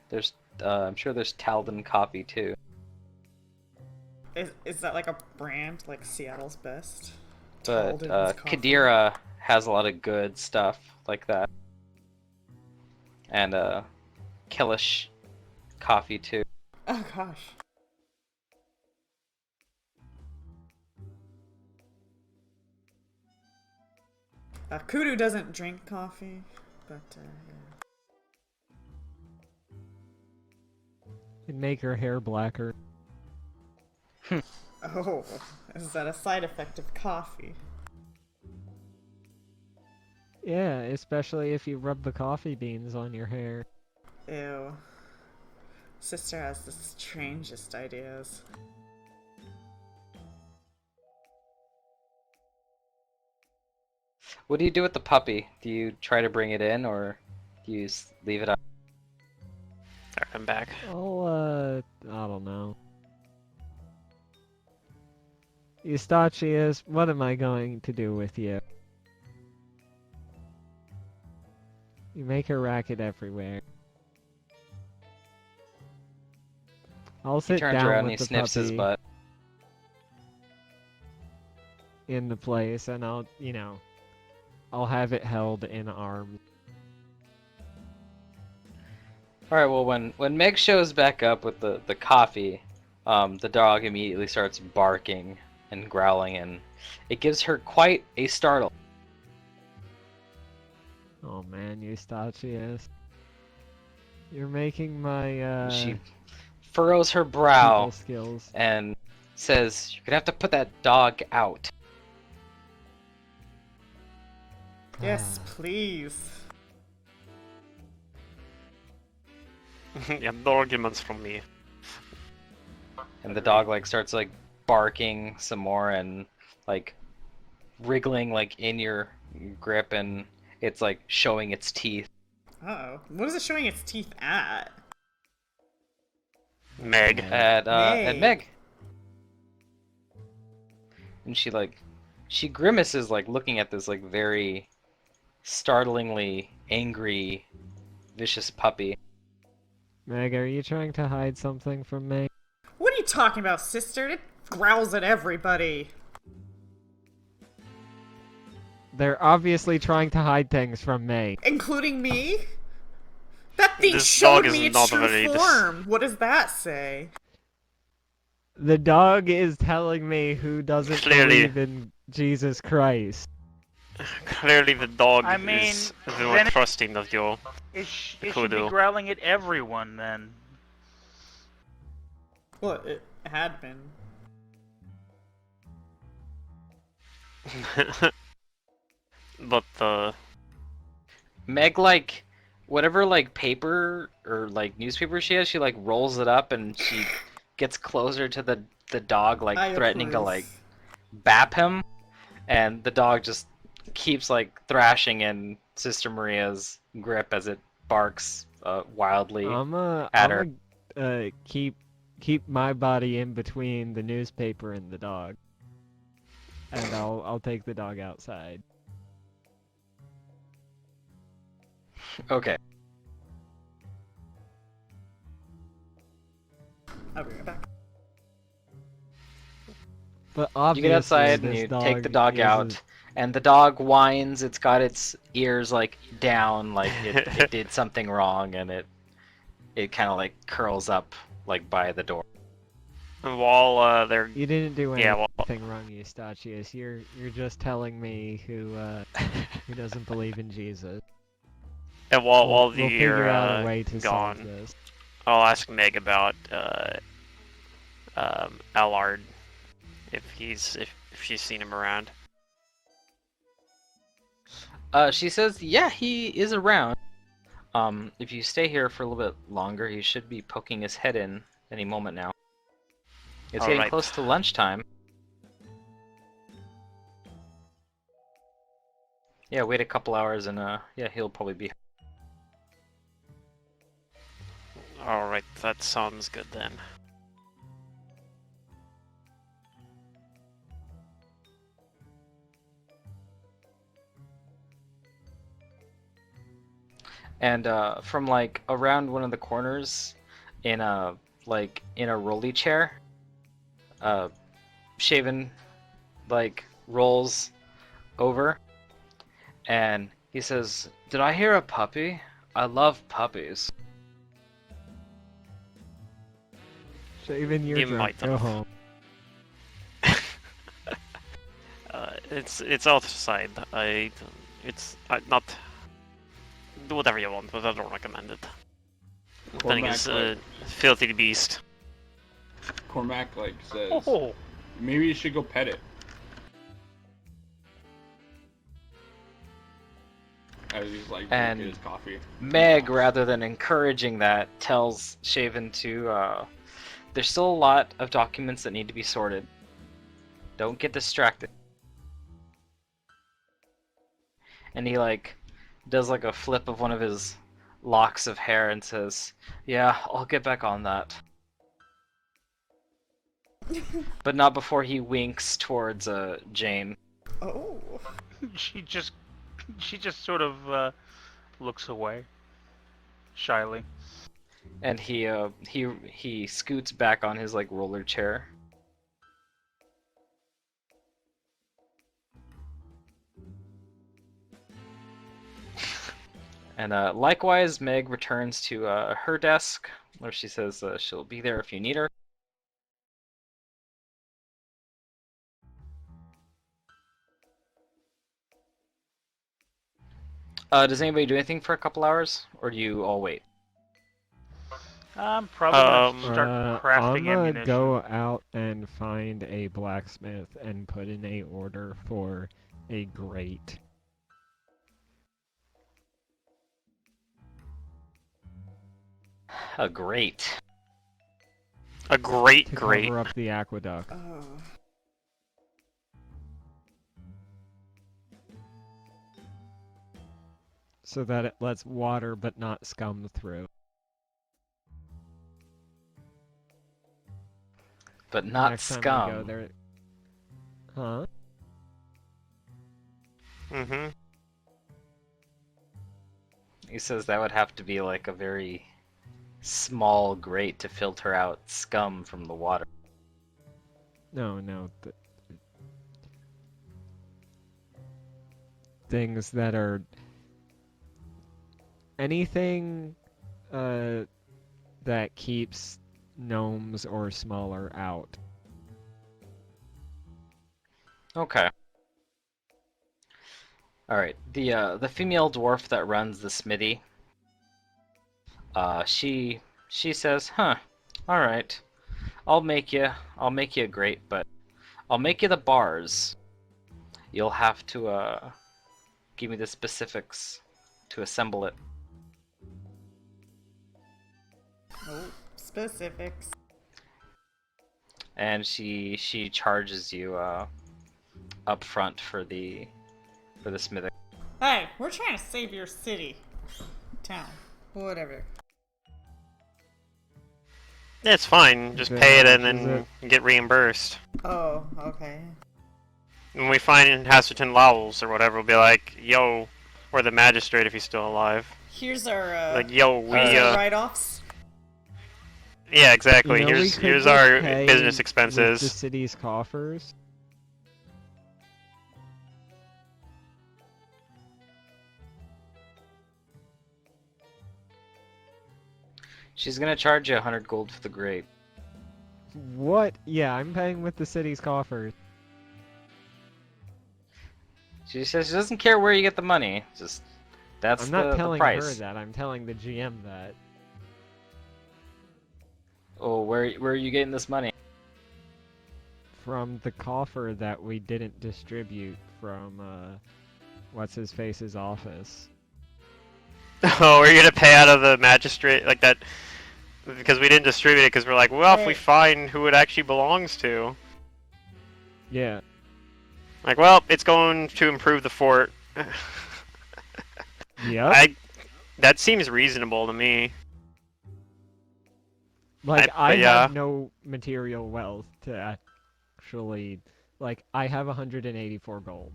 [SPEAKER 4] There's, I'm sure there's Talden coffee, too.
[SPEAKER 2] Is that like a brand, like Seattle's Best?
[SPEAKER 4] But
[SPEAKER 2] Talden's coffee.
[SPEAKER 4] Kadira has a lot of good stuff like that. And Kilish coffee too.
[SPEAKER 2] Oh gosh. Kudu doesn't drink coffee, but yeah.
[SPEAKER 5] It'd make her hair blacker.
[SPEAKER 2] Oh, is that a side effect of coffee?
[SPEAKER 5] Yeah, especially if you rub the coffee beans on your hair.
[SPEAKER 2] Ew. Sister has the strangest ideas.
[SPEAKER 4] What do you do with the puppy? Do you try to bring it in, or do you leave it out?
[SPEAKER 1] Alright, I'm back.
[SPEAKER 5] I don't know. Eustachius, what am I going to do with you? You make a racket everywhere. I'll
[SPEAKER 4] He
[SPEAKER 5] sit
[SPEAKER 4] turns
[SPEAKER 5] down
[SPEAKER 4] around
[SPEAKER 5] with
[SPEAKER 4] and he
[SPEAKER 5] the
[SPEAKER 4] sniffs his
[SPEAKER 5] puppy
[SPEAKER 4] butt.
[SPEAKER 5] in the place, and I'll have it held in arms.
[SPEAKER 4] Alright, well, when Meg shows back up with the coffee, the dog immediately starts barking and growling, and it gives her quite a startle.
[SPEAKER 5] Oh man, Eustachius. You're making my,
[SPEAKER 4] She furrows her brow
[SPEAKER 5] people skills.
[SPEAKER 4] and says, "You're gonna have to put that dog out."
[SPEAKER 2] Yes, please.
[SPEAKER 1] Yeah, no arguments from me.
[SPEAKER 4] And the dog starts barking some more and wriggling in your grip, and it's showing its teeth.
[SPEAKER 2] Uh-oh. What is it showing its teeth at?
[SPEAKER 1] Meg.
[SPEAKER 4] At
[SPEAKER 2] Meg.
[SPEAKER 4] Meg. And she grimaces looking at this very startlingly angry, vicious puppy.
[SPEAKER 5] Meg, are you trying to hide something from me?
[SPEAKER 2] What are you talking about, sister? It growls at everybody.
[SPEAKER 5] They're obviously trying to hide things from me.
[SPEAKER 2] Including me? That thing
[SPEAKER 1] This
[SPEAKER 2] showed
[SPEAKER 1] dog is
[SPEAKER 2] me its
[SPEAKER 1] not
[SPEAKER 2] true
[SPEAKER 1] very
[SPEAKER 2] form. What does that say?
[SPEAKER 5] The dog is telling me who doesn't
[SPEAKER 1] Clearly.
[SPEAKER 5] believe in Jesus Christ.
[SPEAKER 1] Clearly the dog
[SPEAKER 3] I mean,
[SPEAKER 1] is the more
[SPEAKER 3] then it-
[SPEAKER 1] trusting of you.
[SPEAKER 3] It should be
[SPEAKER 1] Kudu.
[SPEAKER 3] growling at everyone then.
[SPEAKER 2] Well, it had been.
[SPEAKER 1] But
[SPEAKER 4] Meg whatever paper or newspaper she has, she rolls it up and she gets closer to the dog,
[SPEAKER 2] I
[SPEAKER 4] threatening to
[SPEAKER 2] approve.
[SPEAKER 4] bap him, and the dog just keeps thrashing in Sister Maria's grip as it barks wildly at her.
[SPEAKER 5] Keep my body in between the newspaper and the dog, and I'll take the dog outside.
[SPEAKER 4] Okay.
[SPEAKER 2] I'll be right back.
[SPEAKER 5] But
[SPEAKER 4] You
[SPEAKER 5] obviously,
[SPEAKER 4] get outside and
[SPEAKER 5] this
[SPEAKER 4] you take the dog
[SPEAKER 5] isn't-
[SPEAKER 4] out, and the dog whines. It's got its ears down, it did something wrong, and it kind of curls up by the door.
[SPEAKER 1] and while they're
[SPEAKER 5] You didn't do anything
[SPEAKER 1] Yeah, well-
[SPEAKER 5] wrong, Eustachius. You're just telling me who doesn't believe in Jesus.
[SPEAKER 1] and while
[SPEAKER 5] We'll
[SPEAKER 1] you're
[SPEAKER 5] figure out a way to
[SPEAKER 1] gone,
[SPEAKER 5] solve this.
[SPEAKER 1] I'll ask Meg about Allard if she's seen him around.
[SPEAKER 4] She says, yeah, he is around. If you stay here for a little bit longer, he should be poking his head in any moment now. It's getting
[SPEAKER 1] Alright.
[SPEAKER 4] close to lunchtime. Yeah, wait a couple hours and yeah, he'll probably be.
[SPEAKER 1] Alright, that sounds good then.
[SPEAKER 4] And from around one of the corners, in a rolly chair, shaven rolls over, and he says, "Did I hear a puppy? I love puppies."
[SPEAKER 5] Shaven, you're
[SPEAKER 1] You
[SPEAKER 5] drunk.
[SPEAKER 1] might
[SPEAKER 5] Go
[SPEAKER 1] have.
[SPEAKER 5] home.
[SPEAKER 1] It's outside. It's not. Do whatever you want, but I don't recommend it. The thing
[SPEAKER 6] Cormac,
[SPEAKER 1] is
[SPEAKER 6] like,
[SPEAKER 1] filthy beast.
[SPEAKER 6] Cormac like says,
[SPEAKER 3] Oh,
[SPEAKER 6] maybe you should go pet it. As he's like
[SPEAKER 4] And
[SPEAKER 6] drinking his coffee.
[SPEAKER 4] Meg, rather than encouraging that, tells Shaven to, there's still a lot of documents that need to be sorted. Don't get distracted. And he, like, does, like, a flip of one of his locks of hair and says, "Yeah, I'll get back on that." But not before he winks towards, Jane.
[SPEAKER 2] Oh.
[SPEAKER 3] she just sort of looks away shyly.
[SPEAKER 4] And he scoots back on his, like, roller chair. And likewise, Meg returns to her desk, where she says she'll be there if you need her. Does anybody do anything for a couple hours, or do you all wait?
[SPEAKER 3] I'm probably gonna start
[SPEAKER 5] I'm
[SPEAKER 3] crafting
[SPEAKER 5] gonna
[SPEAKER 3] ammunition.
[SPEAKER 5] go out and find a blacksmith and put in a order for a grate.
[SPEAKER 4] Great.
[SPEAKER 1] A great,
[SPEAKER 5] To
[SPEAKER 1] great.
[SPEAKER 5] cover up the aqueduct.
[SPEAKER 2] Oh.
[SPEAKER 5] So that it lets water but not scum through.
[SPEAKER 4] But not
[SPEAKER 5] Next time
[SPEAKER 4] scum.
[SPEAKER 5] we go there. Huh?
[SPEAKER 1] Mm-hmm.
[SPEAKER 4] He says that would have to be like a very small grate to filter out scum from the water.
[SPEAKER 5] No. Things that are anything that keeps gnomes or smaller out.
[SPEAKER 4] Okay. All right. The female dwarf that runs the smithy. She says, "Huh. All right. I'll make you a grate, but I'll make you the bars. You'll have to give me the specifics to assemble it."
[SPEAKER 2] Oh, specifics.
[SPEAKER 4] And she charges you up front for the smithing.
[SPEAKER 2] Hey, we're trying to save your city. Town. Whatever.
[SPEAKER 1] It's fine. Just pay it and then get reimbursed.
[SPEAKER 2] Oh, okay.
[SPEAKER 1] When we find Hasserton Lowells or whatever, we'll be like, yo, or the magistrate if he's still alive.
[SPEAKER 2] Here's our
[SPEAKER 1] Like, yo, we
[SPEAKER 2] write-offs.
[SPEAKER 1] yeah, exactly.
[SPEAKER 5] You know, we
[SPEAKER 1] here's
[SPEAKER 5] could
[SPEAKER 1] here's
[SPEAKER 5] just
[SPEAKER 1] our
[SPEAKER 5] pay
[SPEAKER 1] business
[SPEAKER 5] with
[SPEAKER 1] expenses.
[SPEAKER 5] the city's coffers.
[SPEAKER 4] She's gonna charge you 100 gold for the grate.
[SPEAKER 5] What? Yeah, I'm paying with the city's coffers.
[SPEAKER 4] She says she doesn't care where you get the money. Just that's
[SPEAKER 5] I'm not
[SPEAKER 4] the
[SPEAKER 5] telling her
[SPEAKER 4] price.
[SPEAKER 5] that. I'm telling the GM that.
[SPEAKER 4] Oh, where are you getting this money?
[SPEAKER 5] From the coffer that we didn't distribute from what's his face's office.
[SPEAKER 1] Oh, we're gonna pay out of the magistrate like that because we didn't distribute it because we're like, well, if we
[SPEAKER 2] Right.
[SPEAKER 1] find who it actually belongs to,
[SPEAKER 5] Yeah.
[SPEAKER 1] like, well, it's going to improve the fort.
[SPEAKER 5] Yep.
[SPEAKER 1] That seems reasonable to me.
[SPEAKER 5] Like,
[SPEAKER 1] I-
[SPEAKER 5] I
[SPEAKER 1] yeah.
[SPEAKER 5] have no material wealth to actually... Like, I have 184 gold.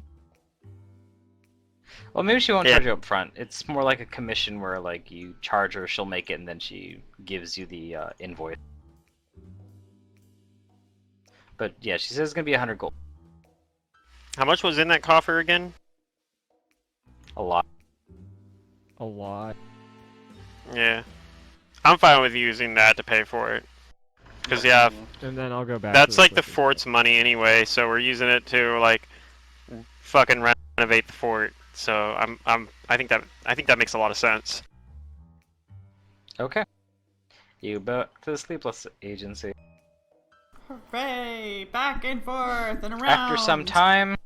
[SPEAKER 4] Well, maybe she won't
[SPEAKER 1] Yeah.
[SPEAKER 4] charge you up front. It's more like a commission where, like, you charge her, she'll make it, and then she gives you the invoice. But yeah, she says it's gonna be 100 gold.
[SPEAKER 1] How much was in that coffer again?
[SPEAKER 4] A lot.
[SPEAKER 5] A lot.
[SPEAKER 1] Yeah. I'm fine with using that to pay for it. Because, yeah,
[SPEAKER 5] And then I'll go back.
[SPEAKER 1] that's
[SPEAKER 5] to
[SPEAKER 1] like the
[SPEAKER 5] flipping
[SPEAKER 1] fort's money anyway, so we're using it to, like, fucking renovate the fort. So I think that makes a lot of sense.
[SPEAKER 4] Okay. You back to the Sleepless Agency.
[SPEAKER 2] Hooray! Back and forth and around.
[SPEAKER 4] After some time,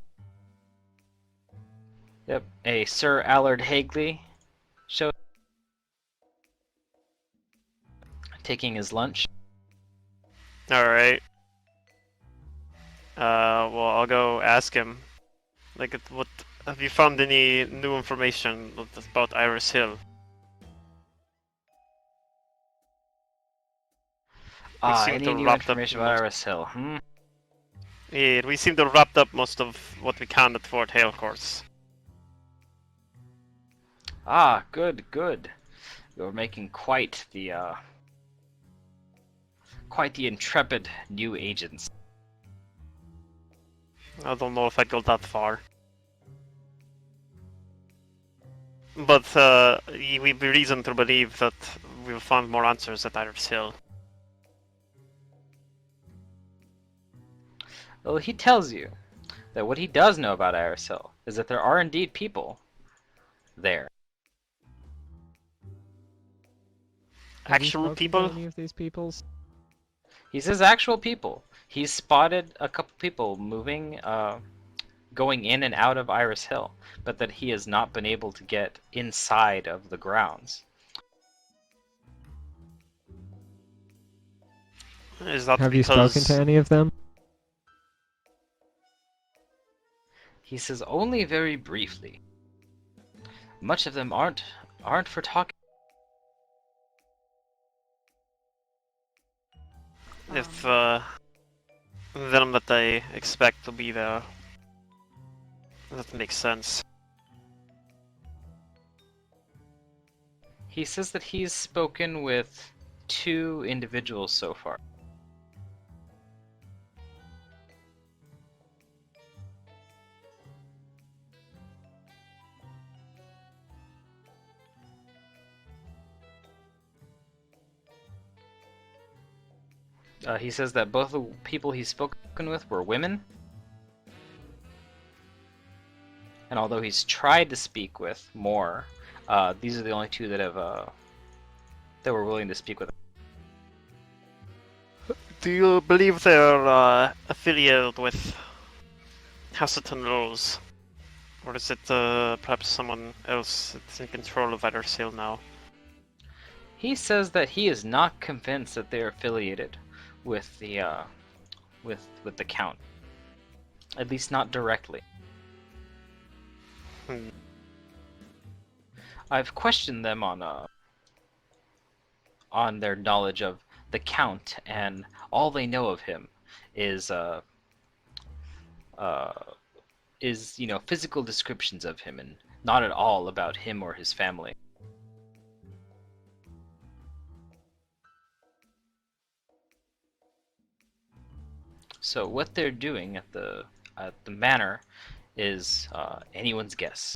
[SPEAKER 4] yep, a Sir Allard Hagley shows taking his lunch.
[SPEAKER 1] Alright. Well, I'll go ask him. Like, what have you found any new information about Iris Hill? seem
[SPEAKER 4] Any
[SPEAKER 1] to
[SPEAKER 4] new
[SPEAKER 1] wrapped up
[SPEAKER 4] information about
[SPEAKER 1] most-
[SPEAKER 4] Iris Hill?
[SPEAKER 1] Yeah, we seem to have wrapped up most of what we can at Fort Hale Course.
[SPEAKER 4] Ah, good, good. You're making quite the intrepid new agents.
[SPEAKER 1] I don't know if I'd go that far. But we've reason to believe that we'll find more answers at Iris Hill.
[SPEAKER 4] Well, he tells you that what he does know about Iris Hill is that there are indeed people there.
[SPEAKER 5] Have you
[SPEAKER 1] Actual
[SPEAKER 5] spoken to
[SPEAKER 1] people?
[SPEAKER 5] any of these peoples?
[SPEAKER 4] He says actual people. He's spotted a couple people moving, going in and out of Iris Hill, but that he has not been able to get inside of the grounds.
[SPEAKER 1] Is that
[SPEAKER 5] Have you
[SPEAKER 1] because...
[SPEAKER 5] spoken to any of them?
[SPEAKER 4] He says only very briefly. Much of them aren't for talking.
[SPEAKER 1] If them that I expect to be there, that makes sense.
[SPEAKER 4] He says that he's spoken with 2 individuals so far. He says that both the people he's spoken with were women. And although he's tried to speak with more, these are the only 2 that have that were willing to speak with him.
[SPEAKER 1] Do you believe they're affiliated with Hasselton Rose? Or is it perhaps someone else that's in control of Iris Hill now?
[SPEAKER 4] He says that he is not convinced that they're affiliated with the with the Count. At least not directly. I've questioned them on their knowledge of the Count, and all they know of him is physical descriptions of him, and not at all about him or his family. So what they're doing at the manor is anyone's guess.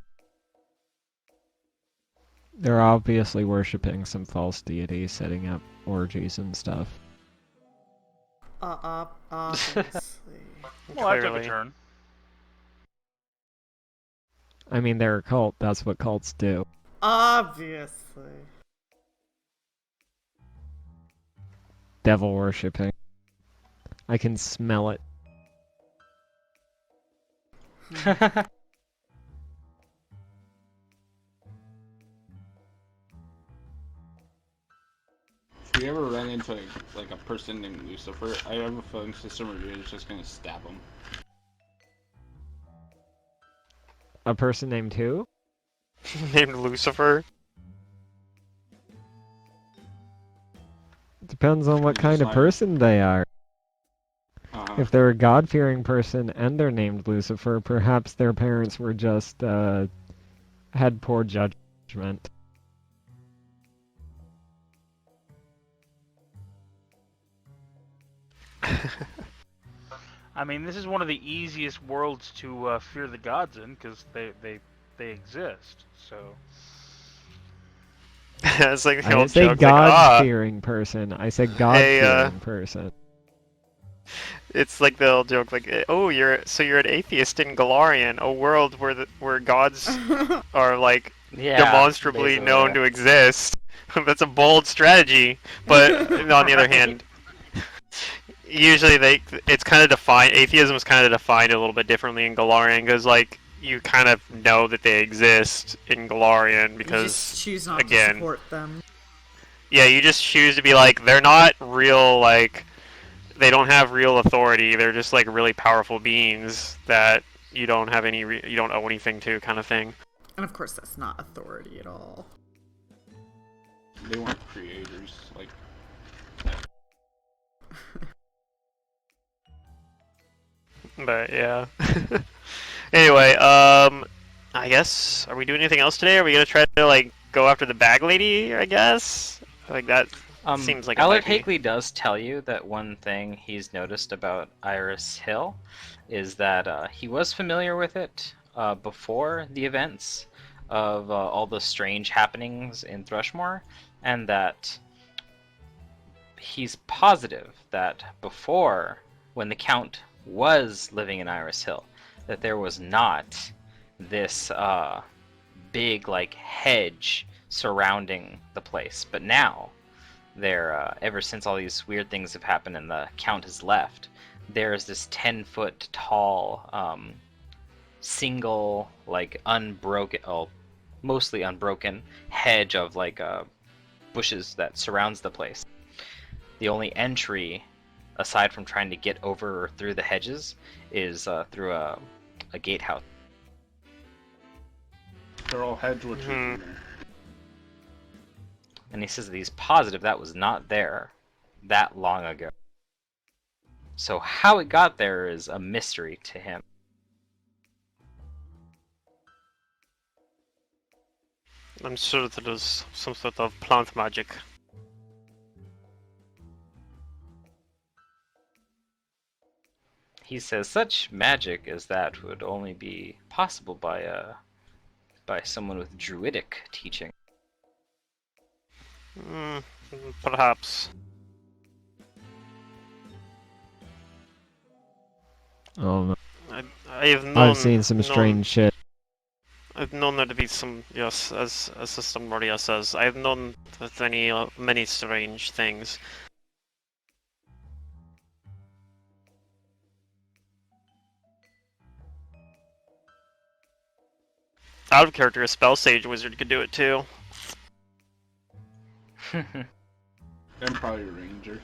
[SPEAKER 5] They're obviously worshipping some false deity, setting up orgies and stuff.
[SPEAKER 2] Obviously.
[SPEAKER 3] Well, I took a
[SPEAKER 1] Clearly.
[SPEAKER 3] turn.
[SPEAKER 5] I mean, they're a cult. That's what cults do.
[SPEAKER 2] Obviously.
[SPEAKER 5] Devil worshipping. I can smell it.
[SPEAKER 6] If you ever run into like a person named Lucifer, I have a phone system where you're just gonna stab him.
[SPEAKER 5] A person named who?
[SPEAKER 1] Named Lucifer?
[SPEAKER 5] Depends on what
[SPEAKER 6] Just
[SPEAKER 5] kind of
[SPEAKER 6] like-
[SPEAKER 5] person they are.
[SPEAKER 6] Uh-huh.
[SPEAKER 5] If they're a God-fearing person and they're named Lucifer, perhaps their parents were just, had poor judgment.
[SPEAKER 3] I mean, this is one of the easiest worlds to fear the gods in, because they exist. So
[SPEAKER 1] It's like
[SPEAKER 5] I
[SPEAKER 1] the
[SPEAKER 5] didn't
[SPEAKER 1] old
[SPEAKER 5] say
[SPEAKER 1] joke, like,
[SPEAKER 5] God-fearing person. I said
[SPEAKER 1] Hey,
[SPEAKER 5] God-fearing person.
[SPEAKER 1] it's like the old joke, like, oh, you're an atheist in Galarian, a world where gods are like
[SPEAKER 4] Yeah,
[SPEAKER 1] demonstrably known
[SPEAKER 4] basically.
[SPEAKER 1] to exist. That's a bold strategy, but on the other
[SPEAKER 3] Right.
[SPEAKER 1] hand, usually it's kind of defined. Atheism is kind of defined a little bit differently in Galarian because like you kind of know that they exist in Galarian
[SPEAKER 2] You
[SPEAKER 1] because
[SPEAKER 2] just choose not to
[SPEAKER 1] again,
[SPEAKER 2] support them.
[SPEAKER 1] yeah, you just choose to be like they're not real like they don't have real authority. They're just like really powerful beings that you don't have you don't owe anything to kind of thing.
[SPEAKER 2] And of course, that's not authority at all.
[SPEAKER 6] They weren't creators. Like,
[SPEAKER 1] But yeah. Anyway, I guess are we doing anything else today? Are we gonna try to like go after the bag lady? I guess like that seems like it
[SPEAKER 4] Alec
[SPEAKER 1] might be.
[SPEAKER 4] Hakeley does tell you that one thing he's noticed about Iris Hill is that he was familiar with it before the events of all the strange happenings in Thrushmore, and that he's positive that before, when the Count was living in Iris Hill, that there was not this big like hedge surrounding the place. But now, there, ever since all these weird things have happened and the Count has left, there is this 10-foot tall, single, like unbroken, oh, mostly unbroken hedge of like bushes that surrounds the place. The only entry, aside from trying to get over or through the hedges, is through a gatehouse.
[SPEAKER 6] they're all hedge witches in
[SPEAKER 1] Mhm.
[SPEAKER 6] there.
[SPEAKER 4] And he says that he's positive that was not there that long ago. So how it got there is a mystery to him.
[SPEAKER 1] I'm sure that it was some sort of plant magic.
[SPEAKER 4] He says such magic as that would only be possible by someone with druidic teaching.
[SPEAKER 1] Mm, perhaps.
[SPEAKER 5] Oh no.
[SPEAKER 1] I have known.
[SPEAKER 5] I've seen some
[SPEAKER 1] known-
[SPEAKER 5] strange shit.
[SPEAKER 1] I've known there to be some, yes, as Sister Maria says. I've known that many strange things. Out of character, a spell sage wizard could do it too.
[SPEAKER 6] And probably ranger.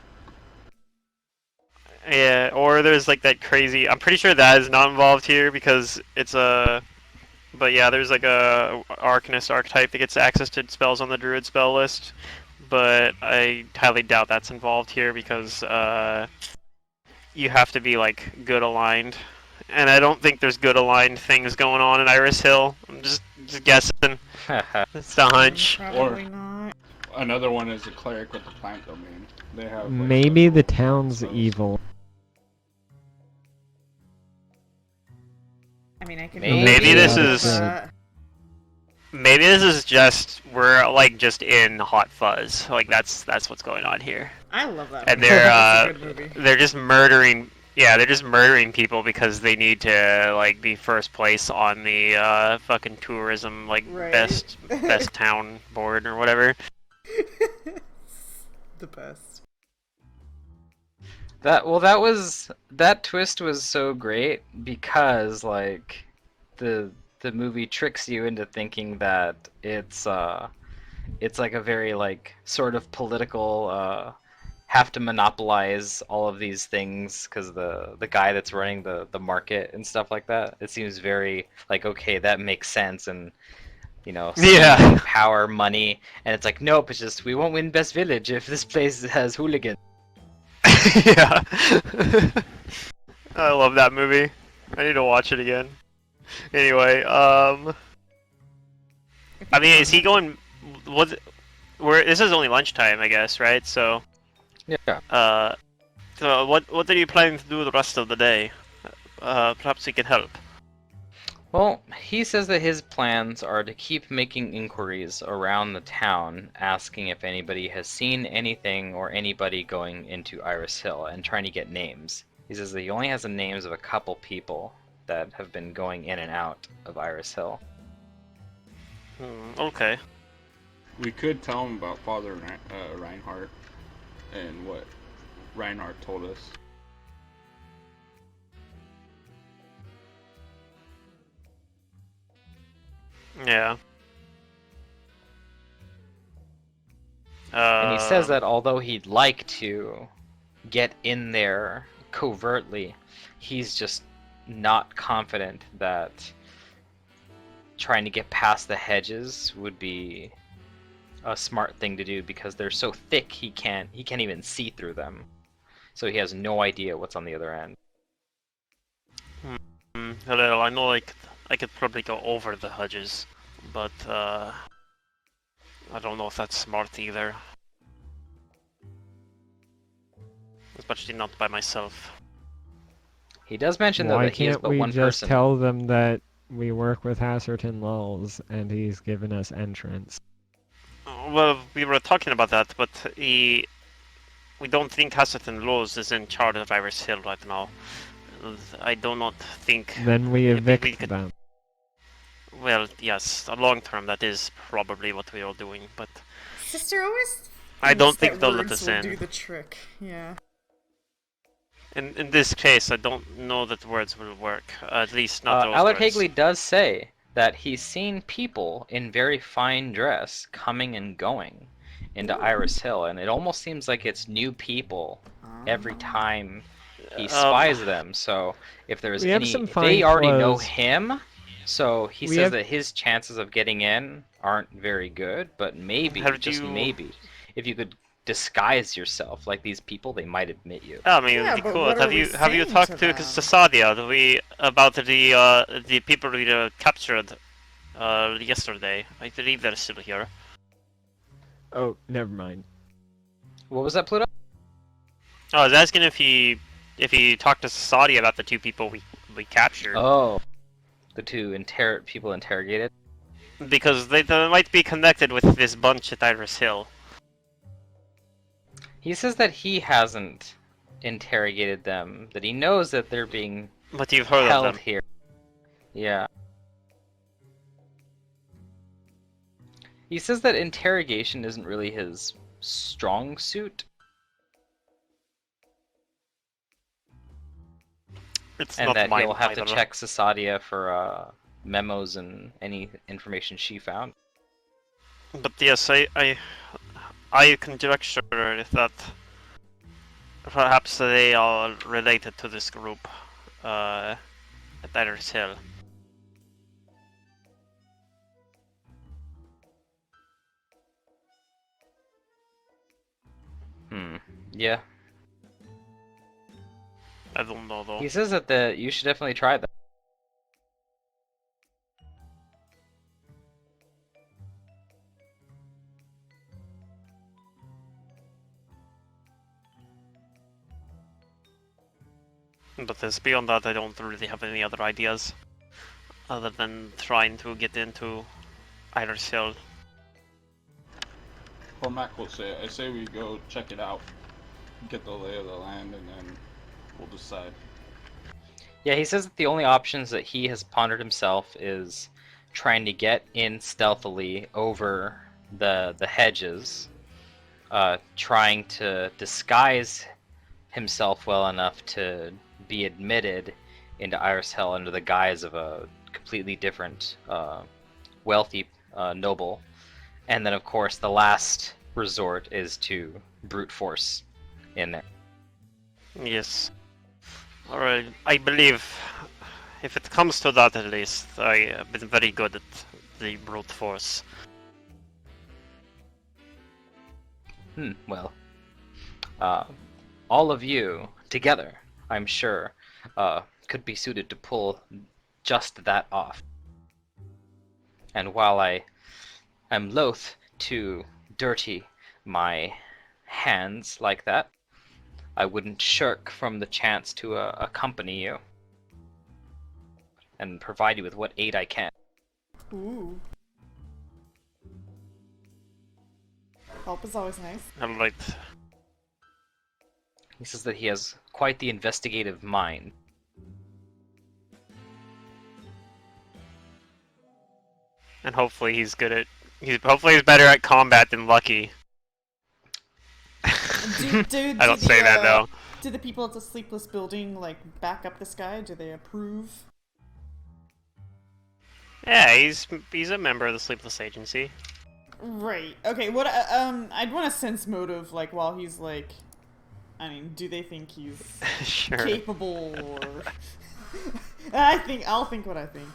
[SPEAKER 1] Yeah, or there's like that crazy. I'm pretty sure that is not involved here because it's a. But yeah, there's like a Arcanist archetype that gets access to spells on the Druid spell list. But I highly doubt that's involved here because you have to be like good aligned, and I don't think there's good aligned things going on in Iris Hill. I'm just guessing. It's a hunch.
[SPEAKER 2] Probably not.
[SPEAKER 6] Another one is a cleric with the plant domain. They have like,
[SPEAKER 5] Maybe the
[SPEAKER 6] special
[SPEAKER 5] town's
[SPEAKER 6] spells.
[SPEAKER 5] evil.
[SPEAKER 2] I mean, I can
[SPEAKER 4] Maybe
[SPEAKER 1] this
[SPEAKER 2] with
[SPEAKER 1] is-
[SPEAKER 2] that.
[SPEAKER 1] Maybe this is just we're like just in Hot Fuzz. Like that's what's going on here.
[SPEAKER 2] I love that.
[SPEAKER 1] And
[SPEAKER 2] movie.
[SPEAKER 1] they're
[SPEAKER 2] That's a good movie.
[SPEAKER 1] they're just murdering. Yeah, they're just murdering people because they need to like be first place on the fucking tourism like
[SPEAKER 2] Right.
[SPEAKER 1] best town board or whatever.
[SPEAKER 2] The best.
[SPEAKER 4] That twist was so great because like the movie tricks you into thinking that it's like a very like sort of political have to monopolize all of these things because the guy that's running the market and stuff like that, it seems very like, okay, that makes sense, and you know,
[SPEAKER 1] Yeah.
[SPEAKER 4] power, money, and it's like, nope, it's just we won't win best village if this place has hooligans.
[SPEAKER 1] Yeah. I love that movie. I need to watch it again. Anyway, I mean, is he going? This is only lunchtime, I guess, right? So,
[SPEAKER 4] Yeah.
[SPEAKER 1] So what are you planning to do the rest of the day? Perhaps we can help.
[SPEAKER 4] Well, he says that his plans are to keep making inquiries around the town, asking if anybody has seen anything or anybody going into Iris Hill, and trying to get names. He says that he only has the names of a couple people that have been going in and out of Iris Hill.
[SPEAKER 1] Okay.
[SPEAKER 6] We could tell him about Father Reinhardt and what Reinhardt told us.
[SPEAKER 1] Yeah.
[SPEAKER 4] And he says that although he'd like to get in there covertly, he's just not confident that trying to get past the hedges would be a smart thing to do, because they're so thick he can't even see through them. So he has no idea what's on the other end.
[SPEAKER 1] Hello, I know I could probably go over the hedges, but I don't know if that's smart either. Especially not by myself.
[SPEAKER 4] He does mention though
[SPEAKER 5] Why
[SPEAKER 4] that he is
[SPEAKER 5] can't
[SPEAKER 4] but
[SPEAKER 5] we
[SPEAKER 4] one
[SPEAKER 5] just
[SPEAKER 4] person.
[SPEAKER 5] tell them that we work with Hasserton Lulls and he's given us entrance?
[SPEAKER 1] Well, we were talking about that, but we don't think Hasselton Laws is in charge of Iris Hill right now. I do not think.
[SPEAKER 5] Then we evict
[SPEAKER 1] we could-
[SPEAKER 5] them.
[SPEAKER 1] Well, yes, long term that is probably what we are doing, but
[SPEAKER 2] Sister always.
[SPEAKER 1] I don't
[SPEAKER 2] thinks
[SPEAKER 1] think
[SPEAKER 2] that
[SPEAKER 1] they'll let
[SPEAKER 2] words
[SPEAKER 1] us
[SPEAKER 2] will
[SPEAKER 1] in.
[SPEAKER 2] do the trick. Yeah.
[SPEAKER 1] In this case, I don't know that words will work. At least not those
[SPEAKER 4] Allard
[SPEAKER 1] words.
[SPEAKER 4] Higley does say that he's seen people in very fine dress coming and going into Iris Hill, and it almost seems like it's new people every time he spies them. So if there's
[SPEAKER 5] We have
[SPEAKER 4] any,
[SPEAKER 5] some
[SPEAKER 4] they
[SPEAKER 5] fine
[SPEAKER 4] already know
[SPEAKER 5] clothes.
[SPEAKER 4] him. So he
[SPEAKER 5] We
[SPEAKER 4] says
[SPEAKER 5] have-
[SPEAKER 4] that his chances of getting in aren't very good, but maybe,
[SPEAKER 1] Have
[SPEAKER 4] just
[SPEAKER 1] you-
[SPEAKER 4] maybe, if you could disguise yourself like these people, they might admit you.
[SPEAKER 1] I mean,
[SPEAKER 2] Yeah,
[SPEAKER 1] we
[SPEAKER 2] but
[SPEAKER 1] could.
[SPEAKER 2] what are
[SPEAKER 1] Have
[SPEAKER 2] we
[SPEAKER 1] you
[SPEAKER 2] saying
[SPEAKER 1] talked
[SPEAKER 2] to
[SPEAKER 1] to
[SPEAKER 2] them?
[SPEAKER 1] Casadia about the people we captured yesterday? I believe they're still here.
[SPEAKER 5] Oh, never mind.
[SPEAKER 4] What was that, Pluto?
[SPEAKER 1] I was asking if he talked to Casadia about the two people we captured.
[SPEAKER 4] Oh, the two people interrogated.
[SPEAKER 1] Because they might be connected with this bunch at Iris Hill.
[SPEAKER 4] He says that he hasn't interrogated them, that he knows that they're being
[SPEAKER 1] But you've heard of
[SPEAKER 4] held
[SPEAKER 1] them.
[SPEAKER 4] here. Yeah. He says that interrogation isn't really his strong suit,
[SPEAKER 1] It's
[SPEAKER 4] and
[SPEAKER 1] not
[SPEAKER 4] that
[SPEAKER 1] mine
[SPEAKER 4] he'll have to
[SPEAKER 1] either.
[SPEAKER 4] check Sasadia for memos and any information she found.
[SPEAKER 1] But yes, I conjecture that perhaps they are related to this group at Iris Hill.
[SPEAKER 4] Yeah.
[SPEAKER 1] I don't know though.
[SPEAKER 4] He says that you should definitely try that.
[SPEAKER 1] But beyond that, I don't really have any other ideas other than trying to get into Iris Hill.
[SPEAKER 6] Well, Mac will say, I say we go check it out, get the lay of the land, and then we'll decide.
[SPEAKER 4] Yeah, he says that the only options that he has pondered himself is trying to get in stealthily over the hedges, trying to disguise himself well enough to be admitted into Iris Hill under the guise of a completely different, wealthy noble, and then of course the last resort is to brute force in there.
[SPEAKER 1] Yes. Alright, I believe if it comes to that at least, I have been very good at the brute force.
[SPEAKER 4] Well, all of you together, I'm sure, could be suited to pull just that off. And while I am loath to dirty my hands like that, I wouldn't shirk from the chance to accompany you and provide you with what aid I can.
[SPEAKER 2] Ooh. Help is always nice.
[SPEAKER 1] I'm like,
[SPEAKER 4] He says that he has quite the investigative mind.
[SPEAKER 1] and hopefully he's good at. Hopefully he's better at combat than Lucky. I don't say that though.
[SPEAKER 2] Do the people at the Sleepless Building like back up this guy? Do they approve?
[SPEAKER 1] Yeah, he's a member of the Sleepless Agency.
[SPEAKER 2] Right. Okay. What? I'd want a sense motive, like while he's like. I mean, do they think he's
[SPEAKER 1] Sure.
[SPEAKER 2] capable or? I'll think what I think.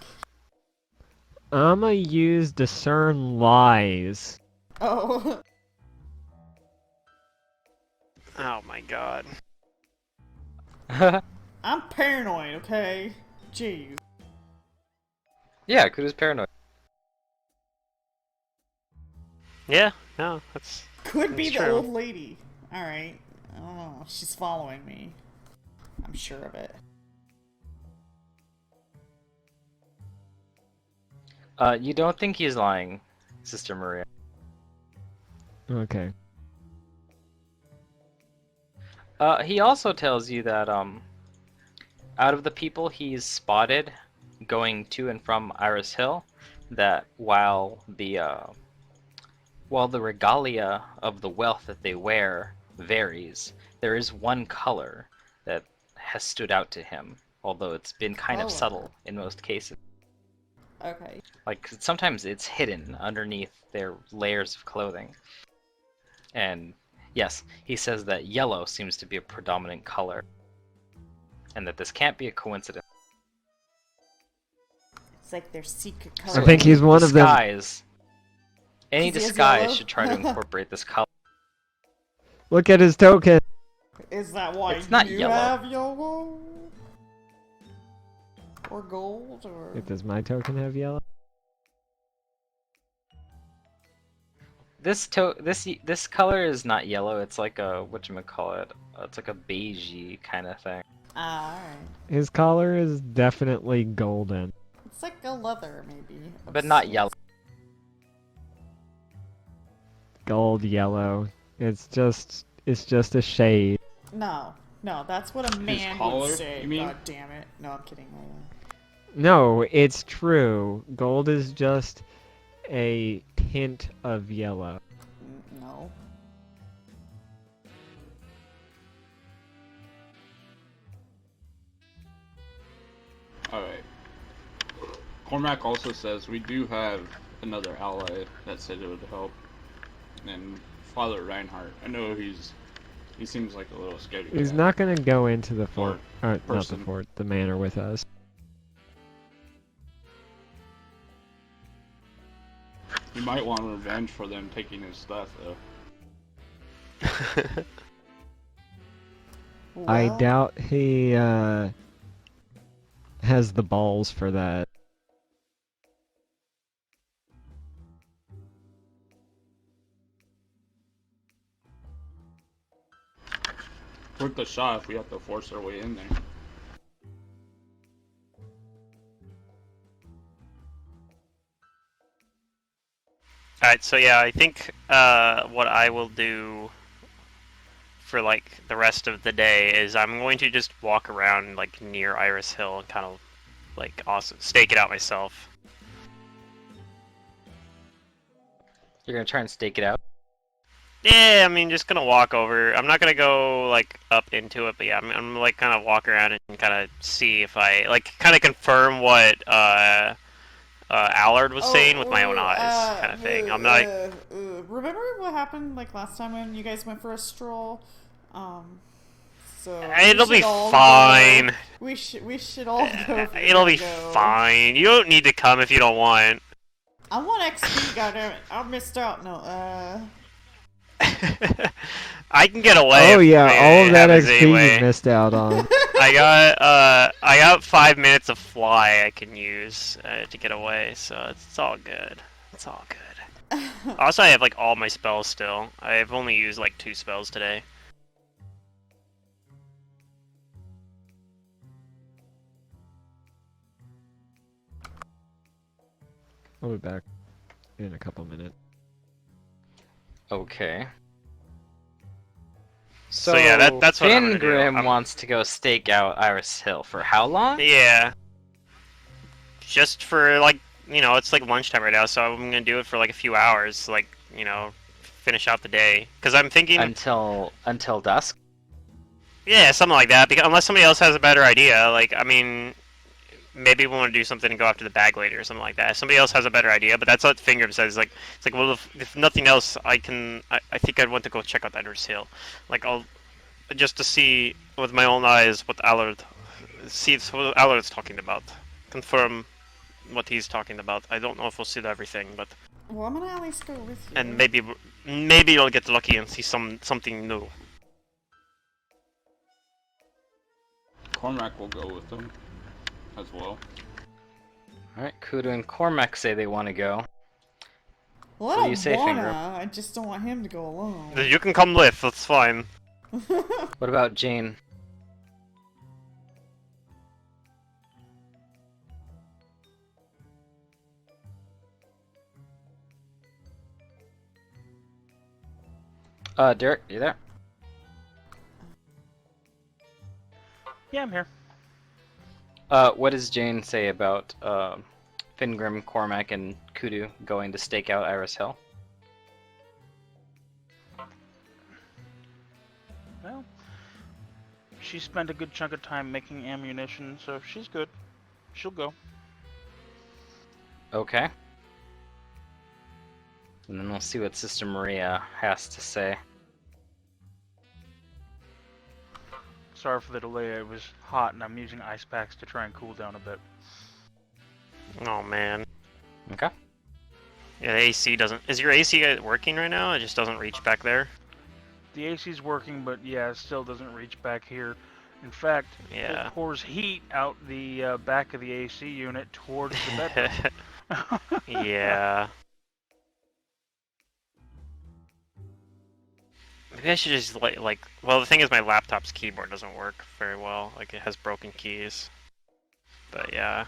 [SPEAKER 5] I'ma use discern lies.
[SPEAKER 2] Oh.
[SPEAKER 1] Oh my god.
[SPEAKER 2] I'm paranoid. Okay. Jeez.
[SPEAKER 4] Yeah, Kuda's paranoid.
[SPEAKER 1] Yeah, no, that's.
[SPEAKER 2] Could be
[SPEAKER 1] That's
[SPEAKER 2] the
[SPEAKER 1] true.
[SPEAKER 2] old lady. All right. I don't know. She's following me. I'm sure of it.
[SPEAKER 4] You don't think he's lying, Sister Maria.
[SPEAKER 5] Okay.
[SPEAKER 4] He also tells you that out of the people he's spotted going to and from Iris Hill, that while the regalia of the wealth that they wear varies, there is one color that has stood out to him, although it's been kind of
[SPEAKER 2] Color.
[SPEAKER 4] subtle in most cases.
[SPEAKER 2] Okay.
[SPEAKER 4] Like, sometimes it's hidden underneath their layers of clothing. And yes, he says that yellow seems to be a predominant color, and that this can't be a coincidence.
[SPEAKER 2] It's like their secret
[SPEAKER 5] I
[SPEAKER 2] color.
[SPEAKER 5] think he's one of them.
[SPEAKER 4] Disguise. Any
[SPEAKER 2] 'Cause he has
[SPEAKER 4] disguise
[SPEAKER 2] yellow?
[SPEAKER 4] should try to incorporate this color.
[SPEAKER 5] Look at his token.
[SPEAKER 2] Is that why
[SPEAKER 4] It's not
[SPEAKER 2] you
[SPEAKER 4] yellow.
[SPEAKER 2] have yellow? Or gold? Or
[SPEAKER 5] Does my token have yellow?
[SPEAKER 4] This color is not yellow. It's like a whatchamacallit. It's like a beigey kind of thing.
[SPEAKER 2] alright.
[SPEAKER 5] His collar is definitely golden.
[SPEAKER 2] It's like a leather, maybe. of
[SPEAKER 4] But not
[SPEAKER 2] sorts.
[SPEAKER 4] yellow.
[SPEAKER 5] Gold yellow. It's just a shade.
[SPEAKER 2] No, that's what a man
[SPEAKER 6] collar,
[SPEAKER 2] would say.
[SPEAKER 6] you mean?
[SPEAKER 2] God damn it! No, I'm kidding.
[SPEAKER 5] No, it's true. Gold is just a hint of yellow.
[SPEAKER 2] No.
[SPEAKER 6] Alright. Cormac also says we do have another ally that said it would help. And Father Reinhardt. I know he seems like a little scared.
[SPEAKER 5] He's not gonna go into the fort. Not the
[SPEAKER 6] person.
[SPEAKER 5] fort, the manor with us.
[SPEAKER 6] He might want revenge for them taking his stuff, though.
[SPEAKER 5] I
[SPEAKER 2] Well,
[SPEAKER 5] doubt he has the balls for that.
[SPEAKER 6] Worth the shot if we have to force our way in there.
[SPEAKER 1] Alright, so yeah, I think what I will do for like the rest of the day is I'm going to just walk around like near Iris Hill and kind of like also stake it out myself.
[SPEAKER 4] You're gonna try and stake it out.
[SPEAKER 1] Yeah, I mean, just gonna walk over. I'm not gonna go like up into it, but yeah, I'm like kind of walk around and kind of see if I like kind of confirm what Allard was saying with my own eyes, kind of thing. I'm not.
[SPEAKER 2] Remember what happened like last time when you guys went for a stroll? So
[SPEAKER 1] It'll
[SPEAKER 2] we
[SPEAKER 1] be
[SPEAKER 2] should all
[SPEAKER 1] fine.
[SPEAKER 2] go. We should all go. if we're
[SPEAKER 1] It'll be
[SPEAKER 2] gonna go.
[SPEAKER 1] fine. You don't need to come if you don't want.
[SPEAKER 2] I want XP. Goddammit! I missed out. No.
[SPEAKER 1] I can get away.
[SPEAKER 5] Oh
[SPEAKER 1] if
[SPEAKER 5] yeah,
[SPEAKER 1] it
[SPEAKER 5] all of that
[SPEAKER 1] happens
[SPEAKER 5] XP
[SPEAKER 1] anyway.
[SPEAKER 5] you missed out on.
[SPEAKER 1] I got 5 minutes of fly I can use to get away, so it's all good. It's all good. Also, I have like all my spells still. I've only used like 2 spells today.
[SPEAKER 5] I'll be back in a couple minutes.
[SPEAKER 4] Okay.
[SPEAKER 1] So yeah, that's what I'm gonna do.
[SPEAKER 4] Fingrim wants to go stake out Iris Hill for how long?
[SPEAKER 1] Yeah. Just for like, it's like lunchtime right now, so I'm gonna do it for like a few hours, like, finish out the day. Because I'm thinking.
[SPEAKER 4] Until dusk.
[SPEAKER 1] Yeah, something like that. Because unless somebody else has a better idea, like, I mean, maybe we want to do something and go after the bag later or something like that. If somebody else has a better idea, but that's what Fingrim says. Like, it's like, well, if nothing else, I think I'd want to go check out Iris Hill. Like, just to see with my own eyes what what Allard's talking about. Confirm what he's talking about. I don't know if we'll see everything, but
[SPEAKER 2] Well, I'm gonna at least go with you.
[SPEAKER 1] and maybe you'll get lucky and see something new.
[SPEAKER 6] Cormac will go with them as well.
[SPEAKER 4] Alright, Kudu and Cormac say they want to go.
[SPEAKER 2] Well, I
[SPEAKER 4] What do you
[SPEAKER 2] don't
[SPEAKER 4] say,
[SPEAKER 2] wanna.
[SPEAKER 4] Finger?
[SPEAKER 2] I just don't want him to go alone.
[SPEAKER 1] You can come with. That's fine.
[SPEAKER 4] What about Jane? Derek, you there?
[SPEAKER 3] Yeah, I'm here.
[SPEAKER 4] What does Jane say about Fingrim, Cormac, and Kudu going to stake out Iris Hill?
[SPEAKER 3] Well, she spent a good chunk of time making ammunition, so she's good. She'll go.
[SPEAKER 4] Okay. And then we'll see what Sister Maria has to say.
[SPEAKER 3] Sorry for the delay. It was hot, and I'm using ice packs to try and cool down a bit.
[SPEAKER 1] Oh man.
[SPEAKER 4] Okay.
[SPEAKER 1] Yeah, the AC doesn't. Is your AC working right now? It just doesn't reach back there.
[SPEAKER 3] The AC's working, but yeah, it still doesn't reach back here. In fact,
[SPEAKER 1] Yeah.
[SPEAKER 3] it pours heat out the back of the AC unit towards the bedroom.
[SPEAKER 1] Yeah. Maybe I should just well, the thing is my laptop's keyboard doesn't work very well. Like, it has broken keys. But yeah.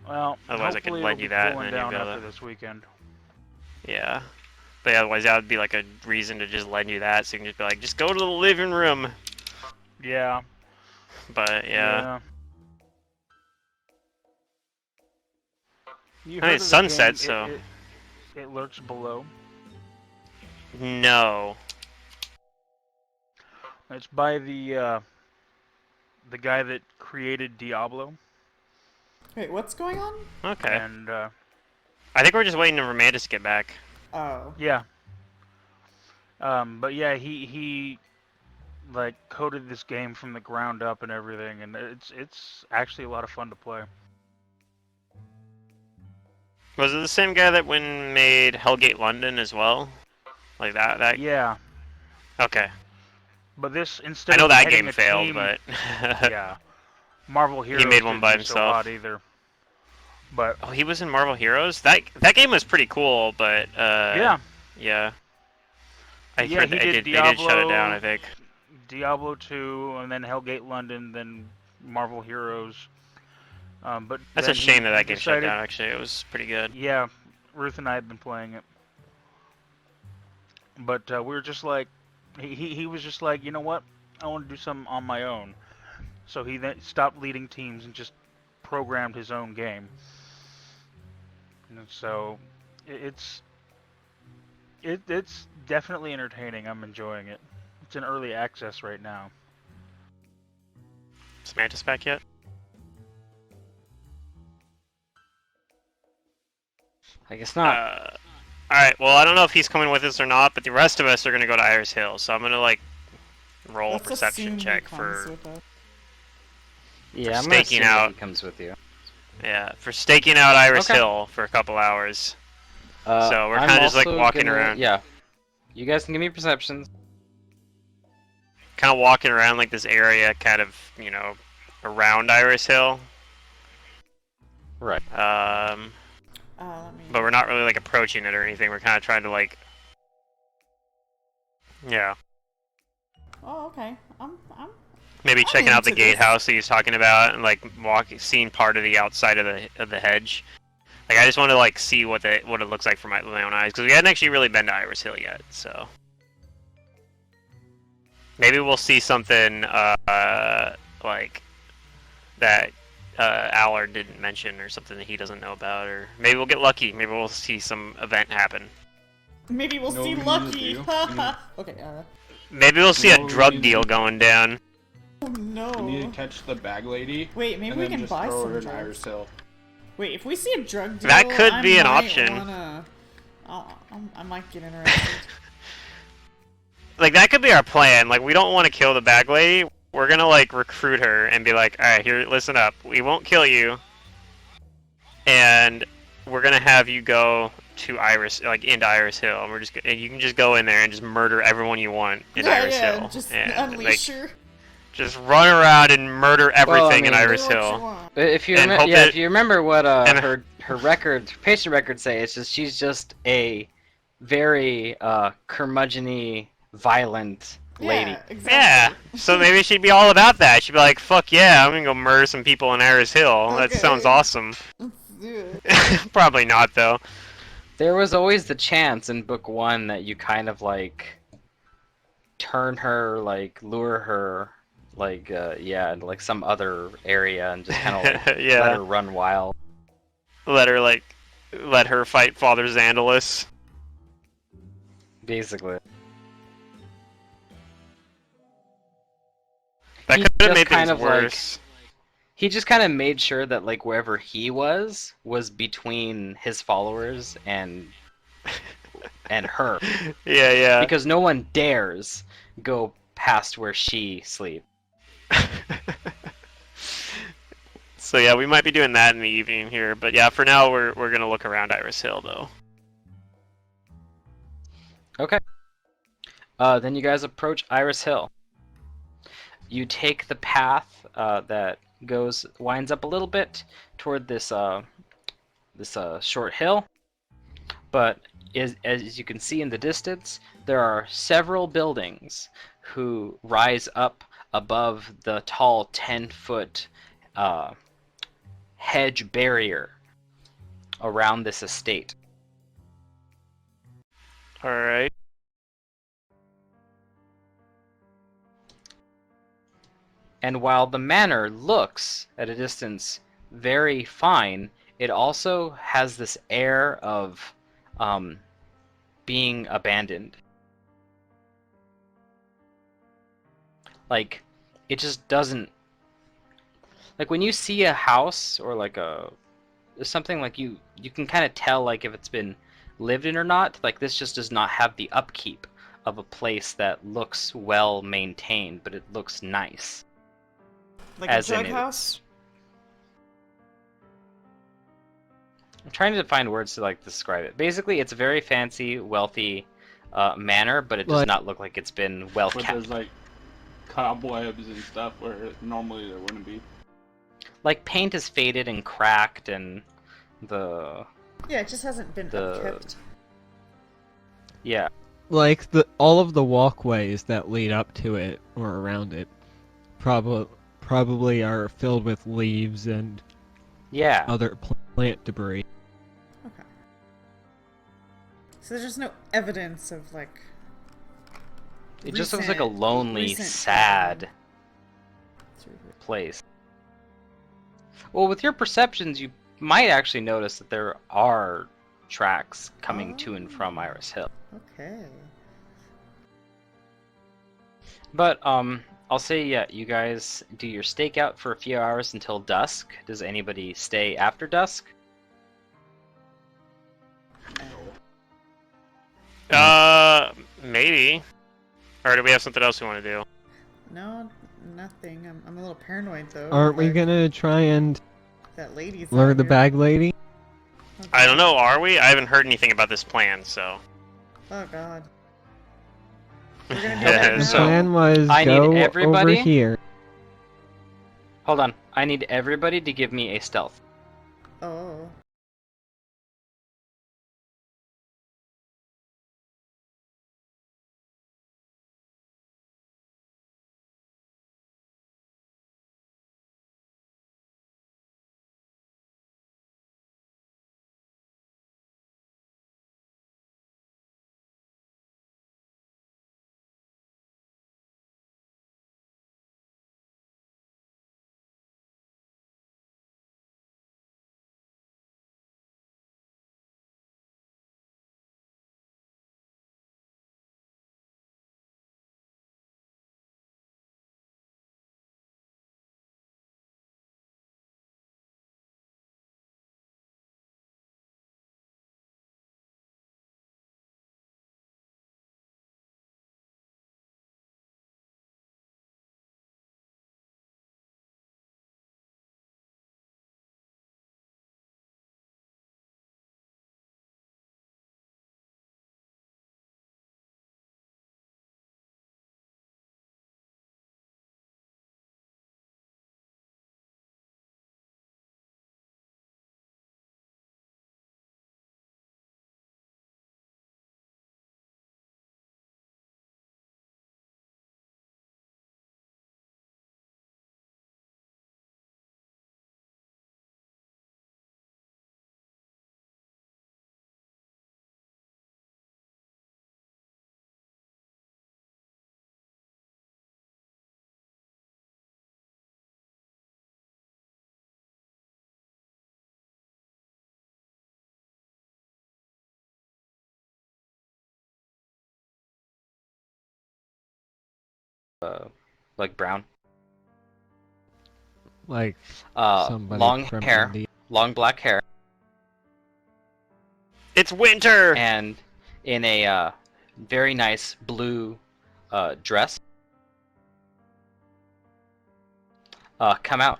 [SPEAKER 3] Well,
[SPEAKER 1] Otherwise I could
[SPEAKER 3] hopefully
[SPEAKER 1] lend
[SPEAKER 3] it'll
[SPEAKER 1] you
[SPEAKER 3] be
[SPEAKER 1] that
[SPEAKER 3] cooling
[SPEAKER 1] and then you'd
[SPEAKER 3] down
[SPEAKER 1] be able
[SPEAKER 3] after
[SPEAKER 1] to...
[SPEAKER 3] this weekend.
[SPEAKER 1] Yeah. But yeah, otherwise that would be like a reason to just lend you that, so you can just be like, just go to the living room.
[SPEAKER 3] Yeah.
[SPEAKER 1] But yeah.
[SPEAKER 3] You
[SPEAKER 1] I mean,
[SPEAKER 3] heard
[SPEAKER 1] it's
[SPEAKER 3] of the
[SPEAKER 1] sunset,
[SPEAKER 3] game,
[SPEAKER 1] so...
[SPEAKER 3] It lurks below.
[SPEAKER 1] No.
[SPEAKER 3] It's by the guy that created Diablo.
[SPEAKER 2] Wait, what's going on?
[SPEAKER 1] Okay.
[SPEAKER 3] And
[SPEAKER 1] I think we're just waiting for Mandus to get back.
[SPEAKER 2] Oh.
[SPEAKER 3] yeah. But yeah, he like coded this game from the ground up and everything, and it's actually a lot of fun to play.
[SPEAKER 1] Was it the same guy that made Hellgate London as well? Like that?
[SPEAKER 3] Yeah.
[SPEAKER 1] Okay.
[SPEAKER 3] But this instead
[SPEAKER 1] I know
[SPEAKER 3] of
[SPEAKER 1] that
[SPEAKER 3] heading
[SPEAKER 1] game
[SPEAKER 3] a
[SPEAKER 1] failed,
[SPEAKER 3] team,
[SPEAKER 1] but...
[SPEAKER 3] yeah. Marvel Heroes
[SPEAKER 1] made one
[SPEAKER 3] didn't
[SPEAKER 1] by
[SPEAKER 3] do so
[SPEAKER 1] himself.
[SPEAKER 3] hot either. But
[SPEAKER 1] Oh, he was in Marvel Heroes? That game was pretty cool, but
[SPEAKER 3] yeah.
[SPEAKER 1] Yeah. I
[SPEAKER 3] Yeah,
[SPEAKER 1] heard
[SPEAKER 3] he
[SPEAKER 1] they
[SPEAKER 3] did
[SPEAKER 1] did shut it
[SPEAKER 3] Diablo.
[SPEAKER 1] down, I think.
[SPEAKER 3] Diablo 2, and then Hellgate London, then Marvel Heroes. But
[SPEAKER 1] That's
[SPEAKER 3] then
[SPEAKER 1] a shame
[SPEAKER 3] he
[SPEAKER 1] that game shut
[SPEAKER 3] decided-
[SPEAKER 1] down, actually. It was pretty good.
[SPEAKER 3] Yeah, Ruth and I had been playing it. But we were just like, he was just like, you know what? I want to do something on my own. So he then stopped leading teams and just programmed his own game. And so it's definitely entertaining. I'm enjoying it. It's in early access right now.
[SPEAKER 1] Is Mantis back yet?
[SPEAKER 4] I guess not.
[SPEAKER 1] Alright, well, I don't know if he's coming with us or not, but the rest of us are gonna go to Iris Hill, so I'm gonna, roll a
[SPEAKER 2] Let's
[SPEAKER 1] perception
[SPEAKER 2] assume he
[SPEAKER 1] check
[SPEAKER 2] comes
[SPEAKER 1] for...
[SPEAKER 2] with us.
[SPEAKER 4] Yeah, I'm gonna
[SPEAKER 1] staking
[SPEAKER 4] assume that
[SPEAKER 1] out.
[SPEAKER 4] he comes with you.
[SPEAKER 1] Yeah, for staking out Iris
[SPEAKER 4] Okay.
[SPEAKER 1] Hill for a couple hours. So we're
[SPEAKER 4] I'm
[SPEAKER 1] kinda just,
[SPEAKER 4] also
[SPEAKER 1] walking
[SPEAKER 4] gonna-
[SPEAKER 1] around.
[SPEAKER 4] Yeah. You guys can give me perceptions.
[SPEAKER 1] Kind of walking around, this area, kind of, around Iris Hill.
[SPEAKER 4] Right.
[SPEAKER 2] Let me...
[SPEAKER 1] But we're not really, approaching it or anything. We're kind of trying to, Yeah.
[SPEAKER 2] Oh, okay. I'm
[SPEAKER 1] Maybe checking out the
[SPEAKER 2] into this.
[SPEAKER 1] gatehouse that he's talking about and, seeing part of the outside of the hedge. Like, I just want to like see what it looks like from my own eyes, because we hadn't actually really been to Iris Hill yet. So maybe we'll see something like that Allard didn't mention, or something that he doesn't know about, or maybe we'll get lucky. Maybe we'll see some event happen.
[SPEAKER 2] Maybe we'll see
[SPEAKER 6] what we need
[SPEAKER 2] Lucky.
[SPEAKER 6] to do?
[SPEAKER 2] Okay.
[SPEAKER 1] Maybe we'll see
[SPEAKER 6] You
[SPEAKER 1] a
[SPEAKER 6] know what we
[SPEAKER 1] drug
[SPEAKER 6] need to
[SPEAKER 1] deal
[SPEAKER 6] do?
[SPEAKER 1] going down.
[SPEAKER 2] Oh no.
[SPEAKER 6] We need to catch the bag lady.
[SPEAKER 2] Wait, maybe
[SPEAKER 6] and
[SPEAKER 2] we
[SPEAKER 6] then
[SPEAKER 2] can
[SPEAKER 6] just
[SPEAKER 2] buy
[SPEAKER 6] throw
[SPEAKER 2] some
[SPEAKER 6] her in
[SPEAKER 2] drugs.
[SPEAKER 6] Iris Hill.
[SPEAKER 2] Wait, if we see a drug deal,
[SPEAKER 1] That could be an
[SPEAKER 2] I might
[SPEAKER 1] option.
[SPEAKER 2] I might get interested.
[SPEAKER 1] Like, that could be our plan. Like, we don't want to kill the bag lady. We're gonna like recruit her and be like, all right, here, listen up. We won't kill you, and we're gonna have you go to into Iris Hill, and and you can just go in there and just murder everyone you want in Iris Hill.
[SPEAKER 2] Just
[SPEAKER 1] and,
[SPEAKER 2] unleash her.
[SPEAKER 1] just run around and murder everything in
[SPEAKER 4] mean,
[SPEAKER 1] Iris
[SPEAKER 2] Do what you
[SPEAKER 1] Hill.
[SPEAKER 2] want.
[SPEAKER 4] If you
[SPEAKER 1] And hope
[SPEAKER 4] yeah,
[SPEAKER 1] that-
[SPEAKER 4] if you remember what
[SPEAKER 1] and-
[SPEAKER 4] her patient records say, it's just she's just a very curmudgeon-y, violent lady.
[SPEAKER 2] Yeah, exactly.
[SPEAKER 1] Yeah, so maybe she'd be all about that. She'd be like, fuck yeah, I'm gonna go murder some people in Iris Hill. That
[SPEAKER 2] Okay.
[SPEAKER 1] sounds awesome.
[SPEAKER 2] Let's do it.
[SPEAKER 1] Probably not, though.
[SPEAKER 4] There was always the chance in book 1 that you kind of like turn her, like lure her, like into like some other area and just kind of like
[SPEAKER 1] Yeah.
[SPEAKER 4] let her run wild.
[SPEAKER 1] Let her fight Father Xandalus.
[SPEAKER 4] Basically.
[SPEAKER 1] That
[SPEAKER 4] He
[SPEAKER 1] could have
[SPEAKER 4] just
[SPEAKER 1] made
[SPEAKER 4] kind
[SPEAKER 1] things
[SPEAKER 4] of, like,
[SPEAKER 1] worse.
[SPEAKER 4] He just kind of made sure that like wherever he was between his followers and her,
[SPEAKER 1] Yeah.
[SPEAKER 4] because no one dares go past where she sleeps.
[SPEAKER 1] So yeah, we might be doing that in the evening here, but yeah, for now we're gonna look around Iris Hill though.
[SPEAKER 4] Okay. Then you guys approach Iris Hill. You take the path that winds up a little bit toward this short hill, but as you can see in the distance, there are several buildings who rise up above the tall 10-foot hedge barrier around this estate.
[SPEAKER 1] All right.
[SPEAKER 4] And while the manor looks, at a distance, very fine, it also has this air of being abandoned. Like, it just doesn't... Like, when you see a house, or like something, like you can kind of tell like if it's been lived in or not. Like, this just does not have the upkeep of a place that looks well maintained, but it looks nice.
[SPEAKER 2] Like
[SPEAKER 4] As
[SPEAKER 2] a
[SPEAKER 4] in
[SPEAKER 2] drug house?
[SPEAKER 4] I'm trying to find words to like describe it. Basically, it's a very fancy, wealthy manor, but it does
[SPEAKER 5] Like-
[SPEAKER 4] not look like it's been well
[SPEAKER 6] But
[SPEAKER 4] kept.
[SPEAKER 6] there's like cobwebs and stuff where normally there wouldn't be.
[SPEAKER 4] Like, paint is faded and cracked, and the
[SPEAKER 2] Yeah, it just hasn't been
[SPEAKER 4] The-
[SPEAKER 2] upkept.
[SPEAKER 4] yeah.
[SPEAKER 5] Like all of the walkways that lead up to it or around it probably are filled with leaves and
[SPEAKER 4] Yeah.
[SPEAKER 5] other plant debris.
[SPEAKER 2] Okay. So there's just no evidence of like.
[SPEAKER 4] It just looks like a lonely,
[SPEAKER 2] recent
[SPEAKER 4] sad
[SPEAKER 2] through here.
[SPEAKER 4] place. Well, with your perceptions, you might actually notice that there are tracks coming to and from Iris Hill.
[SPEAKER 2] Okay.
[SPEAKER 4] But I'll say, yeah, you guys do your stakeout for a few hours until dusk. Does anybody stay after dusk?
[SPEAKER 1] Maybe. Or do we have something else we want to do?
[SPEAKER 2] No, nothing. I'm a little paranoid though.
[SPEAKER 5] Aren't we
[SPEAKER 2] Like,
[SPEAKER 5] gonna try and
[SPEAKER 2] That lady's
[SPEAKER 5] lure
[SPEAKER 2] out
[SPEAKER 5] the
[SPEAKER 2] here.
[SPEAKER 5] bag lady?
[SPEAKER 2] Okay.
[SPEAKER 1] I don't know, are we? I haven't heard anything about this plan, so.
[SPEAKER 2] Oh god. We're gonna do
[SPEAKER 1] Yeah,
[SPEAKER 2] that
[SPEAKER 5] The
[SPEAKER 2] now?
[SPEAKER 4] so-
[SPEAKER 5] plan was
[SPEAKER 4] I need
[SPEAKER 5] go over
[SPEAKER 4] everybody-
[SPEAKER 5] here.
[SPEAKER 4] Hold on. I need everybody to give me a stealth.
[SPEAKER 2] Oh.
[SPEAKER 4] like brown.
[SPEAKER 5] Like somebody
[SPEAKER 4] Long
[SPEAKER 5] from
[SPEAKER 4] hair,
[SPEAKER 5] India.
[SPEAKER 4] long black hair,
[SPEAKER 1] It's winter!
[SPEAKER 4] and in a very nice blue dress. Come out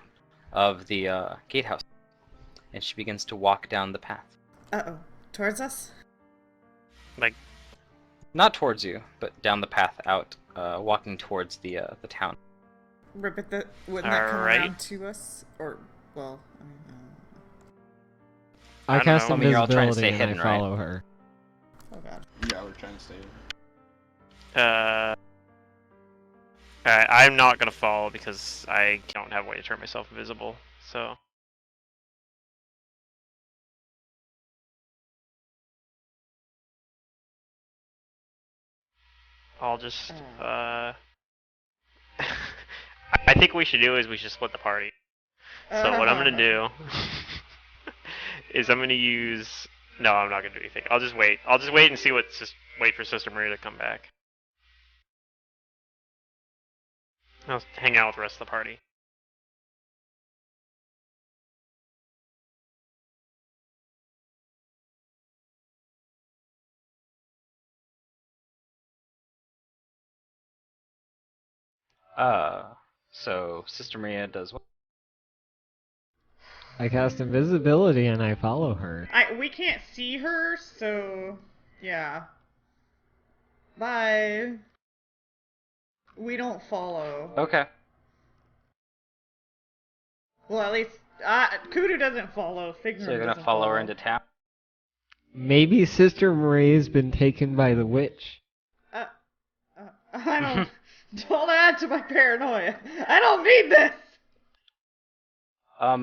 [SPEAKER 4] of the gatehouse, and she begins to walk down the path.
[SPEAKER 2] Uh-oh. Towards us?
[SPEAKER 1] Like,
[SPEAKER 4] Not towards you, but down the path out, walking towards the town.
[SPEAKER 2] Wouldn't that come
[SPEAKER 1] Alright.
[SPEAKER 2] around to us? Or, well,
[SPEAKER 5] I
[SPEAKER 1] I don't
[SPEAKER 5] cast
[SPEAKER 1] know.
[SPEAKER 4] I mean, you're all trying to
[SPEAKER 5] invisibility
[SPEAKER 4] stay
[SPEAKER 5] and
[SPEAKER 4] hidden,
[SPEAKER 5] I
[SPEAKER 4] right?
[SPEAKER 5] follow her.
[SPEAKER 2] oh god.
[SPEAKER 6] Yeah, we're trying to stay.
[SPEAKER 1] Alright, I'm not gonna follow because I don't have a way to turn myself invisible, so... I'll just, I think what we should do is we should split the party. So what I'm gonna do is I'm gonna use... No, I'm not gonna do anything. I'll just wait. I'll just wait and see wait for Sister Maria to come back. I'll hang out with the rest of the party.
[SPEAKER 4] So Sister Maria does what?
[SPEAKER 5] I cast invisibility and I follow her.
[SPEAKER 2] We can't see her, so yeah. Bye. We don't follow.
[SPEAKER 4] Okay.
[SPEAKER 2] Well, at least Kudu doesn't follow. Figner
[SPEAKER 4] So you're gonna
[SPEAKER 2] doesn't
[SPEAKER 4] follow her into town?
[SPEAKER 5] Maybe Sister Marie's been taken by the witch.
[SPEAKER 2] I don't. Don't add to my paranoia. I don't need this.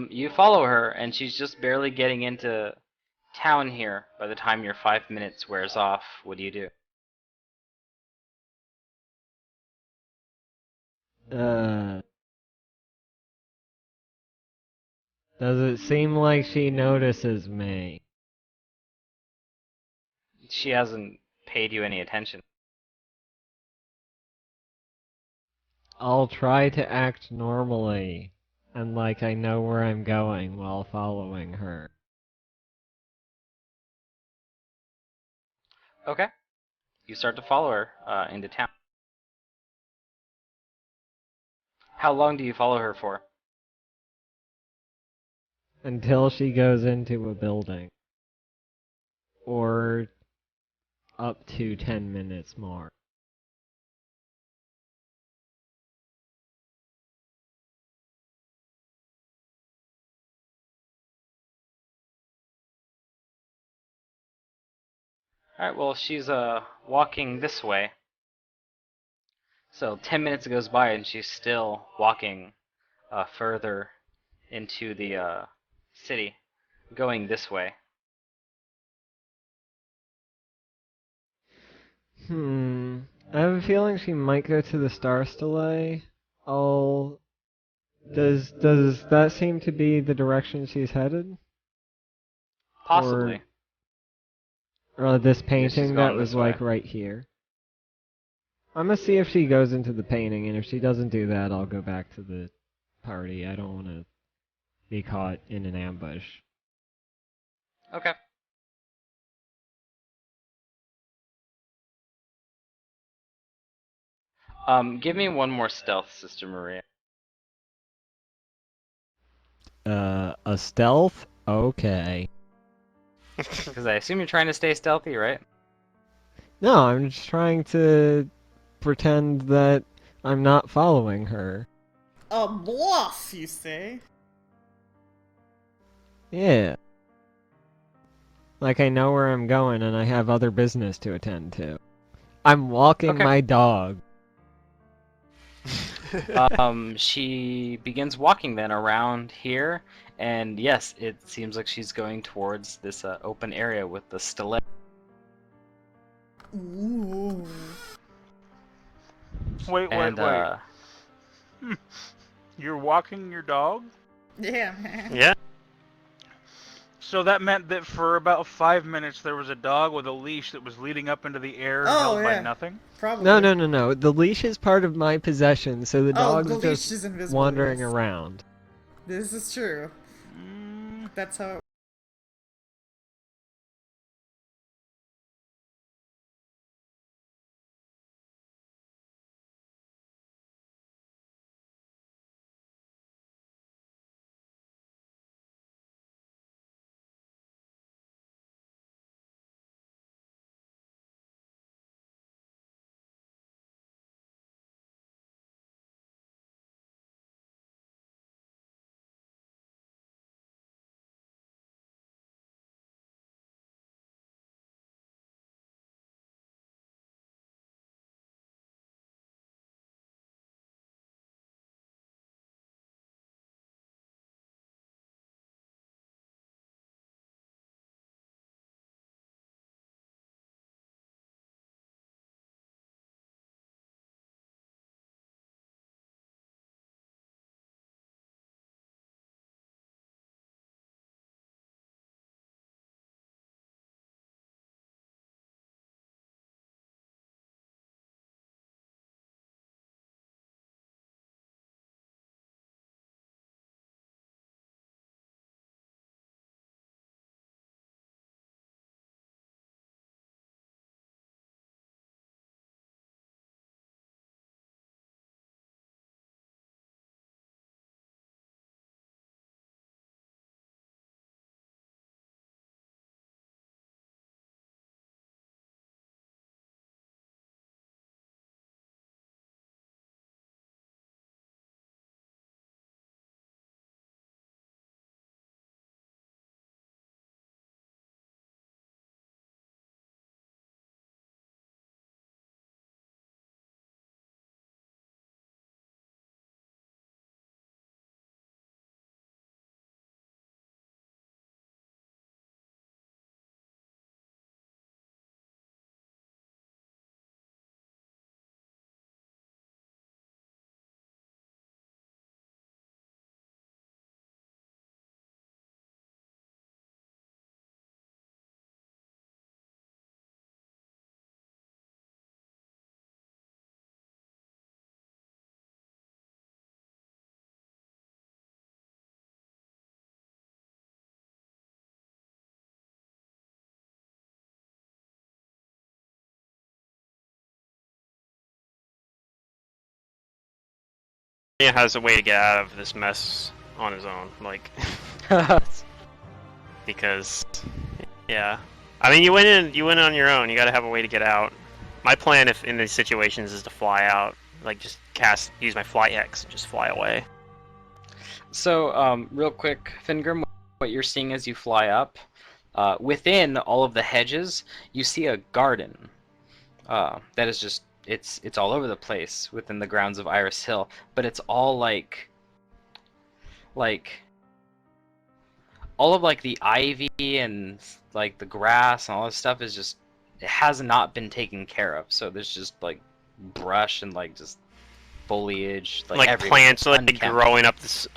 [SPEAKER 4] You follow her, and she's just barely getting into town here by the time your 5 minutes wears off. What do you do?
[SPEAKER 5] Does it seem like she notices me?
[SPEAKER 4] She hasn't paid you any attention.
[SPEAKER 5] I'll try to act normally and like I know where I'm going while following her.
[SPEAKER 4] Okay. You start to follow her into town. How long do you follow her for?
[SPEAKER 5] Until she goes into a building. Or up to 10 minutes more.
[SPEAKER 4] Alright, well, she's walking this way. So 10 minutes goes by and she's still walking further into the city, going this way.
[SPEAKER 5] I have a feeling she might go to the Star Stele. Does that seem to be the direction she's headed?
[SPEAKER 4] Possibly.
[SPEAKER 5] Or this painting that
[SPEAKER 4] going
[SPEAKER 5] was
[SPEAKER 4] this way.
[SPEAKER 5] like right here? I'm gonna see if she goes into the painting, and if she doesn't do that, I'll go back to the party. I don't want to be caught in an ambush.
[SPEAKER 4] Okay. Give me one more stealth, Sister Maria.
[SPEAKER 5] A stealth? Okay.
[SPEAKER 4] Because I assume you're trying to stay stealthy, right?
[SPEAKER 5] No, I'm just trying to pretend that I'm not following her.
[SPEAKER 2] A bluff, you say?
[SPEAKER 5] Yeah. Like I know where I'm going and I have other business to attend to. I'm walking
[SPEAKER 4] Okay.
[SPEAKER 5] my dog.
[SPEAKER 4] She begins walking then around here, and yes, it seems like she's going towards this open area with the stiletto.
[SPEAKER 2] Ooh.
[SPEAKER 3] Wait.
[SPEAKER 4] And
[SPEAKER 3] You're walking your dog?
[SPEAKER 2] Yeah, man.
[SPEAKER 1] Yeah.
[SPEAKER 3] So that meant that for about 5 minutes there was a dog with a leash that was leading up into the air
[SPEAKER 2] Oh,
[SPEAKER 3] held by
[SPEAKER 2] yeah.
[SPEAKER 3] nothing?
[SPEAKER 2] Probably.
[SPEAKER 5] No. The leash is part of my possession, so the
[SPEAKER 2] Oh,
[SPEAKER 5] dog's
[SPEAKER 2] the leash
[SPEAKER 5] just
[SPEAKER 2] is invisible.
[SPEAKER 5] wandering
[SPEAKER 2] Yes.
[SPEAKER 5] around.
[SPEAKER 2] This is true.
[SPEAKER 3] Mm,
[SPEAKER 2] That's how it
[SPEAKER 1] He has a way to get out of this mess on his own, like, because, yeah. I mean, you went in on your own. You got to have a way to get out. My plan, if in these situations, is to fly out, like just use my fly X, and just fly away.
[SPEAKER 4] So, real quick, Fingrim, what you're seeing as you fly up, within all of the hedges, you see a garden. That is just it's all over the place within the grounds of Iris Hill, but it's all like all of like the ivy and like the grass and all this stuff is just it has not been taken care of. So there's just like brush and like just foliage like everywhere.
[SPEAKER 1] Plants like
[SPEAKER 4] Unkempt.
[SPEAKER 1] growing up this,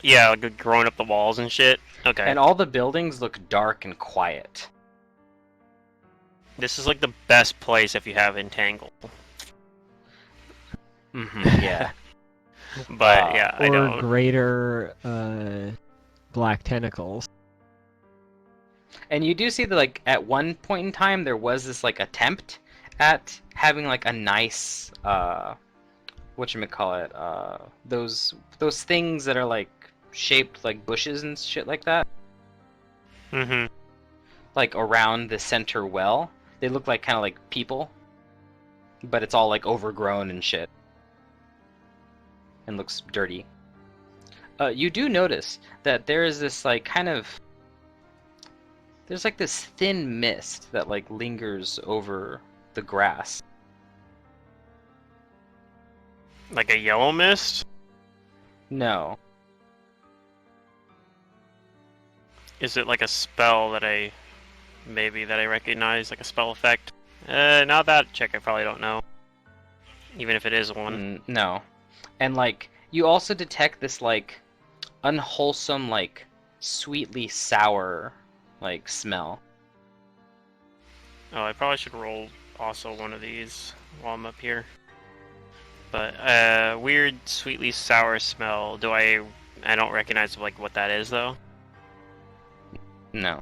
[SPEAKER 1] yeah, like growing up the walls and shit. Okay.
[SPEAKER 4] And all the buildings look dark and quiet.
[SPEAKER 1] This is like the best place if you have Entangle.
[SPEAKER 4] Yeah.
[SPEAKER 1] But yeah, I
[SPEAKER 5] Or
[SPEAKER 1] don't.
[SPEAKER 5] greater black tentacles.
[SPEAKER 4] And you do see that, like, at one point in time, there was this, like, attempt at having, like, a nice, whatchamacallit, those things that are, like, shaped like bushes and shit like that.
[SPEAKER 1] Mm-hmm.
[SPEAKER 4] Like, around the center well. They look like, kind of like people. But it's all, like, overgrown and shit. And looks dirty. You do notice that there is this, like, kind of... There's like this thin mist that like lingers over the grass.
[SPEAKER 1] Like a yellow mist?
[SPEAKER 4] No.
[SPEAKER 1] Is it like a spell that I recognize, like a spell effect? Now that check, I probably don't know. Even if it is one.
[SPEAKER 4] No. And like you also detect this like unwholesome, like sweetly sour like smell.
[SPEAKER 1] Oh, I probably should roll also one of these while I'm up here. But weird, sweetly sour smell. I don't recognize like what that is though.
[SPEAKER 4] No.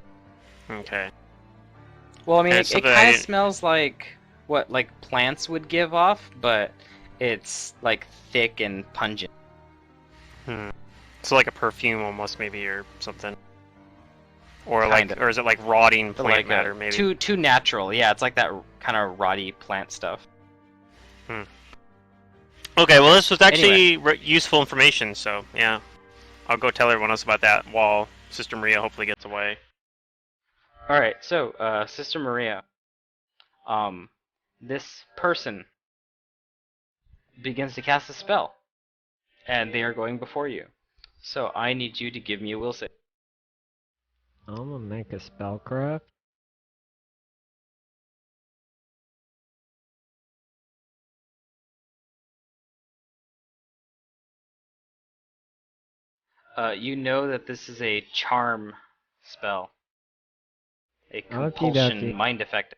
[SPEAKER 1] Okay.
[SPEAKER 4] Well, I mean,
[SPEAKER 1] It's
[SPEAKER 4] it
[SPEAKER 1] something I
[SPEAKER 4] kind of
[SPEAKER 1] didn't-
[SPEAKER 4] smells like what like plants would give off, but it's like thick and pungent.
[SPEAKER 1] So like a perfume almost maybe or something. Or
[SPEAKER 4] Kinda.
[SPEAKER 1] or is it like rotting
[SPEAKER 4] But
[SPEAKER 1] plant
[SPEAKER 4] like
[SPEAKER 1] matter maybe?
[SPEAKER 4] too natural. Yeah, it's like that kind of rotty plant stuff.
[SPEAKER 1] Okay, well this was actually
[SPEAKER 4] Anyway.
[SPEAKER 1] useful information, so yeah. I'll go tell everyone else about that while Sister Maria hopefully gets away.
[SPEAKER 4] All right, so Sister Maria, this person begins to cast a spell, and they are going before you. So I need you to give me a will save.
[SPEAKER 5] I'm gonna make a spellcraft.
[SPEAKER 4] You know that this is a charm spell, a
[SPEAKER 5] Okey
[SPEAKER 4] compulsion
[SPEAKER 5] dokey.
[SPEAKER 4] mind effect.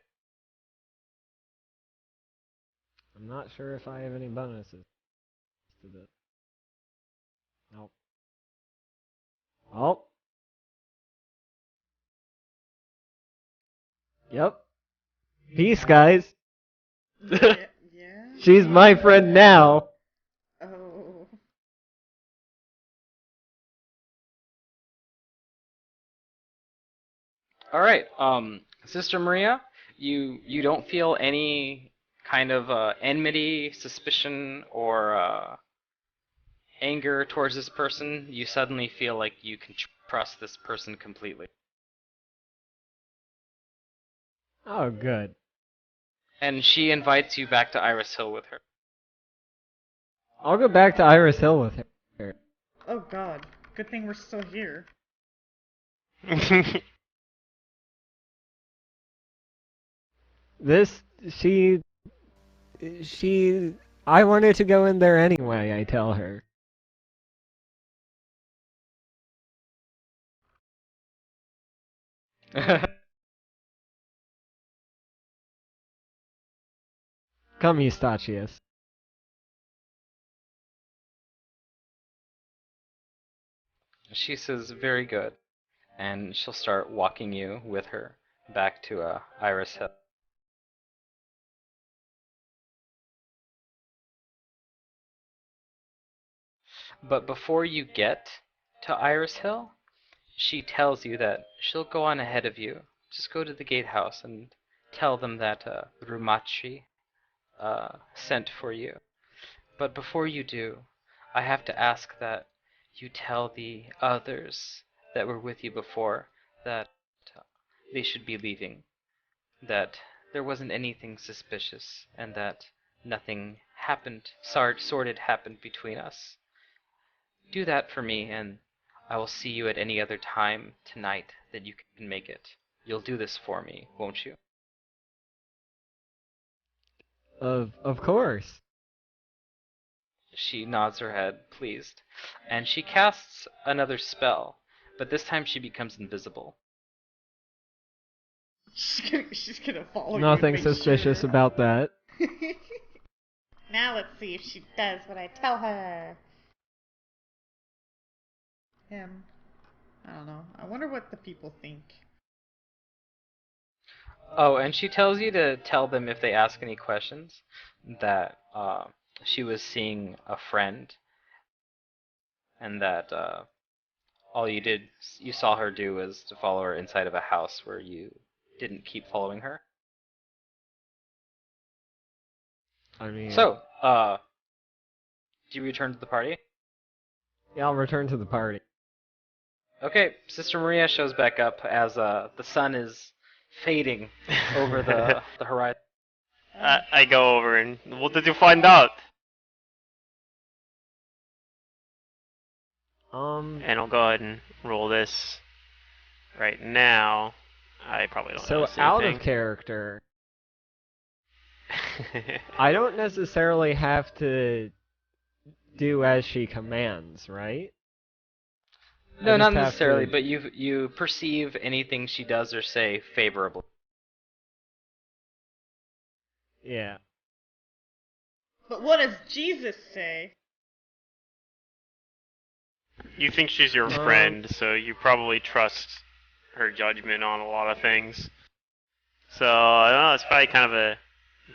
[SPEAKER 5] I'm not sure if I have any bonuses to this. Nope. Oh. Yep. Peace, guys.
[SPEAKER 2] Yeah. Yeah.
[SPEAKER 5] She's my friend now.
[SPEAKER 2] Oh.
[SPEAKER 4] All right, Sister Maria, you don't feel any kind of enmity, suspicion, or anger towards this person. You suddenly feel like you can trust this person completely.
[SPEAKER 5] Oh, good.
[SPEAKER 4] And she invites you back to Iris Hill with her.
[SPEAKER 5] I'll go back to Iris Hill with her.
[SPEAKER 2] Oh God. Good thing we're still here.
[SPEAKER 5] This, she, I wanted to go in there anyway, I tell her. Come, Eustachius.
[SPEAKER 4] She says, very good. And she'll start walking you with her back to Iris Hill. But before you get to Iris Hill, she tells you that she'll go on ahead of you. Just go to the gatehouse and tell them that Rumachi sent for you. But before you do, I have to ask that you tell the others that were with you before that they should be leaving, that there wasn't anything suspicious, and that nothing happened, sordid happened between us. Do that for me, and I will see you at any other time tonight that you can make it. You'll do this for me, won't you?
[SPEAKER 5] Of course.
[SPEAKER 4] She nods her head, pleased, and she casts another spell, but this time she becomes invisible.
[SPEAKER 2] She's gonna follow you and
[SPEAKER 5] Nothing
[SPEAKER 2] make
[SPEAKER 5] suspicious
[SPEAKER 2] sure.
[SPEAKER 5] about that.
[SPEAKER 2] Now let's see if she does what I tell her. Him. I don't know. I wonder what the people think.
[SPEAKER 4] Oh, and she tells you to tell them if they ask any questions that she was seeing a friend, and that all you saw her do was to follow her inside of a house where you didn't keep following her.
[SPEAKER 5] I mean,
[SPEAKER 4] So, do you return to the party?
[SPEAKER 5] yeah, I'll return to the party.
[SPEAKER 4] Okay, Sister Maria shows back up as the sun is fading over the horizon.
[SPEAKER 1] I go over and what did you find out? And I'll go ahead and roll this right now. I probably don't
[SPEAKER 5] So
[SPEAKER 1] notice
[SPEAKER 5] out of
[SPEAKER 1] anything.
[SPEAKER 5] character, I don't necessarily have to do as she commands, right?
[SPEAKER 4] No,
[SPEAKER 5] I
[SPEAKER 4] not
[SPEAKER 5] just have
[SPEAKER 4] necessarily,
[SPEAKER 5] to-
[SPEAKER 4] but you perceive anything she does or say favorably.
[SPEAKER 5] Yeah.
[SPEAKER 2] But what does Jesus say?
[SPEAKER 1] You think she's your friend, so you probably trust her judgment on a lot of things. So I don't know. It's probably kind of a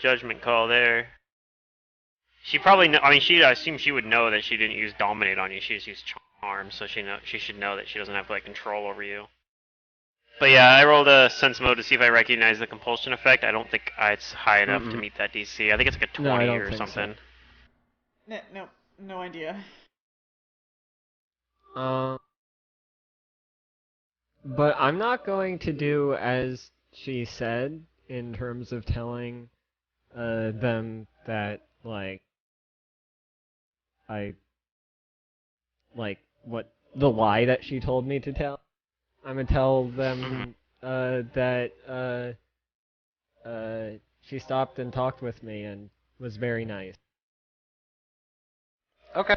[SPEAKER 1] judgment call there. She probably. I mean, I assume she would know that she didn't use dominate on you. She just used charm, so she should know that she doesn't have like control over you. But yeah, I rolled a sense mode to see if I recognize the compulsion effect. I don't think it's high enough to meet that DC. I think it's like a 20
[SPEAKER 5] No, I don't
[SPEAKER 1] or
[SPEAKER 5] think so.
[SPEAKER 1] something.
[SPEAKER 2] No idea.
[SPEAKER 5] But I'm not going to do as she said in terms of telling them that like I like what the lie that she told me to tell. I'm gonna tell them that she stopped and talked with me and was very nice.
[SPEAKER 4] Okay.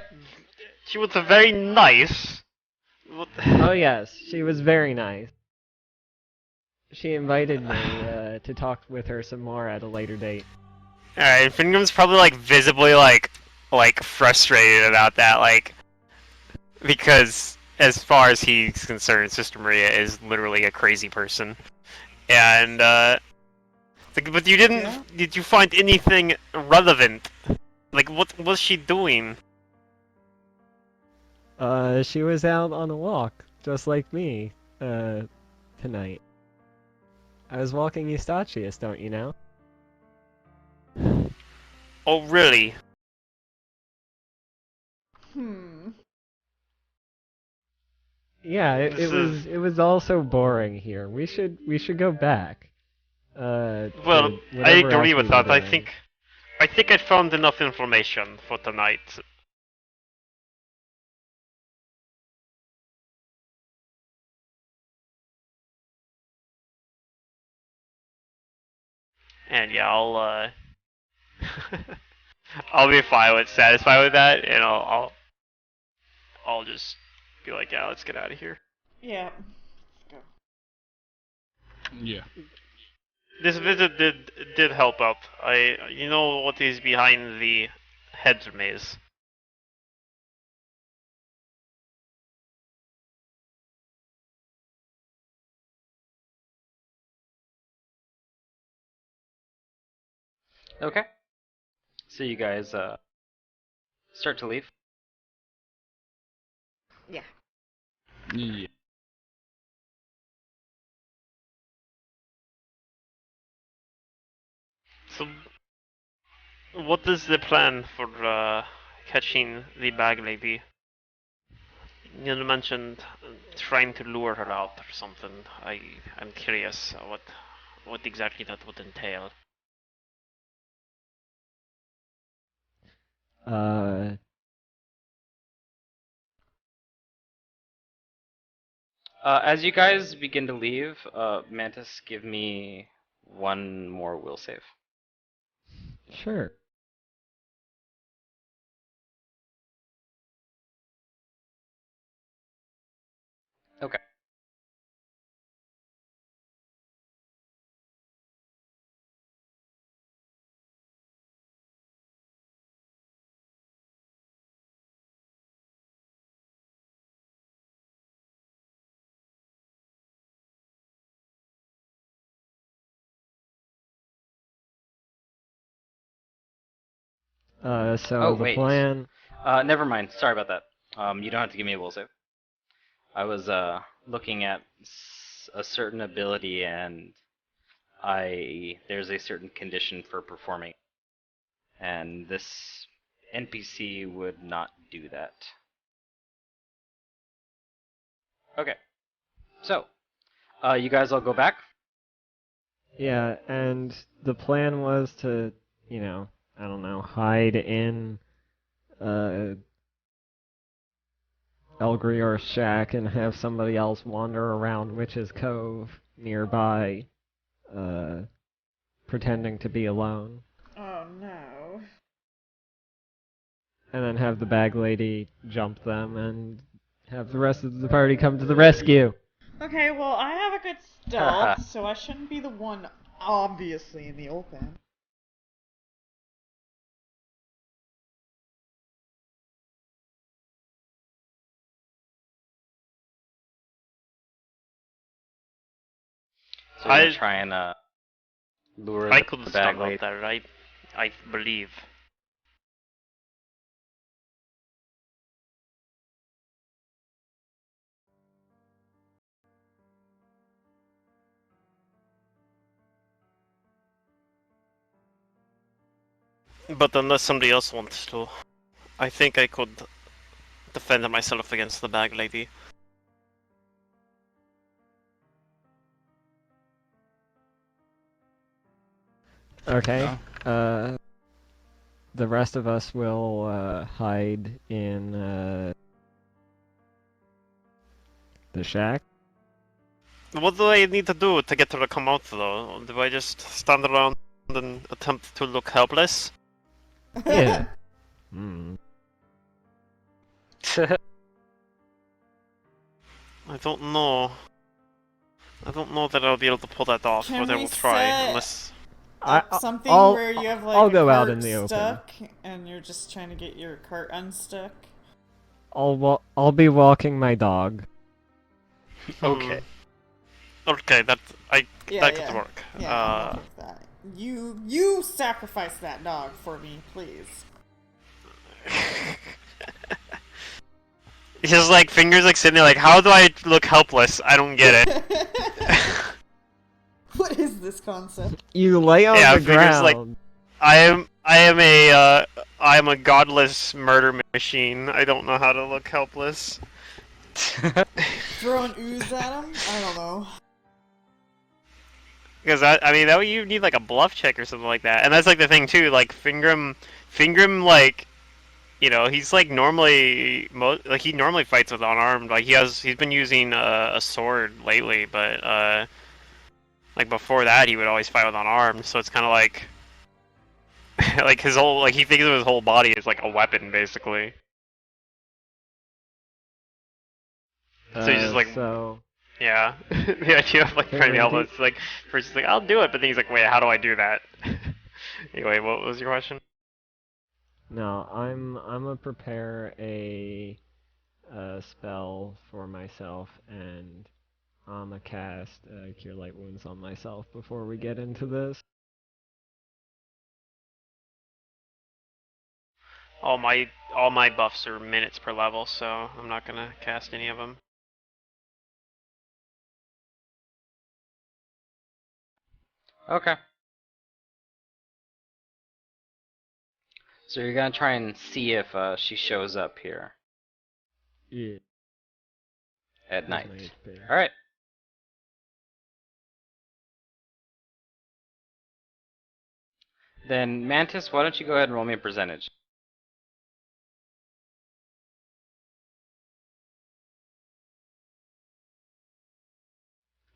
[SPEAKER 1] She was very nice. What
[SPEAKER 5] Oh yes, she was very nice. She invited me to talk with her some more at a later date.
[SPEAKER 1] Alright, Fingam's probably like visibly like frustrated about that, like because as far as he's concerned, Sister Maria is literally a crazy person. And but you didn't
[SPEAKER 2] Yeah.
[SPEAKER 1] did you find anything relevant? Like what was she doing?
[SPEAKER 5] She was out on a walk, just like me, tonight. I was walking Eustachius, don't you know?
[SPEAKER 1] Oh really?
[SPEAKER 5] Yeah,
[SPEAKER 1] This is-
[SPEAKER 5] it was all so boring here. We should go back.
[SPEAKER 1] Well,
[SPEAKER 5] to
[SPEAKER 1] I
[SPEAKER 5] whatever
[SPEAKER 1] agree
[SPEAKER 5] else
[SPEAKER 1] with
[SPEAKER 5] we were
[SPEAKER 1] that. I
[SPEAKER 5] doing.
[SPEAKER 1] think I found enough information for tonight. And yeah, I'll be satisfied with that, and I'll just be like, yeah, let's get out of here.
[SPEAKER 2] Yeah.
[SPEAKER 6] Yeah.
[SPEAKER 1] This visit did help out. You know what is behind the hedge maze.
[SPEAKER 4] Okay. So you guys start to leave.
[SPEAKER 2] Yeah.
[SPEAKER 6] Yeah.
[SPEAKER 1] So, what is the plan for catching the bag lady? You mentioned trying to lure her out or something. I'm curious what exactly that would entail.
[SPEAKER 4] As you guys begin to leave, Mantis, give me one more will save.
[SPEAKER 5] Sure.
[SPEAKER 4] Okay.
[SPEAKER 5] So
[SPEAKER 4] Oh,
[SPEAKER 5] the
[SPEAKER 4] wait.
[SPEAKER 5] plan.
[SPEAKER 4] Never mind. Sorry about that. You don't have to give me a will save. I was looking at a certain ability, and there's a certain condition for performing, and this NPC would not do that. Okay. So, you guys all go back.
[SPEAKER 5] Yeah, and the plan was to, you know, I don't know, hide in Elgrior's shack and have somebody else wander around Witch's Cove nearby, uh, pretending to be alone.
[SPEAKER 2] Oh no.
[SPEAKER 5] And then have the bag lady jump them and Have the rest of the party come to the rescue.
[SPEAKER 2] Okay, well, I have a good stealth, so I shouldn't be the one obviously in the open.
[SPEAKER 4] So you're gonna try and lure
[SPEAKER 1] I
[SPEAKER 4] the
[SPEAKER 1] could
[SPEAKER 4] bag
[SPEAKER 1] stand
[SPEAKER 4] lady.
[SPEAKER 1] out there, I believe. But unless somebody else wants to, I think I could defend myself against the bag lady.
[SPEAKER 5] Okay.
[SPEAKER 3] No.
[SPEAKER 5] The rest of us will hide in the shack.
[SPEAKER 1] What do I need to do to get her to come out though? Do I just stand around and attempt to look helpless?
[SPEAKER 5] Yeah. Hmm.
[SPEAKER 1] I don't know. I don't know that I'll be able to pull that off,
[SPEAKER 2] Can
[SPEAKER 1] but I
[SPEAKER 2] we
[SPEAKER 1] will try,
[SPEAKER 2] set
[SPEAKER 1] unless...
[SPEAKER 2] up something where you have like
[SPEAKER 5] I'll
[SPEAKER 2] a
[SPEAKER 5] go out
[SPEAKER 2] cart
[SPEAKER 5] in the open.
[SPEAKER 2] stuck and you're just trying to get your cart unstuck?
[SPEAKER 5] I'll be walking my dog.
[SPEAKER 3] Okay.
[SPEAKER 1] Okay, that
[SPEAKER 2] Yeah,
[SPEAKER 1] could work.
[SPEAKER 2] Yeah, I'm okay with that. You sacrifice that dog for me, please.
[SPEAKER 1] It's just like fingers like sitting there like, how do I look helpless? I don't get it.
[SPEAKER 2] What is this concept?
[SPEAKER 5] You lay on
[SPEAKER 1] Yeah,
[SPEAKER 5] the
[SPEAKER 1] figures like-
[SPEAKER 5] ground.
[SPEAKER 1] I am a godless murder machine. I don't know how to look helpless.
[SPEAKER 2] Throw an ooze at him? I don't know.
[SPEAKER 1] Because I mean that you need like a bluff check or something like that, and that's like the thing too. Like Fingram, like, you know, he's like normally like he normally fights with unarmed. Like he's been using a sword lately, but like before that he would always fight with unarmed. So it's kind of like like his whole like he thinks of his whole body as like a weapon basically. So he's just like
[SPEAKER 5] So
[SPEAKER 1] yeah, the idea of like trying to help us like first he's like I'll do it, but then he's like wait how do I do that? Anyway, what was your question?
[SPEAKER 5] no, I'm gonna prepare a spell for myself, and I'm gonna cast Cure Light Wounds on myself before we get into this.
[SPEAKER 1] All my buffs are minutes per level, so I'm not gonna cast any of them.
[SPEAKER 4] Okay. So you're gonna try and see if she shows up here
[SPEAKER 5] Yeah.
[SPEAKER 4] at night.
[SPEAKER 5] Here's my HP.
[SPEAKER 4] All right. Then Mantis, why don't you go ahead and roll me a percentage?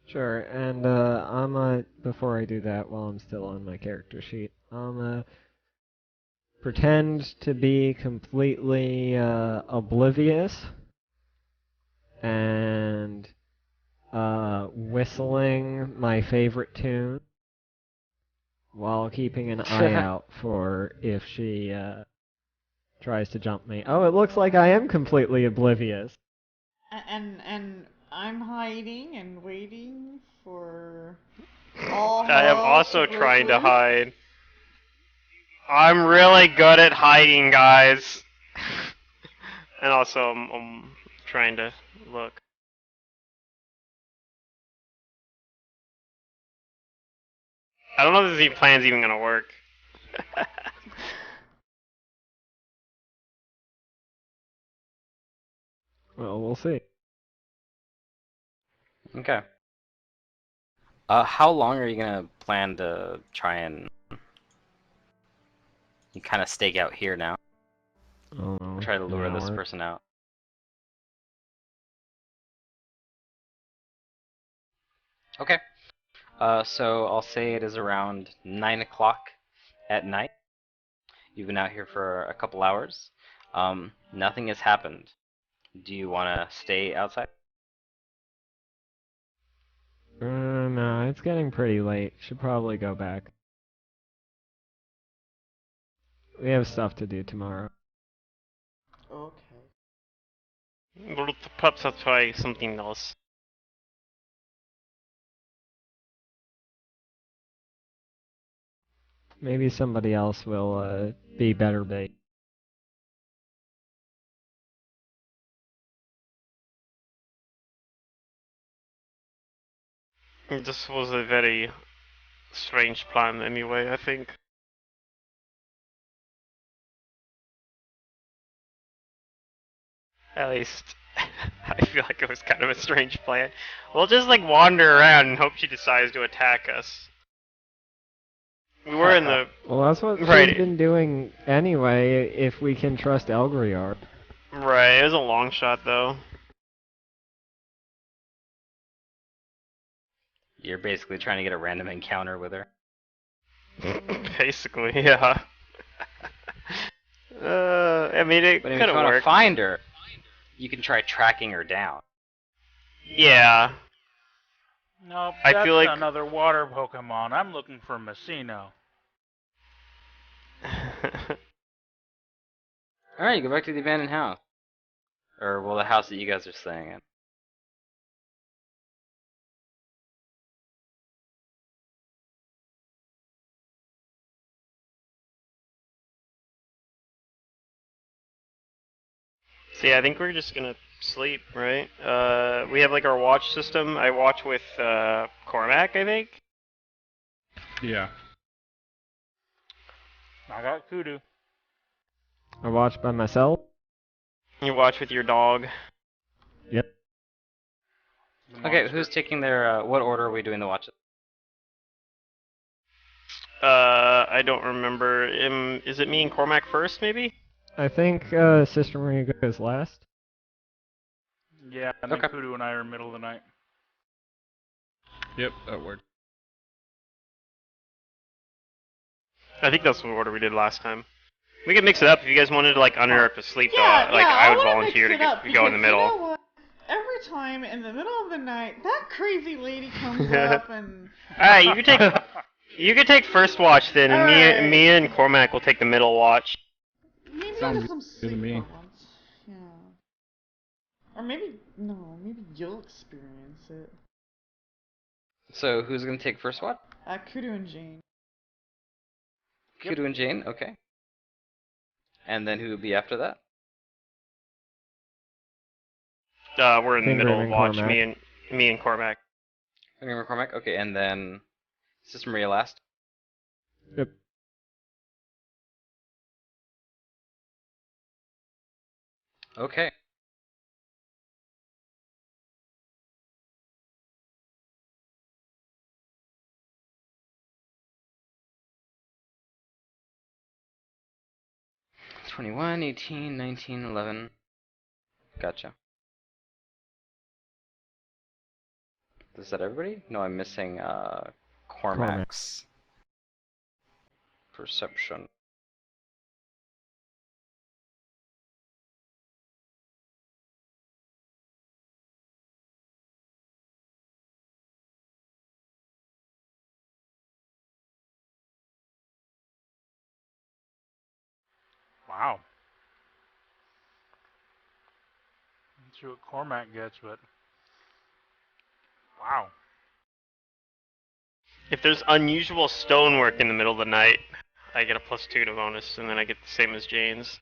[SPEAKER 5] Sure, and before I do that, while I'm still on my character sheet, I'm pretend to be completely oblivious and whistling my favorite tune while keeping an eye out for if she tries to jump me. Oh, it looks like I am completely oblivious.
[SPEAKER 2] And I'm hiding and waiting for all
[SPEAKER 1] I am
[SPEAKER 2] hell
[SPEAKER 1] also
[SPEAKER 2] break
[SPEAKER 1] trying to
[SPEAKER 2] loose.
[SPEAKER 1] hide. I'm really good at hiding, guys. And also, I'm trying to look. I don't know if this plan's even gonna work.
[SPEAKER 5] Well, we'll see.
[SPEAKER 4] Okay. How long are you gonna plan to try and you kind of stake out here now?
[SPEAKER 5] Oh,
[SPEAKER 4] Try to
[SPEAKER 5] an
[SPEAKER 4] lure this
[SPEAKER 5] hour.
[SPEAKER 4] person out. Okay. So I'll say it is around 9 o'clock at night. You've been out here for a couple hours. Nothing has happened. Do you want to stay outside?
[SPEAKER 5] No, it's getting pretty late. Should probably go back. We have stuff to do tomorrow.
[SPEAKER 2] Okay.
[SPEAKER 1] We'll perhaps I'll try something else.
[SPEAKER 5] Maybe somebody else will be better bait.
[SPEAKER 1] This was a very strange plan anyway, I think. At least, I feel like it was kind of a strange plan. We'll just like wander around and hope she decides to attack us. We were in the...
[SPEAKER 5] Well, that's what
[SPEAKER 1] Right.
[SPEAKER 5] she's been doing anyway, if we can trust Elgriar.
[SPEAKER 1] Right, it was a long shot though.
[SPEAKER 4] You're basically trying to get a random encounter with her.
[SPEAKER 1] Basically, yeah. I mean, it
[SPEAKER 4] But if
[SPEAKER 1] could
[SPEAKER 4] you
[SPEAKER 1] have
[SPEAKER 4] want to
[SPEAKER 1] worked.
[SPEAKER 4] find her, you can try tracking her down.
[SPEAKER 1] Yeah.
[SPEAKER 3] Nope,
[SPEAKER 1] I
[SPEAKER 3] that's
[SPEAKER 1] feel like-
[SPEAKER 3] another water Pokemon. I'm looking for Messino.
[SPEAKER 4] Alright, go back to the abandoned house. Or, well, the house that you guys are staying in.
[SPEAKER 1] So yeah, I think we're just gonna sleep, right? We have like our watch system. I watch with Cormac, I think.
[SPEAKER 6] Yeah.
[SPEAKER 3] I got Kudu.
[SPEAKER 5] I watch by myself.
[SPEAKER 1] You watch with your dog.
[SPEAKER 5] Yep.
[SPEAKER 3] The
[SPEAKER 4] Okay,
[SPEAKER 3] monster.
[SPEAKER 4] who's taking their, what order are we doing the watches?
[SPEAKER 1] I don't remember. Is it me and Cormac first, maybe?
[SPEAKER 5] I think Sister Maria goes last.
[SPEAKER 3] Yeah, and then
[SPEAKER 4] Okay.
[SPEAKER 3] Kudu and I are in the middle of the night.
[SPEAKER 6] Yep, that worked.
[SPEAKER 1] I think that's the order we did last time. We could mix it up if you guys wanted to like uninterrupt to sleep
[SPEAKER 2] Yeah,
[SPEAKER 1] though. Like
[SPEAKER 2] yeah,
[SPEAKER 1] I would
[SPEAKER 2] wanna
[SPEAKER 1] volunteer to
[SPEAKER 2] mix it up
[SPEAKER 1] go in the
[SPEAKER 2] because
[SPEAKER 1] middle.
[SPEAKER 2] You know what? Every time in the middle of the night, that crazy lady comes up and.
[SPEAKER 1] Alright, you could take first watch then, and
[SPEAKER 2] Alright.
[SPEAKER 1] me and Cormac will take the middle watch.
[SPEAKER 2] Maybe
[SPEAKER 6] Sounds
[SPEAKER 2] get some
[SPEAKER 6] good to
[SPEAKER 2] sleep
[SPEAKER 6] me.
[SPEAKER 2] for once. Yeah. Or maybe maybe you'll experience it.
[SPEAKER 4] So, who's gonna take first watch?
[SPEAKER 2] Kudu and Jane.
[SPEAKER 3] Yep.
[SPEAKER 4] Kudu and Jane, okay. And then who would be after that?
[SPEAKER 1] We're in the
[SPEAKER 5] Fingrim
[SPEAKER 1] middle of
[SPEAKER 5] and
[SPEAKER 1] watch.
[SPEAKER 5] Cormac.
[SPEAKER 1] Me and Cormac.
[SPEAKER 4] Okay, McCormack, okay, and then Sister Maria last.
[SPEAKER 5] Yep.
[SPEAKER 4] Okay. 21, 18, 19, 11. Gotcha. Is that everybody? No, I'm missing Cormac's perception.
[SPEAKER 3] Wow. Let's see what Cormac gets, but wow.
[SPEAKER 1] If there's unusual stonework in the middle of the night, I get a +2 to bonus, and then I get the same as Jane's.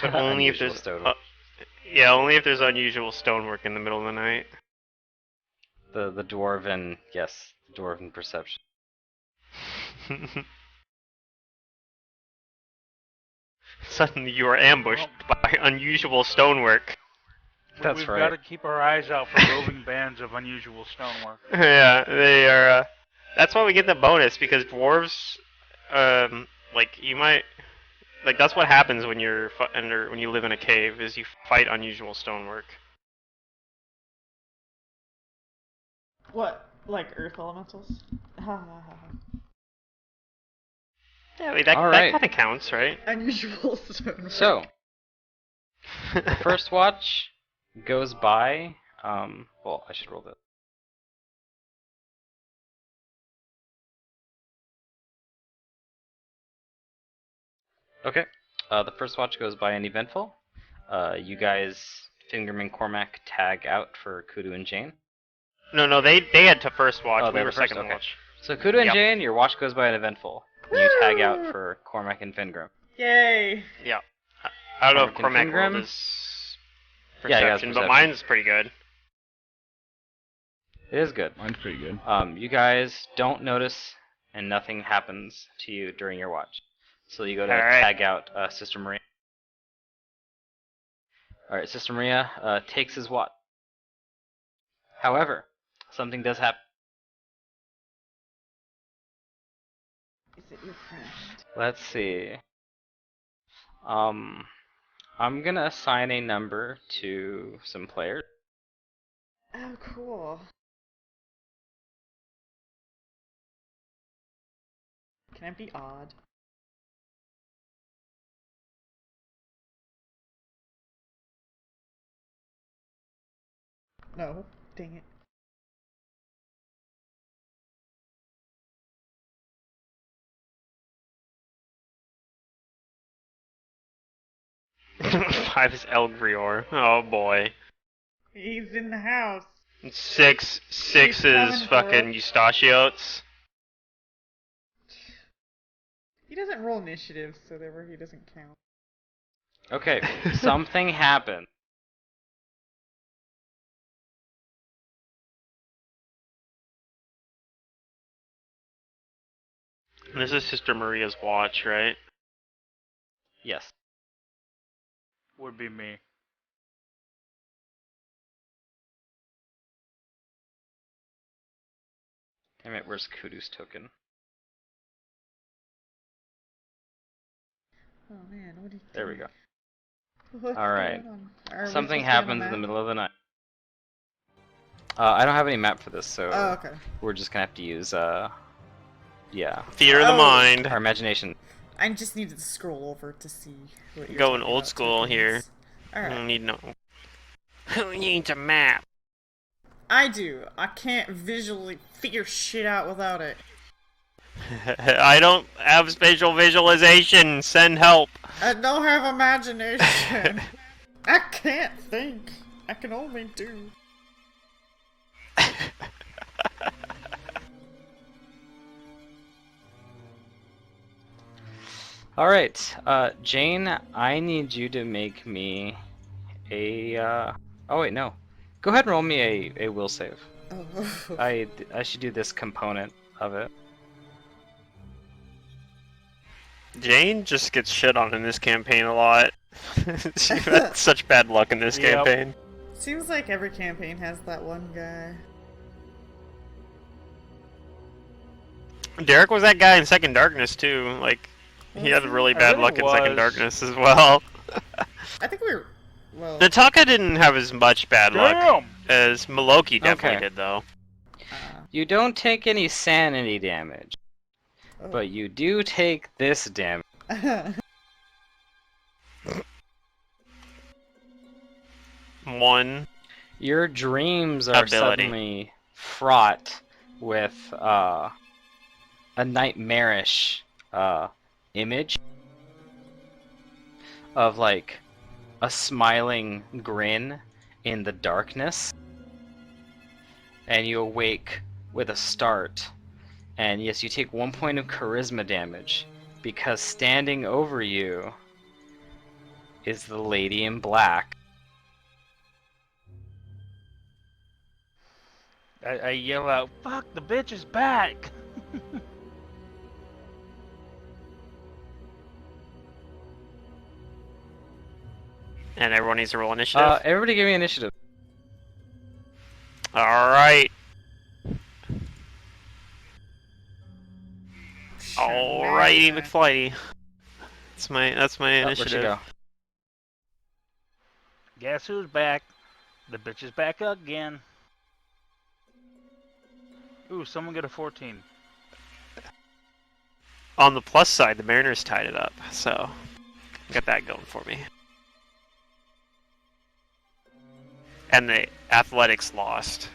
[SPEAKER 1] But only if
[SPEAKER 4] Unusual
[SPEAKER 1] there's
[SPEAKER 4] stonework.
[SPEAKER 1] yeah, only if there's unusual stonework in the middle of the night.
[SPEAKER 4] The dwarven, yes, dwarven perception.
[SPEAKER 1] Suddenly you are ambushed by unusual stonework.
[SPEAKER 4] That's
[SPEAKER 3] We've
[SPEAKER 4] right.
[SPEAKER 3] got to keep our eyes out for roving bands of unusual stonework.
[SPEAKER 1] Yeah, they are. That's why we get the bonus because dwarves, like you might, like that's what happens when you're when you live in a cave is you fight unusual stonework.
[SPEAKER 2] What? Like earth elementals? Ha ha ha ha.
[SPEAKER 1] Yeah, I mean, that
[SPEAKER 4] Alright.
[SPEAKER 1] kind of counts, right?
[SPEAKER 2] Unusual stonework.
[SPEAKER 4] So, the first watch goes by. Well, I should roll that. Okay. The first watch goes by uneventful. You guys, Fingerman Cormac, tag out for Kudu and Jane.
[SPEAKER 1] No, they had to first watch.
[SPEAKER 4] Oh,
[SPEAKER 1] We
[SPEAKER 4] they
[SPEAKER 1] were
[SPEAKER 4] were first?
[SPEAKER 1] second
[SPEAKER 4] Okay.
[SPEAKER 1] watch.
[SPEAKER 4] So Kudu and
[SPEAKER 1] Yep.
[SPEAKER 4] Jane, your watch goes by uneventful. And you tag out for Cormac and Fingram.
[SPEAKER 2] Yay!
[SPEAKER 1] Yeah. I don't know if
[SPEAKER 4] Cormac and
[SPEAKER 1] Cormac rolled
[SPEAKER 4] Fingram?
[SPEAKER 1] his
[SPEAKER 4] Yeah, he has
[SPEAKER 1] perception, but
[SPEAKER 4] perception.
[SPEAKER 1] mine's pretty good.
[SPEAKER 4] It is good.
[SPEAKER 6] Mine's pretty good.
[SPEAKER 4] You guys don't notice, and nothing happens to you during your watch. So you go to
[SPEAKER 1] Alright.
[SPEAKER 4] tag out Sister Maria. Alright, Sister Maria takes his watch. However, something does happen.
[SPEAKER 2] Is it your friend?
[SPEAKER 4] Let's see. I'm gonna assign a number to some players.
[SPEAKER 2] Oh, cool. Can it be odd? No. Dang it.
[SPEAKER 1] Five is Elgrior. Oh boy.
[SPEAKER 2] He's in the house.
[SPEAKER 1] Six
[SPEAKER 2] He's
[SPEAKER 1] is
[SPEAKER 2] coming for
[SPEAKER 1] fucking
[SPEAKER 2] us.
[SPEAKER 1] Eustachiotes.
[SPEAKER 2] He doesn't roll initiative, so therefore he doesn't count.
[SPEAKER 4] Okay, something happened.
[SPEAKER 1] This is Sister Maria's watch, right?
[SPEAKER 4] Yes.
[SPEAKER 3] Would be me.
[SPEAKER 4] Damn it, where's Kudu's token?
[SPEAKER 2] Oh man, what do you
[SPEAKER 4] There we go.
[SPEAKER 2] What's
[SPEAKER 4] Alright.
[SPEAKER 2] going on? Are we
[SPEAKER 4] Something
[SPEAKER 2] supposed to be on
[SPEAKER 4] happens
[SPEAKER 2] the
[SPEAKER 4] in the
[SPEAKER 2] map?
[SPEAKER 4] middle of the night. I don't have any map for this, so
[SPEAKER 2] Oh, okay.
[SPEAKER 4] we're just gonna have to use, yeah,
[SPEAKER 1] Theater of the
[SPEAKER 2] Oh.
[SPEAKER 1] mind.
[SPEAKER 4] our imagination.
[SPEAKER 2] I just needed to scroll over to see what you're
[SPEAKER 1] Going
[SPEAKER 2] talking
[SPEAKER 1] old
[SPEAKER 2] about,
[SPEAKER 1] school here.
[SPEAKER 2] tokens.
[SPEAKER 1] I
[SPEAKER 2] Alright.
[SPEAKER 1] don't need no. Who needs a map?
[SPEAKER 2] I do. I can't visually figure shit out without it.
[SPEAKER 1] I don't have spatial visualization. Send help.
[SPEAKER 2] I don't have imagination. I can't think. I can only do.
[SPEAKER 4] Alright, Jane, I need you to make me a, oh wait, no. Go ahead and roll me a will save.
[SPEAKER 2] Oh.
[SPEAKER 4] I should do this component of it.
[SPEAKER 1] Jane just gets shit on in this campaign a lot. She had such bad luck in this
[SPEAKER 3] Yep.
[SPEAKER 1] campaign.
[SPEAKER 2] Seems like every campaign has that one guy.
[SPEAKER 1] Derek was that guy in Second Darkness too. Like, he had really bad
[SPEAKER 3] really
[SPEAKER 1] luck in Second
[SPEAKER 3] was.
[SPEAKER 1] Darkness as well.
[SPEAKER 2] I think we were. Well.
[SPEAKER 1] Nataka didn't have as much bad luck
[SPEAKER 3] Damn!
[SPEAKER 1] as Maloki definitely
[SPEAKER 4] Okay.
[SPEAKER 1] did, though.
[SPEAKER 4] You don't take any sanity damage,
[SPEAKER 2] Oh.
[SPEAKER 4] but you do take this damage.
[SPEAKER 1] One.
[SPEAKER 4] Your dreams are
[SPEAKER 1] Ability.
[SPEAKER 4] suddenly fraught with a nightmarish image of like a smiling grin in the darkness, and you awake with a start. And yes, you take 1 point of charisma damage because standing over you is the lady in black.
[SPEAKER 3] I yell out, "Fuck, the bitch is back!"
[SPEAKER 1] And everyone needs to roll initiative.
[SPEAKER 4] Everybody give me initiative.
[SPEAKER 1] Alright. Alrighty, McFlighty. That's my
[SPEAKER 4] Oh, where'd you
[SPEAKER 1] initiative.
[SPEAKER 4] go?
[SPEAKER 3] Guess who's back? The bitch is back again. Ooh, someone get a 14.
[SPEAKER 1] on the plus side, the Mariners tied it up, so got that going for me. And the Athletics lost.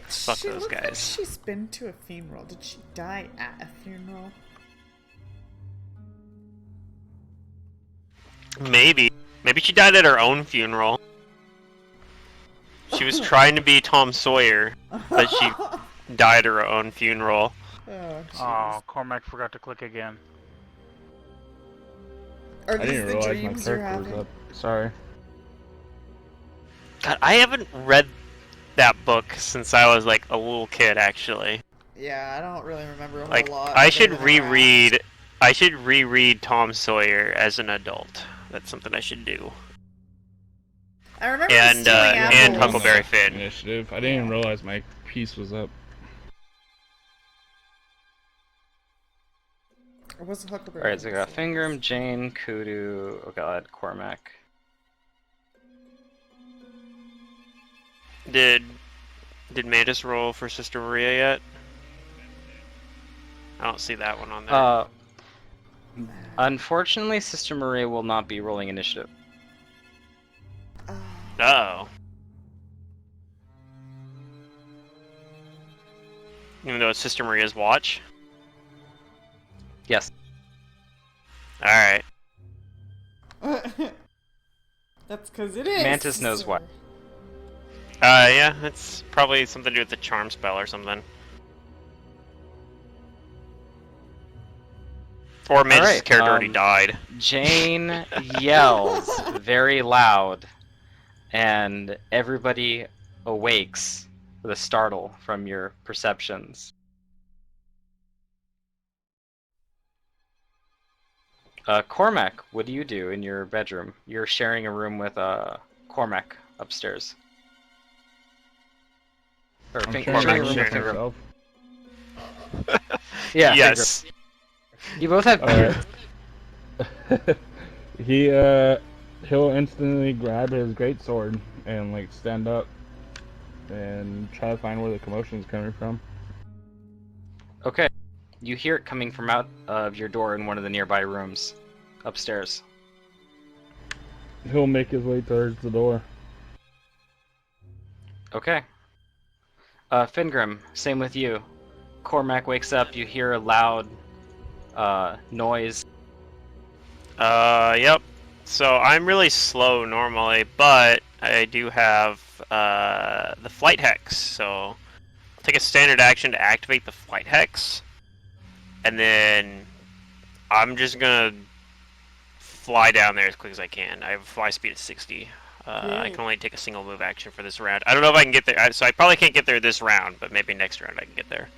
[SPEAKER 1] Fuck
[SPEAKER 2] She
[SPEAKER 1] those
[SPEAKER 2] looked like
[SPEAKER 1] guys.
[SPEAKER 2] she's been to a funeral. Did she die at a funeral?
[SPEAKER 1] Maybe. Maybe she died at her own funeral. She was trying to be Tom Sawyer, but she died at her own funeral.
[SPEAKER 2] Oh,
[SPEAKER 3] Oh, Cormac forgot to click again.
[SPEAKER 2] Are
[SPEAKER 6] I
[SPEAKER 2] these
[SPEAKER 6] didn't
[SPEAKER 2] the
[SPEAKER 6] realize my
[SPEAKER 2] dreams you're
[SPEAKER 6] character was
[SPEAKER 2] having?
[SPEAKER 6] up. Sorry.
[SPEAKER 1] God, I haven't read that book since I was like a little kid, actually.
[SPEAKER 2] Yeah, I don't really remember a
[SPEAKER 1] Like,
[SPEAKER 2] whole lot.
[SPEAKER 1] I
[SPEAKER 2] other
[SPEAKER 1] should
[SPEAKER 2] than
[SPEAKER 1] reread. I should reread Tom Sawyer as an adult. That's something I should do.
[SPEAKER 2] I remember
[SPEAKER 1] And
[SPEAKER 2] stealing
[SPEAKER 1] and
[SPEAKER 2] apples.
[SPEAKER 1] Huckleberry Finn.
[SPEAKER 6] Initiative. I didn't even realize my piece was up.
[SPEAKER 2] Or was it Huckleberry?
[SPEAKER 4] Alright, so we got
[SPEAKER 2] Finn?
[SPEAKER 4] Fingram, Jane, Kudu, oh god, Cormac.
[SPEAKER 1] Did Mantis roll for Sister Maria yet? I don't see that one on there.
[SPEAKER 4] Unfortunately, Sister Maria will not be rolling initiative.
[SPEAKER 1] Uh-oh. Even though it's Sister Maria's watch?
[SPEAKER 4] Yes.
[SPEAKER 1] Alright.
[SPEAKER 2] That's because it is.
[SPEAKER 4] Mantis knows what.
[SPEAKER 1] Yeah, it's probably something to do with the charm spell or something. Or Mantis'
[SPEAKER 4] Alright,
[SPEAKER 1] character already died.
[SPEAKER 4] Jane yells very loud, and everybody awakes with a startle from your perceptions. Cormac, what do you do in your bedroom? You're sharing a room with Cormac upstairs. Or
[SPEAKER 6] I'm
[SPEAKER 4] sharing
[SPEAKER 6] sharing
[SPEAKER 4] a room with Fingram.
[SPEAKER 6] myself.
[SPEAKER 4] Yeah,
[SPEAKER 1] Yes.
[SPEAKER 4] Fingram. You both have beard.
[SPEAKER 6] He'll instantly grab his great sword and like stand up and try to find where the commotion is coming from.
[SPEAKER 4] Okay. You hear it coming from out of your door in one of the nearby rooms upstairs.
[SPEAKER 6] He'll make his way towards the door.
[SPEAKER 4] Okay. Fingram, same with you. Cormac wakes up, you hear a loud noise.
[SPEAKER 1] Yep. So I'm really slow normally, but I do have the flight hex, so I'll take a standard action to activate the flight hex. And then I'm just gonna fly down there as quick as I can. I have a fly speed of 60. I can only take a single move action for this round. I don't know if I can get there, so I probably can't get there this round, but maybe next round I can get there.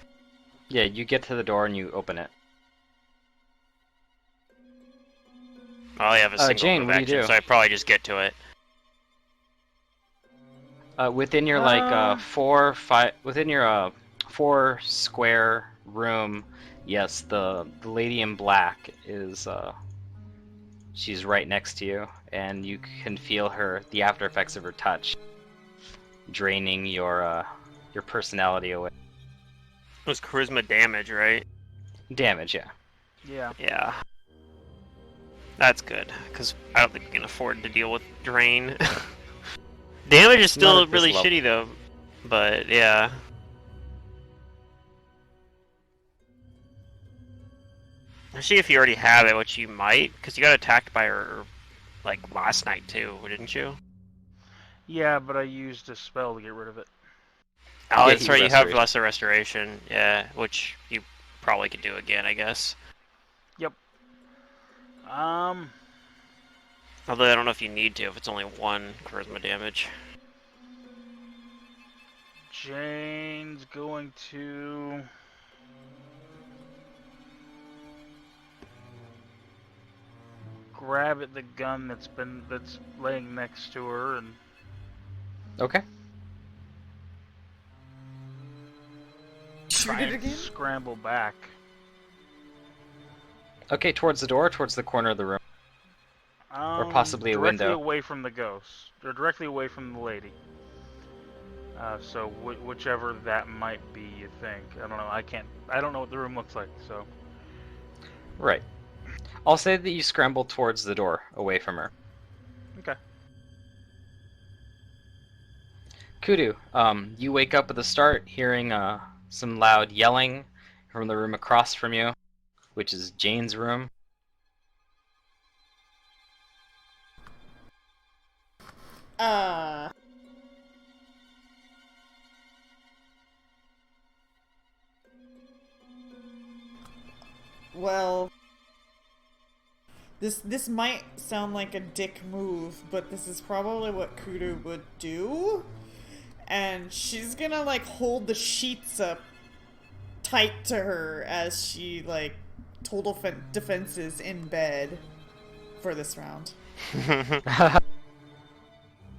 [SPEAKER 4] Yeah, you get to the door and you open it.
[SPEAKER 1] I only have a single
[SPEAKER 4] Jane,
[SPEAKER 1] move
[SPEAKER 4] what do you
[SPEAKER 1] action,
[SPEAKER 4] do?
[SPEAKER 1] so I probably just get to it.
[SPEAKER 4] Within your within your 4 square room, yes, the lady in black is she's right next to you, and you can feel the after effects of her touch draining your personality away.
[SPEAKER 1] It was charisma damage, right?
[SPEAKER 4] Damage, yeah.
[SPEAKER 3] Yeah.
[SPEAKER 1] Yeah. That's good, because I don't think we can afford to deal with drain. Damage is
[SPEAKER 4] Not
[SPEAKER 1] still
[SPEAKER 4] at this
[SPEAKER 1] really
[SPEAKER 4] level.
[SPEAKER 1] shitty though, but yeah. Especially if you already have it, which you might, because you got attacked by her, like, last night too, didn't you?
[SPEAKER 3] Yeah, but I used a spell to get rid of it.
[SPEAKER 1] Oh,
[SPEAKER 4] Yeah,
[SPEAKER 1] that's
[SPEAKER 4] heat
[SPEAKER 1] right, you have
[SPEAKER 4] restoration.
[SPEAKER 1] lesser restoration, yeah, which you probably could do again, I guess. Although I don't know if you need to, if it's only 1 charisma damage.
[SPEAKER 3] Jane's going to grab at the gun that's laying next to her and
[SPEAKER 4] Okay.
[SPEAKER 2] Shoot
[SPEAKER 3] try
[SPEAKER 2] it
[SPEAKER 3] and
[SPEAKER 2] again?
[SPEAKER 3] scramble back.
[SPEAKER 4] Okay, towards the door, or towards the corner of the room. possibly a
[SPEAKER 3] directly
[SPEAKER 4] window.
[SPEAKER 3] away from the ghost, or directly away from the lady. So whichever that might be, you think. I don't know. I don't know what the room looks like. So
[SPEAKER 4] Right. I'll say that you scramble towards the door, away from her.
[SPEAKER 3] Okay.
[SPEAKER 4] Kudu, you wake up at the start hearing some loud yelling from the room across from you, which is Jane's room.
[SPEAKER 2] Well, this might sound like a dick move, but this is probably what Kudu would do. And she's gonna like hold the sheets up tight to her as she like total defenses in bed for this round.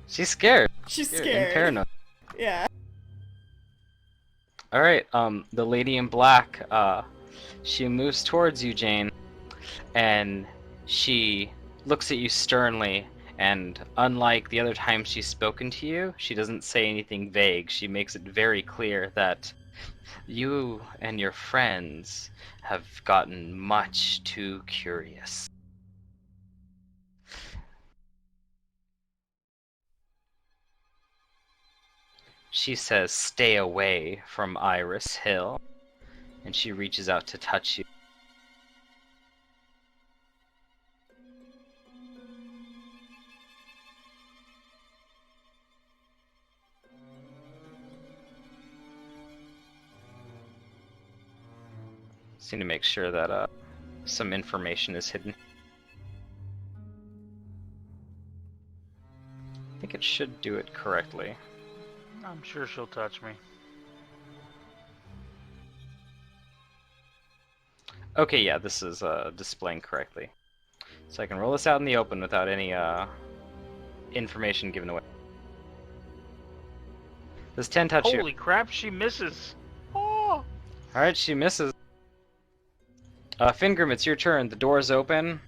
[SPEAKER 4] She's scared.
[SPEAKER 2] She's
[SPEAKER 4] And
[SPEAKER 2] scared.
[SPEAKER 4] paranoid.
[SPEAKER 2] Yeah.
[SPEAKER 4] Alright, the lady in black, she moves towards you, Jane, and she looks at you sternly, and unlike the other times she's spoken to you, she doesn't say anything vague. She makes it very clear that you and your friends have gotten much too curious. She says, "Stay away from Iris Hill," and she reaches out to touch you. Just need to make sure that some information is hidden. I think it should do it correctly.
[SPEAKER 3] I'm sure she'll touch me.
[SPEAKER 4] Okay, yeah, this is displaying correctly. So I can roll this out in the open without any information given away. Does 10 touch you?
[SPEAKER 3] Holy crap, she misses! Oh!
[SPEAKER 4] Alright, she misses. Fingrim, it's your turn. The door is open,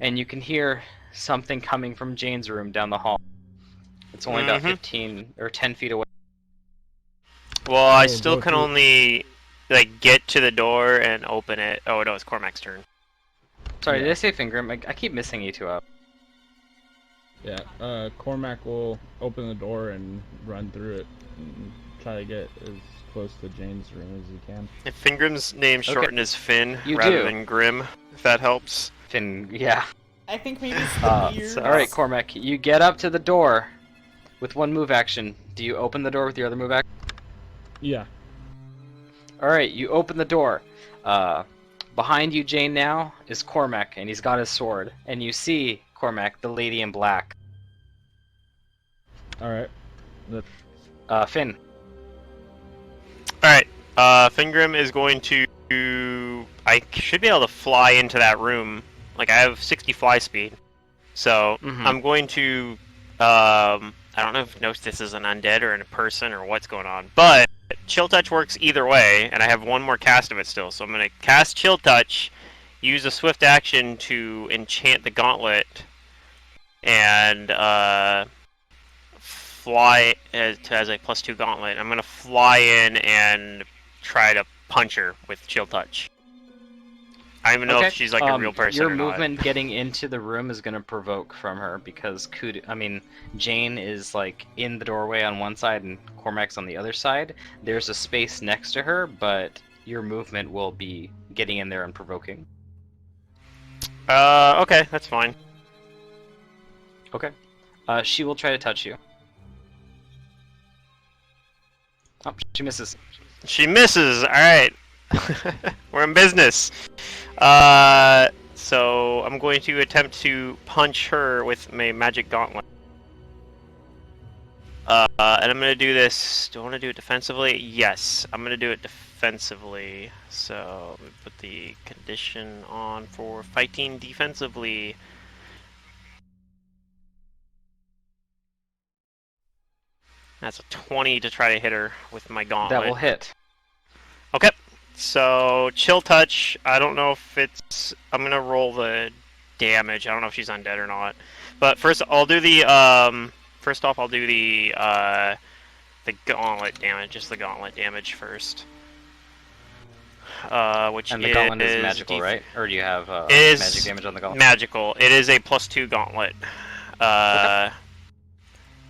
[SPEAKER 4] and you can hear something coming from Jane's room down the hall. It's only about 15 or 10 feet away.
[SPEAKER 1] Well, I still can only like get to the door and open it. Oh no, it's Cormac's turn.
[SPEAKER 4] Sorry, did I say Fingrim? I keep missing you two up.
[SPEAKER 7] Yeah, Cormac will open the door and run through it and try to get as close to Jane's room as he can.
[SPEAKER 1] If Fingrim's name shortened as Finn
[SPEAKER 4] You
[SPEAKER 1] rather
[SPEAKER 4] do.
[SPEAKER 1] than Grim, if that helps.
[SPEAKER 4] Finn, yeah.
[SPEAKER 2] I think maybe it's the beard.
[SPEAKER 4] Alright, Cormac, you get up to the door with one move action. Do you open the door with your other move action?
[SPEAKER 7] Yeah.
[SPEAKER 4] Alright, you open the door. Behind you, Jane, now, is Cormac, and he's got his sword. And you see, Cormac, the lady in black.
[SPEAKER 7] Alright.
[SPEAKER 4] Finn.
[SPEAKER 1] Alright, Fingrim is going to... I should be able to fly into that room. Like, I have 60 fly speed. So, I'm going to... I don't know if this is an undead or a person or what's going on, but Chill Touch works either way, and I have one more cast of it still. So I'm going to cast Chill Touch, use a swift action to enchant the gauntlet, and fly as a +2 gauntlet. I'm going to fly in and try to punch her with Chill Touch. I don't even know if she's like a real person
[SPEAKER 4] your
[SPEAKER 1] or not.
[SPEAKER 4] movement getting into the room is going to provoke from her because Jane is like in the doorway on one side and Cormac's on the other side. There's a space next to her, but your movement will be getting in there and provoking.
[SPEAKER 1] Okay, that's fine.
[SPEAKER 4] Okay. She will try to touch you. Oh, she misses.
[SPEAKER 1] She misses! Alright. We're in business. So I'm going to attempt to punch her with my magic gauntlet. And I'm going to do this... Do I want to do it defensively? Yes, I'm going to do it defensively. So, let me put the condition on for fighting defensively. That's a 20 to try to hit her with my gauntlet.
[SPEAKER 4] That will hit.
[SPEAKER 1] Okay. So, Chill Touch, I don't know if it's... I'm gonna roll the damage. I don't know if she's undead or not. But first, I'll do the, First off, I'll do the gauntlet damage. Just the gauntlet damage first. which
[SPEAKER 4] And the gauntlet is
[SPEAKER 1] is
[SPEAKER 4] magical, right? Or do you have
[SPEAKER 1] Is
[SPEAKER 4] magic damage on the gauntlet?
[SPEAKER 1] magical. It is a +2 gauntlet.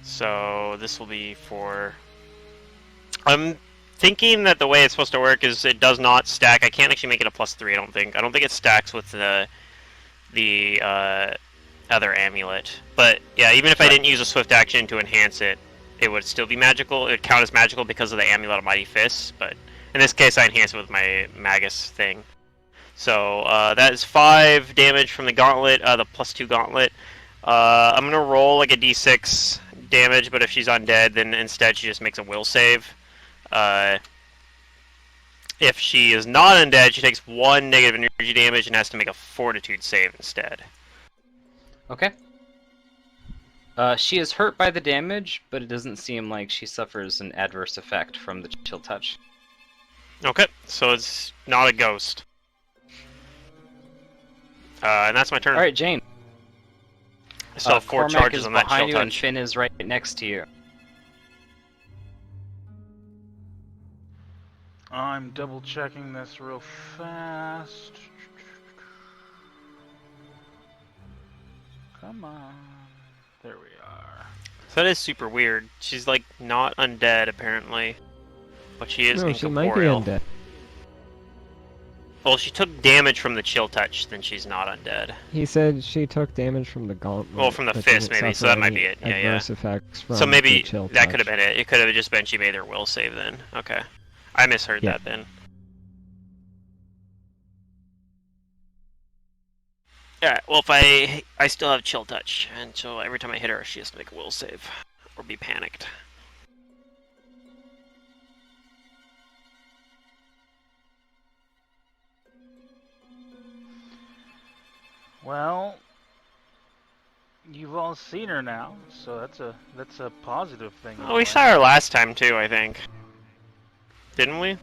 [SPEAKER 1] So this will be for. I'm thinking that the way it's supposed to work is it does not stack. I can't actually make it a +3. I don't think. I don't think it stacks with the other amulet. But yeah, even if I didn't use a swift action to enhance it, it would still be magical. It would count as magical because of the amulet of mighty fists. But in this case, I enhance it with my magus thing. So that is 5 damage from the gauntlet, the +2 gauntlet. I'm gonna roll like a d6 damage, but if she's undead, then instead she just makes a will save. If she is not undead, she takes 1 negative energy damage and has to make a fortitude save instead.
[SPEAKER 4] Okay. She is hurt by the damage, but it doesn't seem like she suffers an adverse effect from the chill touch.
[SPEAKER 1] Okay, so it's not a ghost. And that's my turn.
[SPEAKER 4] Alright, Jane.
[SPEAKER 1] I still have 4
[SPEAKER 4] Cormac
[SPEAKER 1] charges
[SPEAKER 4] is
[SPEAKER 1] on that
[SPEAKER 4] behind
[SPEAKER 1] chill
[SPEAKER 4] you, and
[SPEAKER 1] touch.
[SPEAKER 4] Finn is right next to you.
[SPEAKER 3] I'm double checking this real fast. Come on. There we are.
[SPEAKER 1] So that is super weird. She's like not undead apparently, but she is
[SPEAKER 5] No, she might be
[SPEAKER 1] incorporeal.
[SPEAKER 5] undead.
[SPEAKER 1] Well, she took damage from the chill touch, then she's not undead.
[SPEAKER 5] He said she took damage from the gauntlet.
[SPEAKER 1] Well, from the
[SPEAKER 5] but
[SPEAKER 1] fist
[SPEAKER 5] didn't
[SPEAKER 1] maybe, so
[SPEAKER 5] suffer
[SPEAKER 1] that might
[SPEAKER 5] any
[SPEAKER 1] be it. Yeah,
[SPEAKER 5] adverse effects from
[SPEAKER 1] So maybe
[SPEAKER 5] the chill
[SPEAKER 1] that could have
[SPEAKER 5] touch.
[SPEAKER 1] been it. It could have just been she made her will save then. Okay. I misheard
[SPEAKER 5] Yeah.
[SPEAKER 1] that then. Alright, well if I still have chill touch, and so every time I hit her she has to make a will save. Or be panicked.
[SPEAKER 3] Well, you've all seen her now, so that's a positive thing. in a
[SPEAKER 1] Oh, we
[SPEAKER 3] way.
[SPEAKER 1] saw her last time too, I think. Didn't we?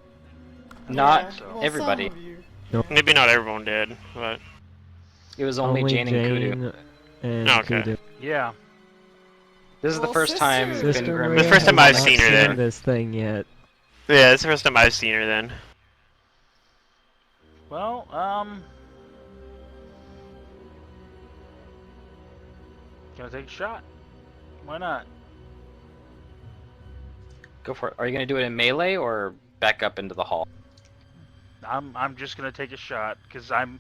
[SPEAKER 4] Not
[SPEAKER 3] so.
[SPEAKER 2] Well,
[SPEAKER 4] everybody.
[SPEAKER 2] some of you.
[SPEAKER 1] Maybe not everyone did, but
[SPEAKER 4] It was only Jane and Kudu.
[SPEAKER 5] and
[SPEAKER 1] Okay.
[SPEAKER 5] Kudu.
[SPEAKER 3] Yeah.
[SPEAKER 4] This is the
[SPEAKER 2] Well,
[SPEAKER 4] first time
[SPEAKER 2] sister-
[SPEAKER 4] Finn
[SPEAKER 5] Sister
[SPEAKER 4] Grimm.
[SPEAKER 5] Maria
[SPEAKER 1] The first time
[SPEAKER 5] has
[SPEAKER 1] I've
[SPEAKER 5] not
[SPEAKER 1] seen her then.
[SPEAKER 5] this thing yet.
[SPEAKER 1] yeah, it's the first time I've seen her then.
[SPEAKER 3] Well, gonna take a shot. Why not?
[SPEAKER 4] Go for it. Are you gonna do it in melee or back up into the hall?
[SPEAKER 3] I'm just gonna take a shot because I'm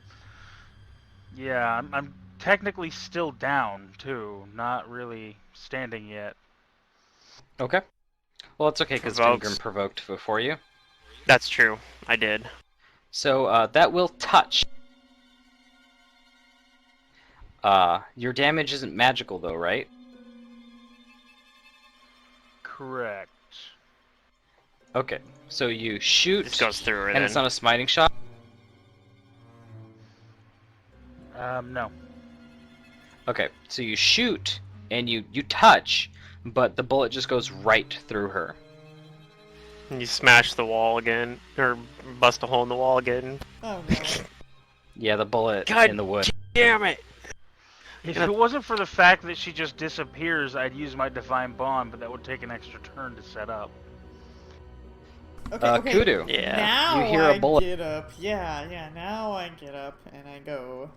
[SPEAKER 3] technically still down too, not really standing yet.
[SPEAKER 4] Okay. Well, it's okay because Finn
[SPEAKER 1] Provokes.
[SPEAKER 4] Grimm provoked before you.
[SPEAKER 1] That's true. I did.
[SPEAKER 4] So that will touch. Your damage isn't magical though, right?
[SPEAKER 3] Correct.
[SPEAKER 4] Okay. So you shoot,
[SPEAKER 1] Just goes through her
[SPEAKER 4] and
[SPEAKER 1] then.
[SPEAKER 4] it's not a smiting shot.
[SPEAKER 3] No.
[SPEAKER 4] Okay. So you shoot and you touch, but the bullet just goes right through her.
[SPEAKER 1] And you smash the wall again, or bust a hole in the wall again.
[SPEAKER 2] Oh no.
[SPEAKER 4] Yeah, the bullet
[SPEAKER 1] God
[SPEAKER 4] in the wood.
[SPEAKER 1] Damn it!
[SPEAKER 3] If it wasn't for the fact that she just disappears, I'd use my Divine Bond, but that would take an extra turn to set up.
[SPEAKER 2] Okay, okay.
[SPEAKER 4] Kudu.
[SPEAKER 1] Yeah.
[SPEAKER 2] Now
[SPEAKER 4] You hear a
[SPEAKER 2] I
[SPEAKER 4] bullet.
[SPEAKER 2] get up. Yeah. Now I get up and I go.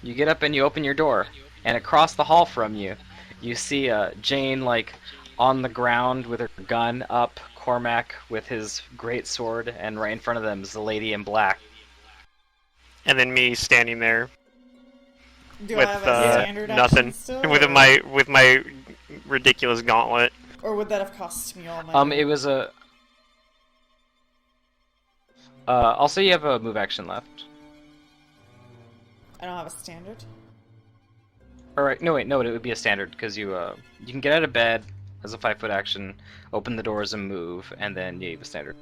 [SPEAKER 4] You get up and you open your door, and across the hall from you, you see Jane like on the ground with her gun up, Cormac with his great sword, and right in front of them is the lady in black.
[SPEAKER 1] And then me standing there
[SPEAKER 2] Do
[SPEAKER 1] with
[SPEAKER 2] I have a standard
[SPEAKER 1] nothing,
[SPEAKER 2] action still,
[SPEAKER 1] with
[SPEAKER 2] or,
[SPEAKER 1] my ridiculous gauntlet.
[SPEAKER 2] or would that have cost me all my?
[SPEAKER 4] It was a. I'll say you have a move action left.
[SPEAKER 2] I don't have a standard.
[SPEAKER 4] All right, no, it would be a standard because you can get out of bed as a 5-foot action, open the doors and move, and then you have a standard.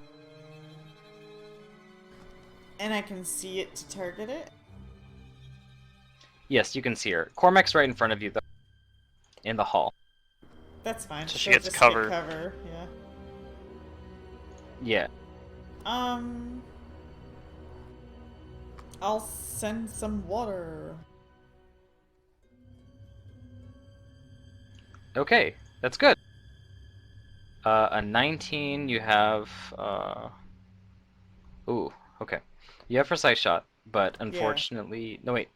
[SPEAKER 2] And I can see it to target it.
[SPEAKER 4] Yes, you can see her. Cormac's right in front of you though, in the hall.
[SPEAKER 2] That's fine.
[SPEAKER 1] So she
[SPEAKER 2] She'll
[SPEAKER 1] gets
[SPEAKER 2] just
[SPEAKER 1] cover.
[SPEAKER 2] Get cover.
[SPEAKER 4] Yeah.
[SPEAKER 2] Yeah. I'll send some water.
[SPEAKER 4] Okay, that's good. A 19, you have. Ooh, okay. You have precise shot, but unfortunately. No, wait.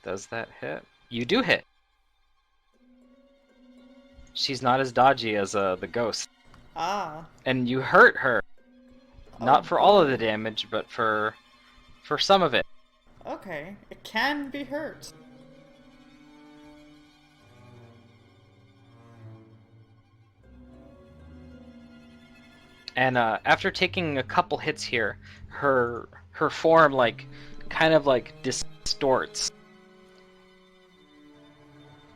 [SPEAKER 4] Does that hit? You do hit! She's not as dodgy as the ghost.
[SPEAKER 2] Ah.
[SPEAKER 4] And you hurt her. Not
[SPEAKER 2] Oh,
[SPEAKER 4] for all of
[SPEAKER 2] boy.
[SPEAKER 4] the damage, but for some of it.
[SPEAKER 2] Okay. It can be hurt.
[SPEAKER 4] And after taking a couple hits here, her form like kind of like distorts,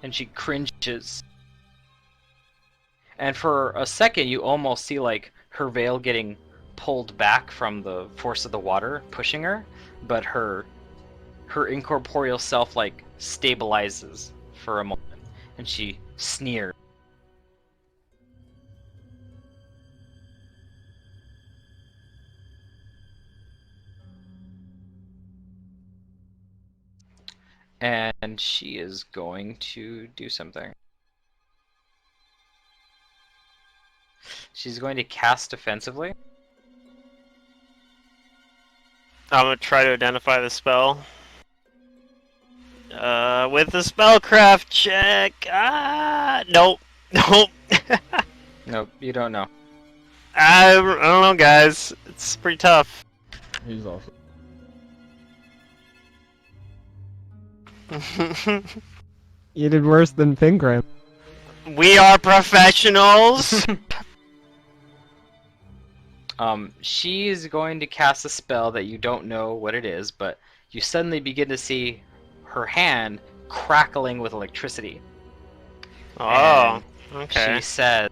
[SPEAKER 4] and she cringes. And for a second, you almost see like her veil getting pulled back from the force of the water pushing her, but her incorporeal self like stabilizes for a moment, and she sneers. And she is going to do something. She's going to cast defensively.
[SPEAKER 1] I'm gonna try to identify the spell. With the spellcraft check. Nope. Nope.
[SPEAKER 4] Nope, you don't know.
[SPEAKER 1] I don't know, guys. It's pretty tough.
[SPEAKER 7] He's also.
[SPEAKER 5] You did worse than Pingram.
[SPEAKER 1] We are professionals.
[SPEAKER 4] She is going to cast a spell that you don't know what it is, but you suddenly begin to see her hand crackling with electricity.
[SPEAKER 1] Oh,
[SPEAKER 4] And
[SPEAKER 1] okay.
[SPEAKER 4] she says,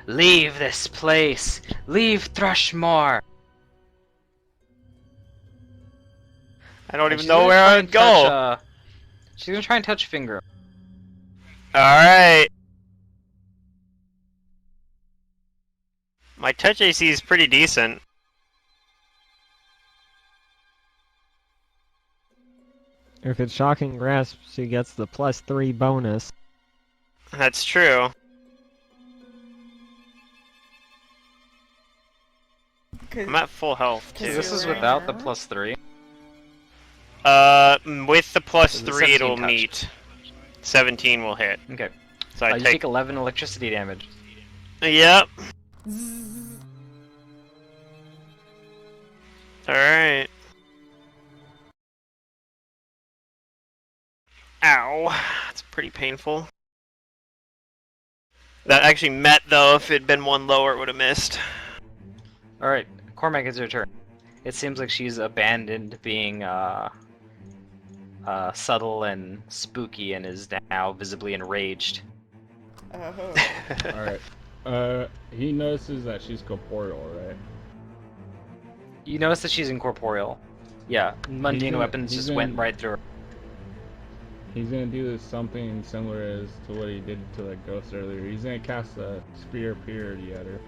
[SPEAKER 4] "Leave this place! Leave Thrushmore!"
[SPEAKER 1] I don't
[SPEAKER 4] And
[SPEAKER 1] even
[SPEAKER 4] she's
[SPEAKER 1] know
[SPEAKER 4] gonna
[SPEAKER 1] where
[SPEAKER 4] try
[SPEAKER 1] I
[SPEAKER 4] and
[SPEAKER 1] would go.
[SPEAKER 4] touch, she's gonna try and touch Finger.
[SPEAKER 1] Alright. My touch AC is pretty decent.
[SPEAKER 5] If it's Shocking Grasp, she gets the +3 bonus.
[SPEAKER 1] That's true. I'm at full health, too.
[SPEAKER 4] This is without the +3.
[SPEAKER 1] With the plus
[SPEAKER 4] So the
[SPEAKER 1] 3 it'll
[SPEAKER 4] 17 touched.
[SPEAKER 1] meet. 17 will hit.
[SPEAKER 4] Okay.
[SPEAKER 1] So I
[SPEAKER 4] You take 11 electricity damage.
[SPEAKER 1] Yep. Alright. Ow. That's pretty painful. That actually met, though. If it'd been one lower, it would have missed.
[SPEAKER 4] Alright, Cormac, it's your turn. It seems like she's abandoned being subtle and spooky and is now visibly enraged.
[SPEAKER 2] Oh.
[SPEAKER 7] Alright. He notices that she's corporeal, right?
[SPEAKER 4] You notice that she's incorporeal. Yeah, mundane weapons
[SPEAKER 7] he's
[SPEAKER 4] just
[SPEAKER 7] gonna-
[SPEAKER 4] went right through her.
[SPEAKER 7] He's gonna do something similar as to what he did to the ghost earlier. He's gonna cast a Spear of Purity at her.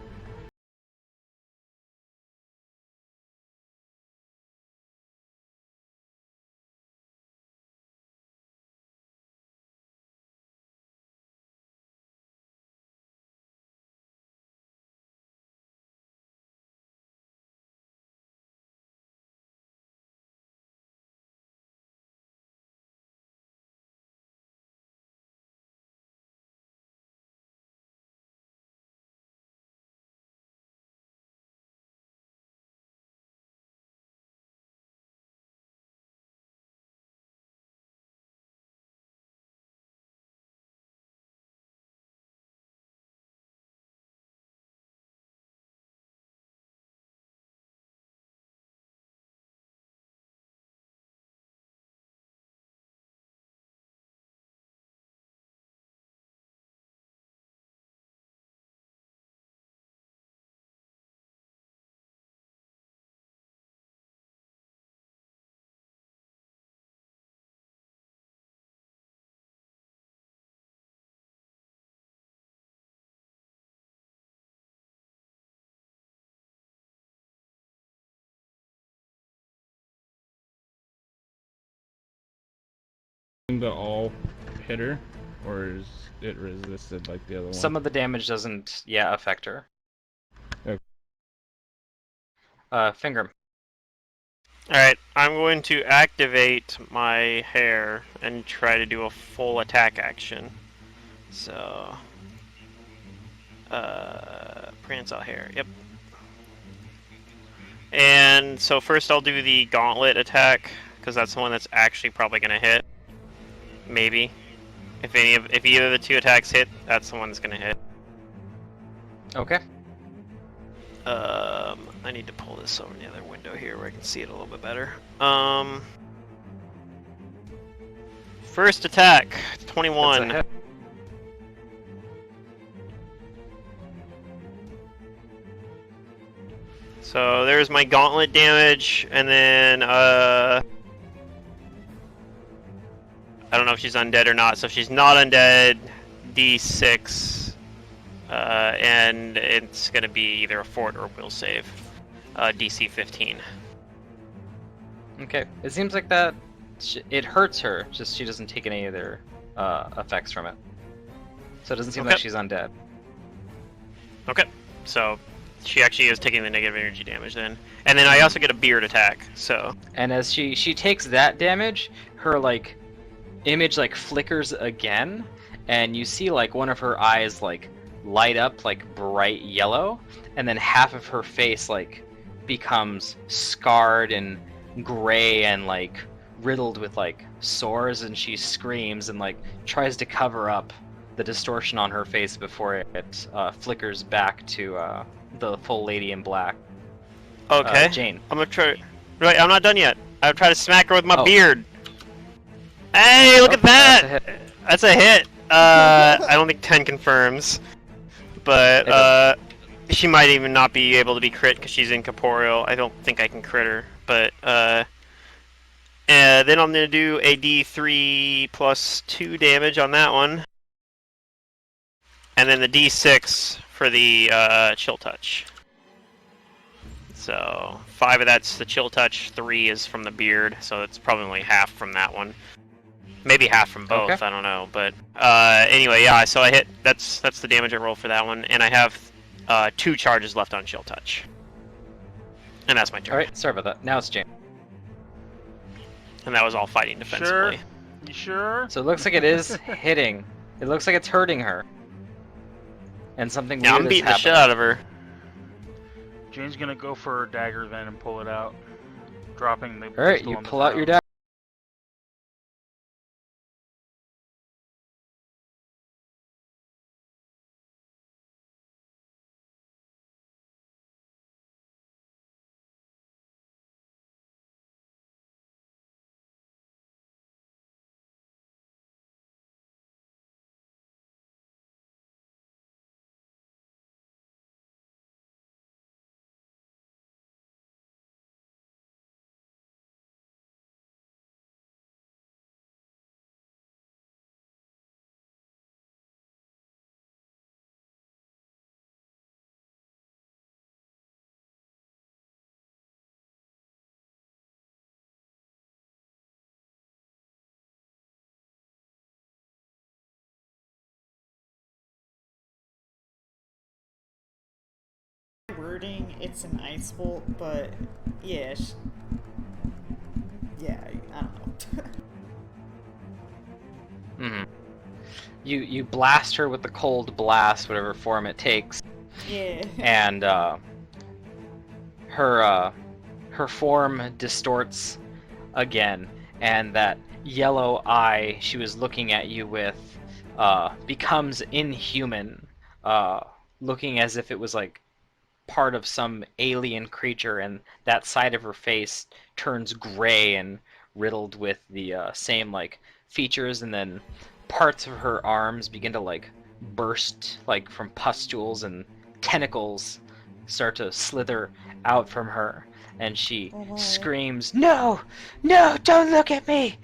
[SPEAKER 7] To all hit her. or is it resisted like the other one?
[SPEAKER 4] Some of the damage doesn't, affect her.
[SPEAKER 7] Okay.
[SPEAKER 4] Finger.
[SPEAKER 1] Alright, I'm going to activate my hair and try to do a full attack action. So, prehensile hair, yep. And so first I'll do the gauntlet attack, because that's the one that's actually probably going to hit. Maybe. If either of the two attacks hit, that's the one that's going to hit.
[SPEAKER 4] Okay.
[SPEAKER 1] I need to pull this over in the other window here where I can see it a little bit better. First attack, 21.
[SPEAKER 4] That's a hit.
[SPEAKER 1] So there's my gauntlet damage, and then I don't know if she's undead or not. So if she's not undead, D6, and it's gonna be either a fort or will save. DC 15.
[SPEAKER 4] Okay. It seems like that it hurts her, just she doesn't take any other effects from it. So it doesn't seem like she's undead.
[SPEAKER 1] Okay, so she actually is taking the negative energy damage then. And then I also get a beard attack, so...
[SPEAKER 4] And as she takes that damage, her, like, image, like, flickers again, and you see, like, one of her eyes, like, light up, like, bright yellow, and then half of her face, like, becomes scarred and gray and, like, riddled with, like, sores, and she screams and, like, tries to cover up the distortion on her face before it flickers back to the full lady in black.
[SPEAKER 1] Okay.
[SPEAKER 4] Jane.
[SPEAKER 1] I'm gonna try... Right, I'm not done yet. I'll try to smack her with my
[SPEAKER 4] Oh.
[SPEAKER 1] beard. Hey, look at that! That's a hit. I don't think 10 confirms. But, she might even not be able to be crit because she's incorporeal. I don't think I can crit her. But, then I'm gonna do a D3 plus 2 damage on that one. And then the D6 for the chill touch. So 5 of that's the chill touch, 3 is from the beard, so it's probably only half from that one. Maybe half from both,
[SPEAKER 4] Okay.
[SPEAKER 1] I don't know. But anyway, yeah, so I hit, that's the damage I roll for that one, and I have 2 charges left on chill touch. And that's my turn.
[SPEAKER 4] Alright, sorry about that. Now it's Jane.
[SPEAKER 1] And that was all fighting defensively.
[SPEAKER 3] Sure. You sure?
[SPEAKER 4] So it looks like it is hitting. It looks like it's hurting her. And something
[SPEAKER 1] Yeah,
[SPEAKER 4] weird
[SPEAKER 1] I'm beating the
[SPEAKER 4] has
[SPEAKER 1] shit
[SPEAKER 4] happened.
[SPEAKER 1] out of her.
[SPEAKER 3] Jane's gonna go for her dagger then and pull it out, dropping the
[SPEAKER 4] Alright,
[SPEAKER 3] pistol
[SPEAKER 4] you
[SPEAKER 3] on the
[SPEAKER 4] pull out your
[SPEAKER 3] ground.
[SPEAKER 4] dagger.
[SPEAKER 2] Wording, it's an ice bolt, but yeah, I don't know.
[SPEAKER 4] Mm-hmm. You blast her with the cold blast, whatever form it takes,
[SPEAKER 2] Yeah.
[SPEAKER 4] and her form distorts again, and that yellow eye she was looking at you with becomes inhuman, looking as if it was like part of some alien creature, and that side of her face turns gray and riddled with the same like features, and then parts of her arms begin to like burst like from pustules, and tentacles start to slither out from her, and she screams, "No! No, don't look at me!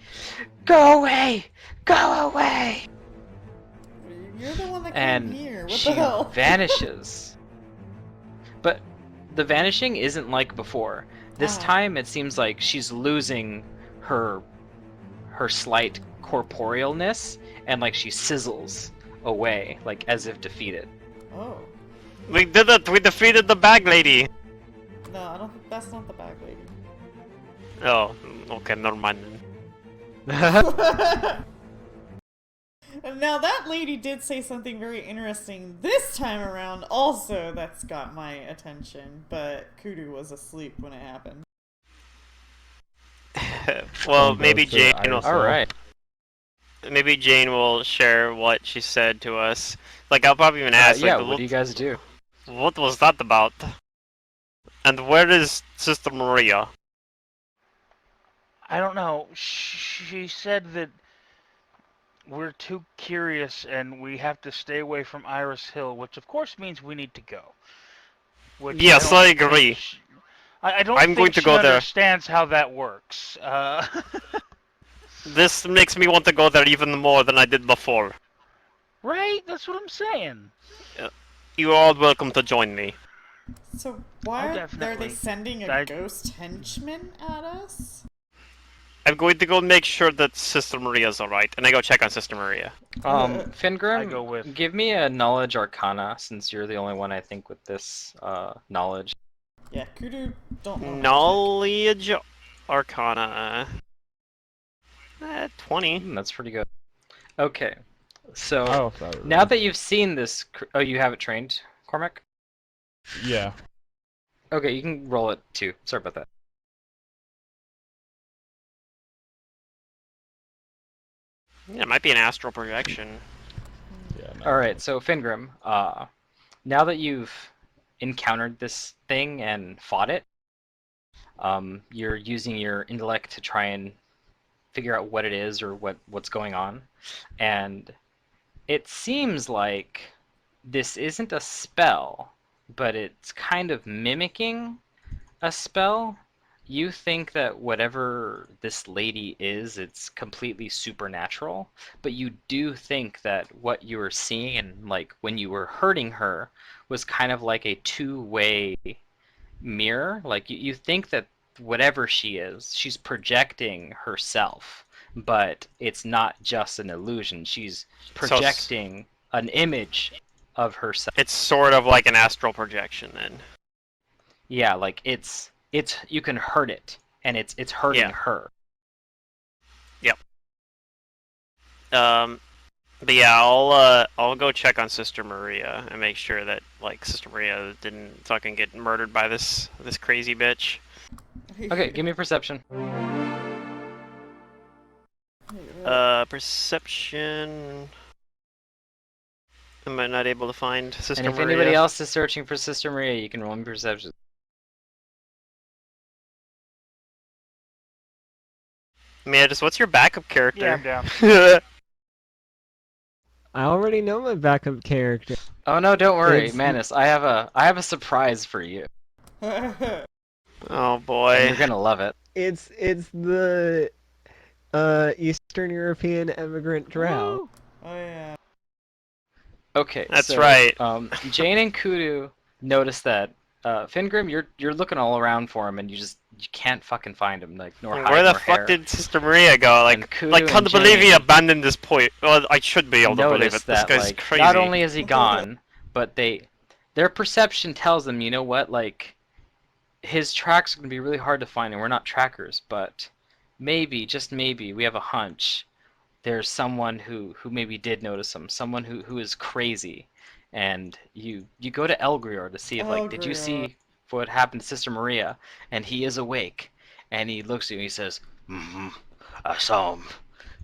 [SPEAKER 4] Go away! Go away!"
[SPEAKER 2] You're the one that came
[SPEAKER 4] And
[SPEAKER 2] here. What
[SPEAKER 4] she
[SPEAKER 2] the hell?
[SPEAKER 4] vanishes. But the vanishing isn't like before. This
[SPEAKER 2] Oh.
[SPEAKER 4] time it seems like she's losing her slight corporealness, and like she sizzles away, like as if defeated.
[SPEAKER 2] Oh.
[SPEAKER 1] We did it! We defeated the bag lady!
[SPEAKER 2] No, I don't think that's not the bag lady.
[SPEAKER 1] Oh, okay, never mind then.
[SPEAKER 2] Now that lady did say something very interesting this time around also that's got my attention, but Kudu was asleep when it happened.
[SPEAKER 1] Well,
[SPEAKER 7] Goes
[SPEAKER 1] maybe
[SPEAKER 7] to
[SPEAKER 1] Jane
[SPEAKER 7] the
[SPEAKER 1] will...
[SPEAKER 7] ISL.
[SPEAKER 4] Alright.
[SPEAKER 1] Maybe Jane will share what she said to us. Like, I'll probably even ask,
[SPEAKER 4] Yeah,
[SPEAKER 1] like,
[SPEAKER 4] what do you guys do?
[SPEAKER 1] what was that about? And where is Sister Maria?
[SPEAKER 3] I don't know. She said that we're too curious and we have to stay away from Iris Hill, which of course means we need to go. Which
[SPEAKER 1] Yes,
[SPEAKER 3] don't
[SPEAKER 1] I
[SPEAKER 3] think
[SPEAKER 1] agree.
[SPEAKER 3] I don't
[SPEAKER 1] I'm
[SPEAKER 3] think
[SPEAKER 1] going to
[SPEAKER 3] she
[SPEAKER 1] go there.
[SPEAKER 3] understands how that works.
[SPEAKER 1] This makes me want to go there even more than I did before.
[SPEAKER 3] Right? That's what I'm saying.
[SPEAKER 1] You are all welcome to join me.
[SPEAKER 2] So why
[SPEAKER 3] Oh,
[SPEAKER 2] are
[SPEAKER 3] definitely.
[SPEAKER 2] they sending a ghost henchman at us?
[SPEAKER 1] I'm going to go make sure that Sister Maria's alright, and I go check on Sister Maria.
[SPEAKER 3] I go
[SPEAKER 4] Fingrim,
[SPEAKER 3] with-
[SPEAKER 4] give me a knowledge arcana, since you're the only one I think with this knowledge.
[SPEAKER 2] Yeah, Kudu don't know.
[SPEAKER 1] Knowledge Arcana. 20.
[SPEAKER 4] That's pretty good. Okay, so
[SPEAKER 7] Oh, sorry.
[SPEAKER 4] now that you've seen this, oh, you have it trained, Cormac?
[SPEAKER 7] Yeah.
[SPEAKER 4] Okay, you can roll it too. Sorry about that.
[SPEAKER 1] Yeah, it might be an astral projection.
[SPEAKER 7] Yeah. No.
[SPEAKER 4] Alright, so Fingrim, now that you've encountered this thing and fought it, you're using your intellect to try and figure out what it is or what's going on. And it seems like this isn't a spell, but it's kind of mimicking a spell. You think that whatever this lady is, it's completely supernatural, but you do think that what you were seeing and like when you were hurting her was kind of like a two-way mirror. Like you think that whatever she is, she's projecting herself, but it's not just an illusion. She's projecting an image of herself.
[SPEAKER 1] It's sort of like an astral projection then.
[SPEAKER 4] Yeah, like it's you can hurt it, and it's hurting
[SPEAKER 1] Yeah.
[SPEAKER 4] her.
[SPEAKER 1] But yeah, I'll go check on Sister Maria and make sure that like Sister Maria didn't fucking get murdered by this crazy bitch.
[SPEAKER 4] Okay, give me a perception.
[SPEAKER 1] Perception. Am I not able to find Sister
[SPEAKER 4] And if
[SPEAKER 1] Maria?
[SPEAKER 4] anybody else is searching for Sister Maria, you can roll me perception.
[SPEAKER 1] Mantis, what's your backup
[SPEAKER 3] Yeah,
[SPEAKER 1] character?
[SPEAKER 3] I'm down.
[SPEAKER 5] I already know my backup character.
[SPEAKER 4] Oh no, don't worry,
[SPEAKER 5] It's-
[SPEAKER 4] Manus. I have a surprise for you.
[SPEAKER 1] Oh
[SPEAKER 4] And
[SPEAKER 1] boy.
[SPEAKER 4] you're gonna love it.
[SPEAKER 5] It's the Eastern European immigrant drow.
[SPEAKER 2] Oh yeah.
[SPEAKER 4] Okay,
[SPEAKER 1] That's
[SPEAKER 4] so,
[SPEAKER 1] right.
[SPEAKER 4] Jane and Kudu notice that Fingrim, you're looking all around for him, and you can't fucking find him. Like nor hide
[SPEAKER 1] Where the
[SPEAKER 4] nor
[SPEAKER 1] fuck
[SPEAKER 4] hair.
[SPEAKER 1] did Sister Maria go? Like,
[SPEAKER 4] And Kudu
[SPEAKER 1] can't
[SPEAKER 4] and
[SPEAKER 1] believe he
[SPEAKER 4] Jane
[SPEAKER 1] abandoned this point. Well, I should be able to believe
[SPEAKER 4] notice
[SPEAKER 1] it. This
[SPEAKER 4] that
[SPEAKER 1] guy's
[SPEAKER 4] like
[SPEAKER 1] crazy.
[SPEAKER 4] not only is he gone, but their perception tells them, you know what, like his tracks are gonna be really hard to find, and we're not trackers, but maybe, just maybe, we have a hunch. There's someone who maybe did notice him, someone who is crazy, and you go to Elgrior to see if like did you
[SPEAKER 2] Elgrior.
[SPEAKER 4] see what happened to Sister Maria, and he is awake, and he looks at you and he says, I saw him.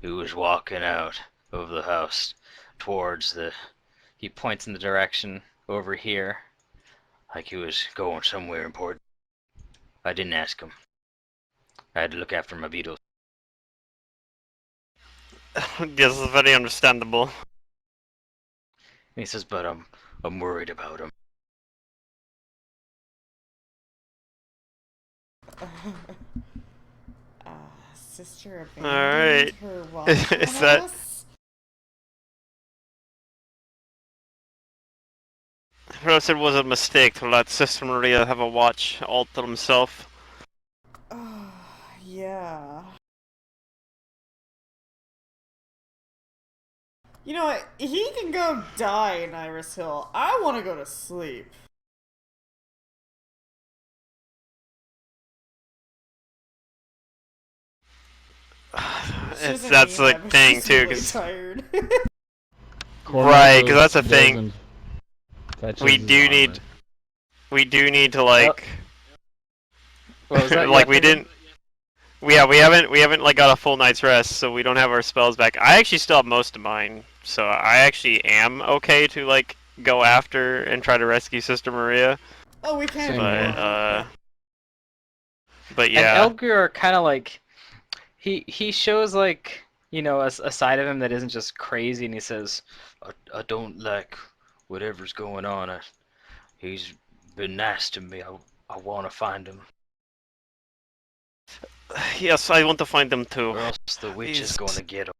[SPEAKER 4] He was walking out of the house towards the. He points in the direction over here, like he was going somewhere important. I didn't ask him. I had to look after my beetles.
[SPEAKER 1] This is very understandable.
[SPEAKER 4] And he says, but I'm worried about him.
[SPEAKER 2] Sister
[SPEAKER 1] Alright.
[SPEAKER 2] abandoned her walk
[SPEAKER 1] Is
[SPEAKER 2] on
[SPEAKER 1] that-
[SPEAKER 2] us?
[SPEAKER 1] Perhaps it was a mistake to let Sister Maria have a watch all to himself.
[SPEAKER 2] Yeah. You know what? He can go die in Iris Hill. I want to go to sleep. She doesn't
[SPEAKER 1] That's
[SPEAKER 2] mean
[SPEAKER 1] the
[SPEAKER 2] that, but
[SPEAKER 1] thing
[SPEAKER 2] she's
[SPEAKER 1] too,
[SPEAKER 2] really
[SPEAKER 1] because
[SPEAKER 2] tired.
[SPEAKER 1] right, because that's the
[SPEAKER 7] Goes
[SPEAKER 1] thing.
[SPEAKER 7] and fetches
[SPEAKER 1] We
[SPEAKER 7] his
[SPEAKER 1] do
[SPEAKER 7] armor.
[SPEAKER 1] need to like,
[SPEAKER 4] What was that?
[SPEAKER 1] like
[SPEAKER 4] Yeah,
[SPEAKER 1] we
[SPEAKER 4] Piglin?
[SPEAKER 1] didn't. Yeah, we haven't like got a full night's rest, so we don't have our spells back. I actually still have most of mine, so I actually am okay to like go after and try to rescue Sister Maria.
[SPEAKER 2] Oh, we can.
[SPEAKER 7] Same
[SPEAKER 1] But
[SPEAKER 7] here.
[SPEAKER 1] but
[SPEAKER 4] And
[SPEAKER 1] yeah,
[SPEAKER 4] Elgrior kind of like he shows like a side of him that isn't just crazy, and he says, I don't like whatever's going on. He's been nice to me. I want to find him,
[SPEAKER 1] yes, I want to find them too.
[SPEAKER 4] or else the witch is
[SPEAKER 1] He's-
[SPEAKER 4] going to get him.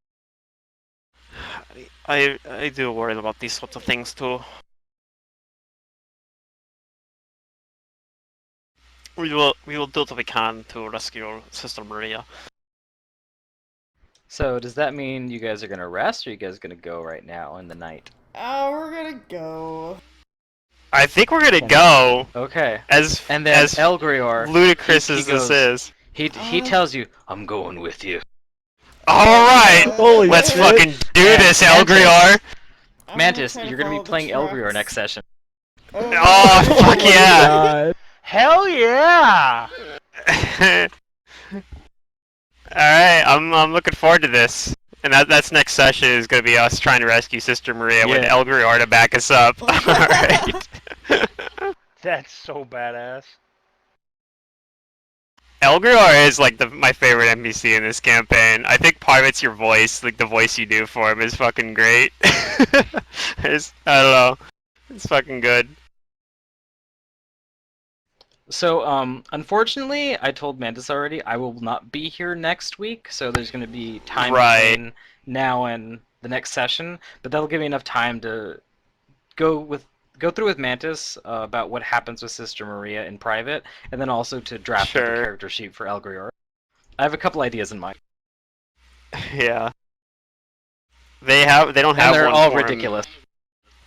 [SPEAKER 1] I do worry about these sorts of things too. We will do what we can to rescue Sister Maria.
[SPEAKER 4] So does that mean you guys are gonna rest, or you guys gonna go right now in the night?
[SPEAKER 2] Oh, we're gonna go.
[SPEAKER 1] I think we're gonna go
[SPEAKER 4] Okay.
[SPEAKER 1] as
[SPEAKER 4] And then
[SPEAKER 1] as
[SPEAKER 4] Elgrior,
[SPEAKER 1] ludicrous
[SPEAKER 4] he
[SPEAKER 1] as this
[SPEAKER 4] goes-
[SPEAKER 1] is.
[SPEAKER 4] he tells you, I'm going with you.
[SPEAKER 1] All right,
[SPEAKER 5] Holy
[SPEAKER 1] let's
[SPEAKER 5] shit.
[SPEAKER 1] fucking do
[SPEAKER 4] And
[SPEAKER 1] this,
[SPEAKER 4] Mantis-
[SPEAKER 1] Elgrior.
[SPEAKER 2] I'm
[SPEAKER 4] Mantis,
[SPEAKER 2] try
[SPEAKER 4] you're gonna be
[SPEAKER 2] follow the
[SPEAKER 4] playing Elgrior
[SPEAKER 2] tracks.
[SPEAKER 4] next session.
[SPEAKER 1] Oh, fuck
[SPEAKER 5] Oh my
[SPEAKER 1] yeah.
[SPEAKER 5] God.
[SPEAKER 3] Hell yeah!
[SPEAKER 1] Alright, I'm looking forward to this. And that's next session is gonna be us trying to rescue Sister Maria with
[SPEAKER 4] Yeah.
[SPEAKER 1] Elgrior to back us up. Alright.
[SPEAKER 3] That's so badass.
[SPEAKER 1] Elgrior is like my favorite NPC in this campaign. I think part of it's your voice, like the voice you do for him is fucking great. I don't know. It's fucking good.
[SPEAKER 4] So, unfortunately, I told Mantis already I will not be here next week, so there's going to be time
[SPEAKER 1] Right.
[SPEAKER 4] between now and the next session, but that'll give me enough time to go through with Mantis about what happens with Sister Maria in private, and then also to draft up a
[SPEAKER 1] Sure.
[SPEAKER 4] character sheet for Elgrior. I have a couple ideas in mind,
[SPEAKER 1] Yeah. They don't
[SPEAKER 4] and
[SPEAKER 1] have
[SPEAKER 4] they're
[SPEAKER 1] one
[SPEAKER 4] all
[SPEAKER 1] for him.
[SPEAKER 4] ridiculous.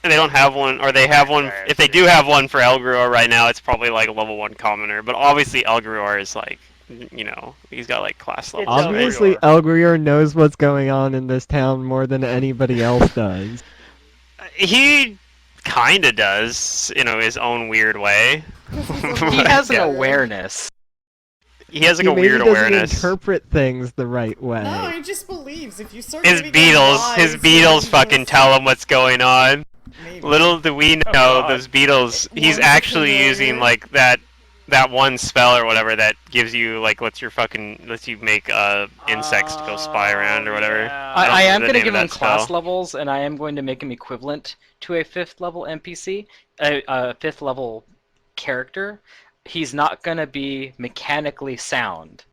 [SPEAKER 1] And they don't have one, or they have one. If they do have one for Elgrior right now, it's probably like a level 1 commoner. But obviously, Elgrior is like, he's got like class levels.
[SPEAKER 3] It's
[SPEAKER 5] Obviously, Elgrior knows what's going on in this town more than anybody else does.
[SPEAKER 1] He kinda does, his own weird way.
[SPEAKER 4] He has an
[SPEAKER 1] Yeah.
[SPEAKER 4] awareness.
[SPEAKER 1] He has like
[SPEAKER 5] He
[SPEAKER 1] a
[SPEAKER 5] maybe
[SPEAKER 1] weird
[SPEAKER 5] doesn't
[SPEAKER 1] awareness.
[SPEAKER 5] interpret things the right way.
[SPEAKER 2] No, he just believes. If you start
[SPEAKER 1] His
[SPEAKER 2] giving him lies,
[SPEAKER 1] his
[SPEAKER 2] he's
[SPEAKER 1] beetles fucking
[SPEAKER 2] just-
[SPEAKER 1] tell him what's going on.
[SPEAKER 2] Maybe.
[SPEAKER 1] Little do we know,
[SPEAKER 3] God.
[SPEAKER 1] those beetles. He's
[SPEAKER 2] One's a
[SPEAKER 1] actually
[SPEAKER 2] familiar.
[SPEAKER 1] using like that one spell or whatever that gives you like lets you make insects to go spy around or whatever.
[SPEAKER 3] Yeah.
[SPEAKER 1] I don't
[SPEAKER 4] I am
[SPEAKER 1] remember the
[SPEAKER 4] going to
[SPEAKER 1] name
[SPEAKER 4] give
[SPEAKER 1] of
[SPEAKER 4] him
[SPEAKER 1] that
[SPEAKER 4] class
[SPEAKER 1] spell.
[SPEAKER 4] levels, and I am going to make him equivalent to a 5th level NPC, a 5th level character. He's not going to be mechanically sound,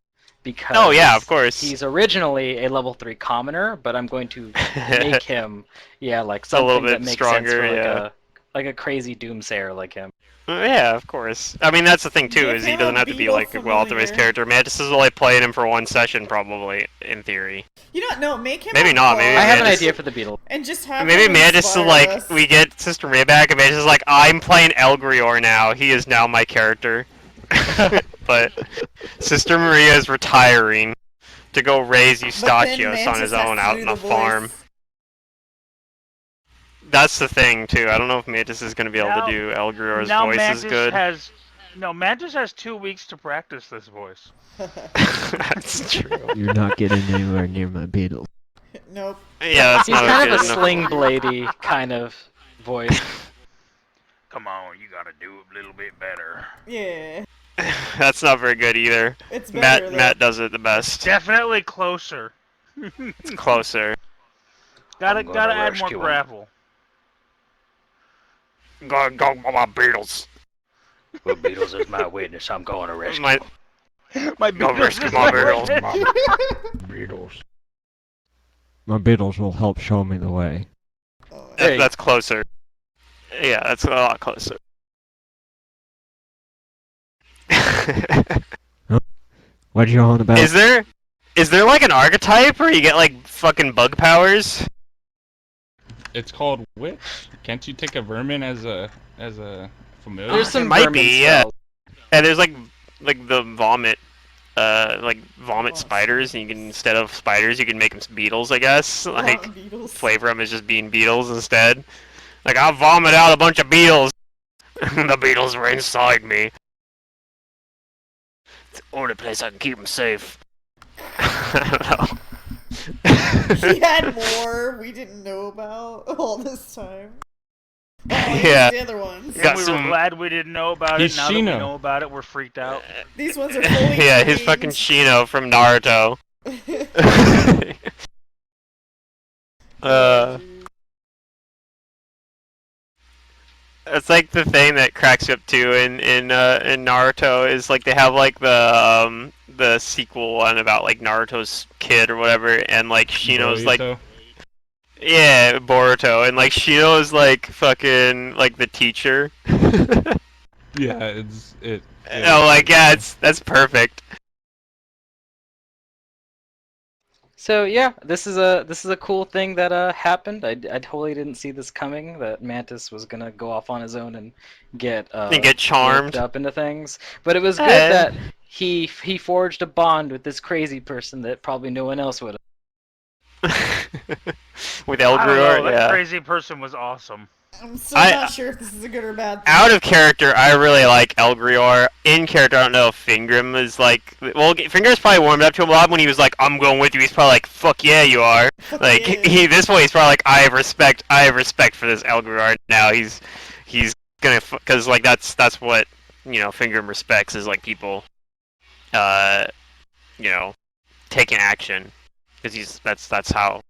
[SPEAKER 4] because
[SPEAKER 1] Oh yeah, of course.
[SPEAKER 4] he's originally a level 3 commoner, but I'm going to make him, like
[SPEAKER 1] A little
[SPEAKER 4] something
[SPEAKER 1] bit
[SPEAKER 4] that makes sense
[SPEAKER 1] stronger,
[SPEAKER 4] for
[SPEAKER 1] yeah.
[SPEAKER 4] like a crazy doomsayer like him.
[SPEAKER 1] Yeah, of course. I mean, that's the thing too,
[SPEAKER 2] Give
[SPEAKER 1] is he
[SPEAKER 2] him
[SPEAKER 1] doesn't
[SPEAKER 2] a
[SPEAKER 1] have to be
[SPEAKER 2] beetle
[SPEAKER 1] like a well-optimized
[SPEAKER 2] familiar.
[SPEAKER 1] character. Mantis is only playing him for one session, probably, in theory.
[SPEAKER 2] You know what? No, make him.
[SPEAKER 1] Maybe
[SPEAKER 2] a
[SPEAKER 1] not,
[SPEAKER 2] claw
[SPEAKER 1] maybe
[SPEAKER 4] I have an
[SPEAKER 1] Mantis-
[SPEAKER 4] idea for the beetle.
[SPEAKER 2] And just have
[SPEAKER 1] Maybe
[SPEAKER 2] him
[SPEAKER 1] Mantis is
[SPEAKER 2] inspire
[SPEAKER 1] like,
[SPEAKER 2] us.
[SPEAKER 1] we get Sister Maria back, and Mantis is like, I'm playing Elgrior now. He is now my character. But Sister Maria is retiring to go raise
[SPEAKER 2] But then
[SPEAKER 1] Eustachios on
[SPEAKER 2] Mantis
[SPEAKER 1] his
[SPEAKER 2] has
[SPEAKER 1] own
[SPEAKER 2] to
[SPEAKER 1] out
[SPEAKER 2] do
[SPEAKER 1] in
[SPEAKER 2] the
[SPEAKER 1] a farm.
[SPEAKER 2] voice.
[SPEAKER 1] That's the thing too. I don't know if Mantis is going to be able
[SPEAKER 3] Now-
[SPEAKER 1] to do Elgrior's
[SPEAKER 3] now
[SPEAKER 1] voice
[SPEAKER 3] Mantis
[SPEAKER 1] as good.
[SPEAKER 3] Mantis has 2 weeks to practice this voice.
[SPEAKER 1] That's true.
[SPEAKER 5] You're not getting anywhere near my beetles.
[SPEAKER 2] Nope.
[SPEAKER 1] Yeah, that's
[SPEAKER 4] He's
[SPEAKER 1] not
[SPEAKER 4] kind
[SPEAKER 1] good
[SPEAKER 4] of a
[SPEAKER 1] enough.
[SPEAKER 4] sling bladey kind of voice.
[SPEAKER 3] Come on, you gotta do it a little bit better.
[SPEAKER 2] Yeah.
[SPEAKER 1] That's not very good either.
[SPEAKER 2] It's better.
[SPEAKER 1] Matt does it the best.
[SPEAKER 3] Definitely closer.
[SPEAKER 1] It's closer.
[SPEAKER 3] Gotta
[SPEAKER 4] I'm gonna
[SPEAKER 3] add more
[SPEAKER 4] rescue him.
[SPEAKER 3] gravel.
[SPEAKER 1] Go, my beetles.
[SPEAKER 4] Well, Beatles is my witness. I'm going to rescue
[SPEAKER 1] My,
[SPEAKER 3] My
[SPEAKER 1] Go
[SPEAKER 3] beetles
[SPEAKER 1] rescue
[SPEAKER 3] is
[SPEAKER 1] my
[SPEAKER 3] my
[SPEAKER 1] beetles,
[SPEAKER 3] witness.
[SPEAKER 7] Beetles.
[SPEAKER 5] My beetles will help show me the way.
[SPEAKER 2] Oh,
[SPEAKER 4] Hey.
[SPEAKER 1] that's closer. Yeah, that's a lot closer.
[SPEAKER 5] What you on about?
[SPEAKER 1] Is there like an archetype where you get like fucking bug powers?
[SPEAKER 7] It's called witch. Can't you take a vermin as a familiar?
[SPEAKER 4] There's some
[SPEAKER 1] It might
[SPEAKER 4] vermin
[SPEAKER 1] be, yeah.
[SPEAKER 4] spells.
[SPEAKER 1] And there's like the vomit, like vomit
[SPEAKER 2] Oh,
[SPEAKER 1] spiders, and you can instead of spiders, you can make them beetles, I guess. Like
[SPEAKER 2] Rotten beetles.
[SPEAKER 1] flavor them as just being beetles instead. Like I'll vomit out a bunch of beetles. The beetles were inside me. It's the only place I can keep them safe. I don't know.
[SPEAKER 2] He had more we didn't know about all this time. Oh,
[SPEAKER 1] Yeah.
[SPEAKER 2] the other ones.
[SPEAKER 1] Got
[SPEAKER 3] And we
[SPEAKER 1] some-
[SPEAKER 3] were glad we didn't know about
[SPEAKER 7] He's
[SPEAKER 3] it. Now that we
[SPEAKER 7] Shino.
[SPEAKER 3] know about it, we're freaked out.
[SPEAKER 2] These ones are fully
[SPEAKER 1] Yeah, he's fucking Shino from Naruto. It's like the thing that cracks you up too in Naruto is like they have like the sequel one about like Naruto's kid or whatever, and like Shino's like
[SPEAKER 7] Boruto.
[SPEAKER 1] yeah Boruto, and like Shino's like fucking like the teacher.
[SPEAKER 7] Yeah, it's it.
[SPEAKER 1] Oh, like yeah, that's perfect.
[SPEAKER 4] So yeah, this is a cool thing that happened. I totally didn't see this coming. That Mantis was gonna go off on his own and get
[SPEAKER 1] And get charmed.
[SPEAKER 4] whipped up into things. But it was good
[SPEAKER 1] Eh.
[SPEAKER 4] that he forged a bond with this crazy person that probably no one else would have.
[SPEAKER 1] With
[SPEAKER 3] I don't know,
[SPEAKER 1] Elgruar,
[SPEAKER 3] that
[SPEAKER 1] yeah.
[SPEAKER 3] crazy person was awesome.
[SPEAKER 2] I'm still
[SPEAKER 1] I-
[SPEAKER 2] not sure if this is a good or bad thing.
[SPEAKER 1] Out of character, I really like Elgrior. In character, I don't know if Fingram is like. Well, Fingram's probably warmed up to him a lot when he was like, "I'm going with you." He's probably like, "Fuck yeah, you are." Like
[SPEAKER 2] yeah.
[SPEAKER 1] this way, he's probably like, "I have respect for this Elgrior." Now he's gonna because like that's what Fingram respects is like people, you know, taking action because that's how.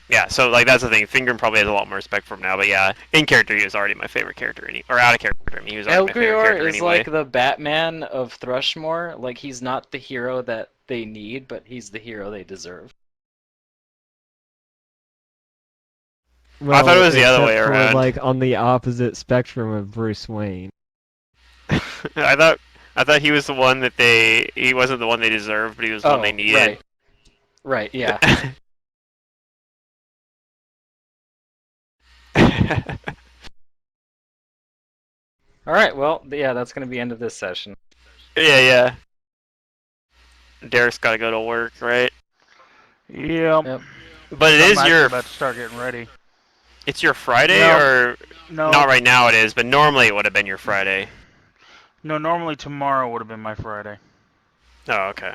[SPEAKER 1] Yeah, so like that's the thing. Fingram probably has a lot more respect for him now, but yeah, in character he was already my favorite character, or out of character, I mean, he was already my favorite
[SPEAKER 4] Elgrior
[SPEAKER 1] character
[SPEAKER 4] is
[SPEAKER 1] anyway.
[SPEAKER 4] like the Batman of Thrushmore. Like he's not the hero that they need, but he's the hero they deserve.
[SPEAKER 1] I thought it was the other way
[SPEAKER 5] except for,
[SPEAKER 1] around.
[SPEAKER 5] like on the opposite spectrum of Bruce Wayne.
[SPEAKER 1] I thought he was the one that he wasn't the one they deserved, but he was the one they needed.
[SPEAKER 4] Right, yeah. All right, well, yeah, that's gonna be end of this session.
[SPEAKER 1] Yeah. Derek's got to go to work, right?
[SPEAKER 3] Yeah.
[SPEAKER 4] Yep.
[SPEAKER 1] But it
[SPEAKER 3] I'm
[SPEAKER 1] is
[SPEAKER 3] actually
[SPEAKER 1] your
[SPEAKER 3] about to start getting ready.
[SPEAKER 1] it's your Friday,
[SPEAKER 3] No.
[SPEAKER 1] or
[SPEAKER 3] No,
[SPEAKER 1] not right now it is, but normally it would have been your Friday.
[SPEAKER 3] no. Normally tomorrow would have been my Friday.
[SPEAKER 1] Oh, okay.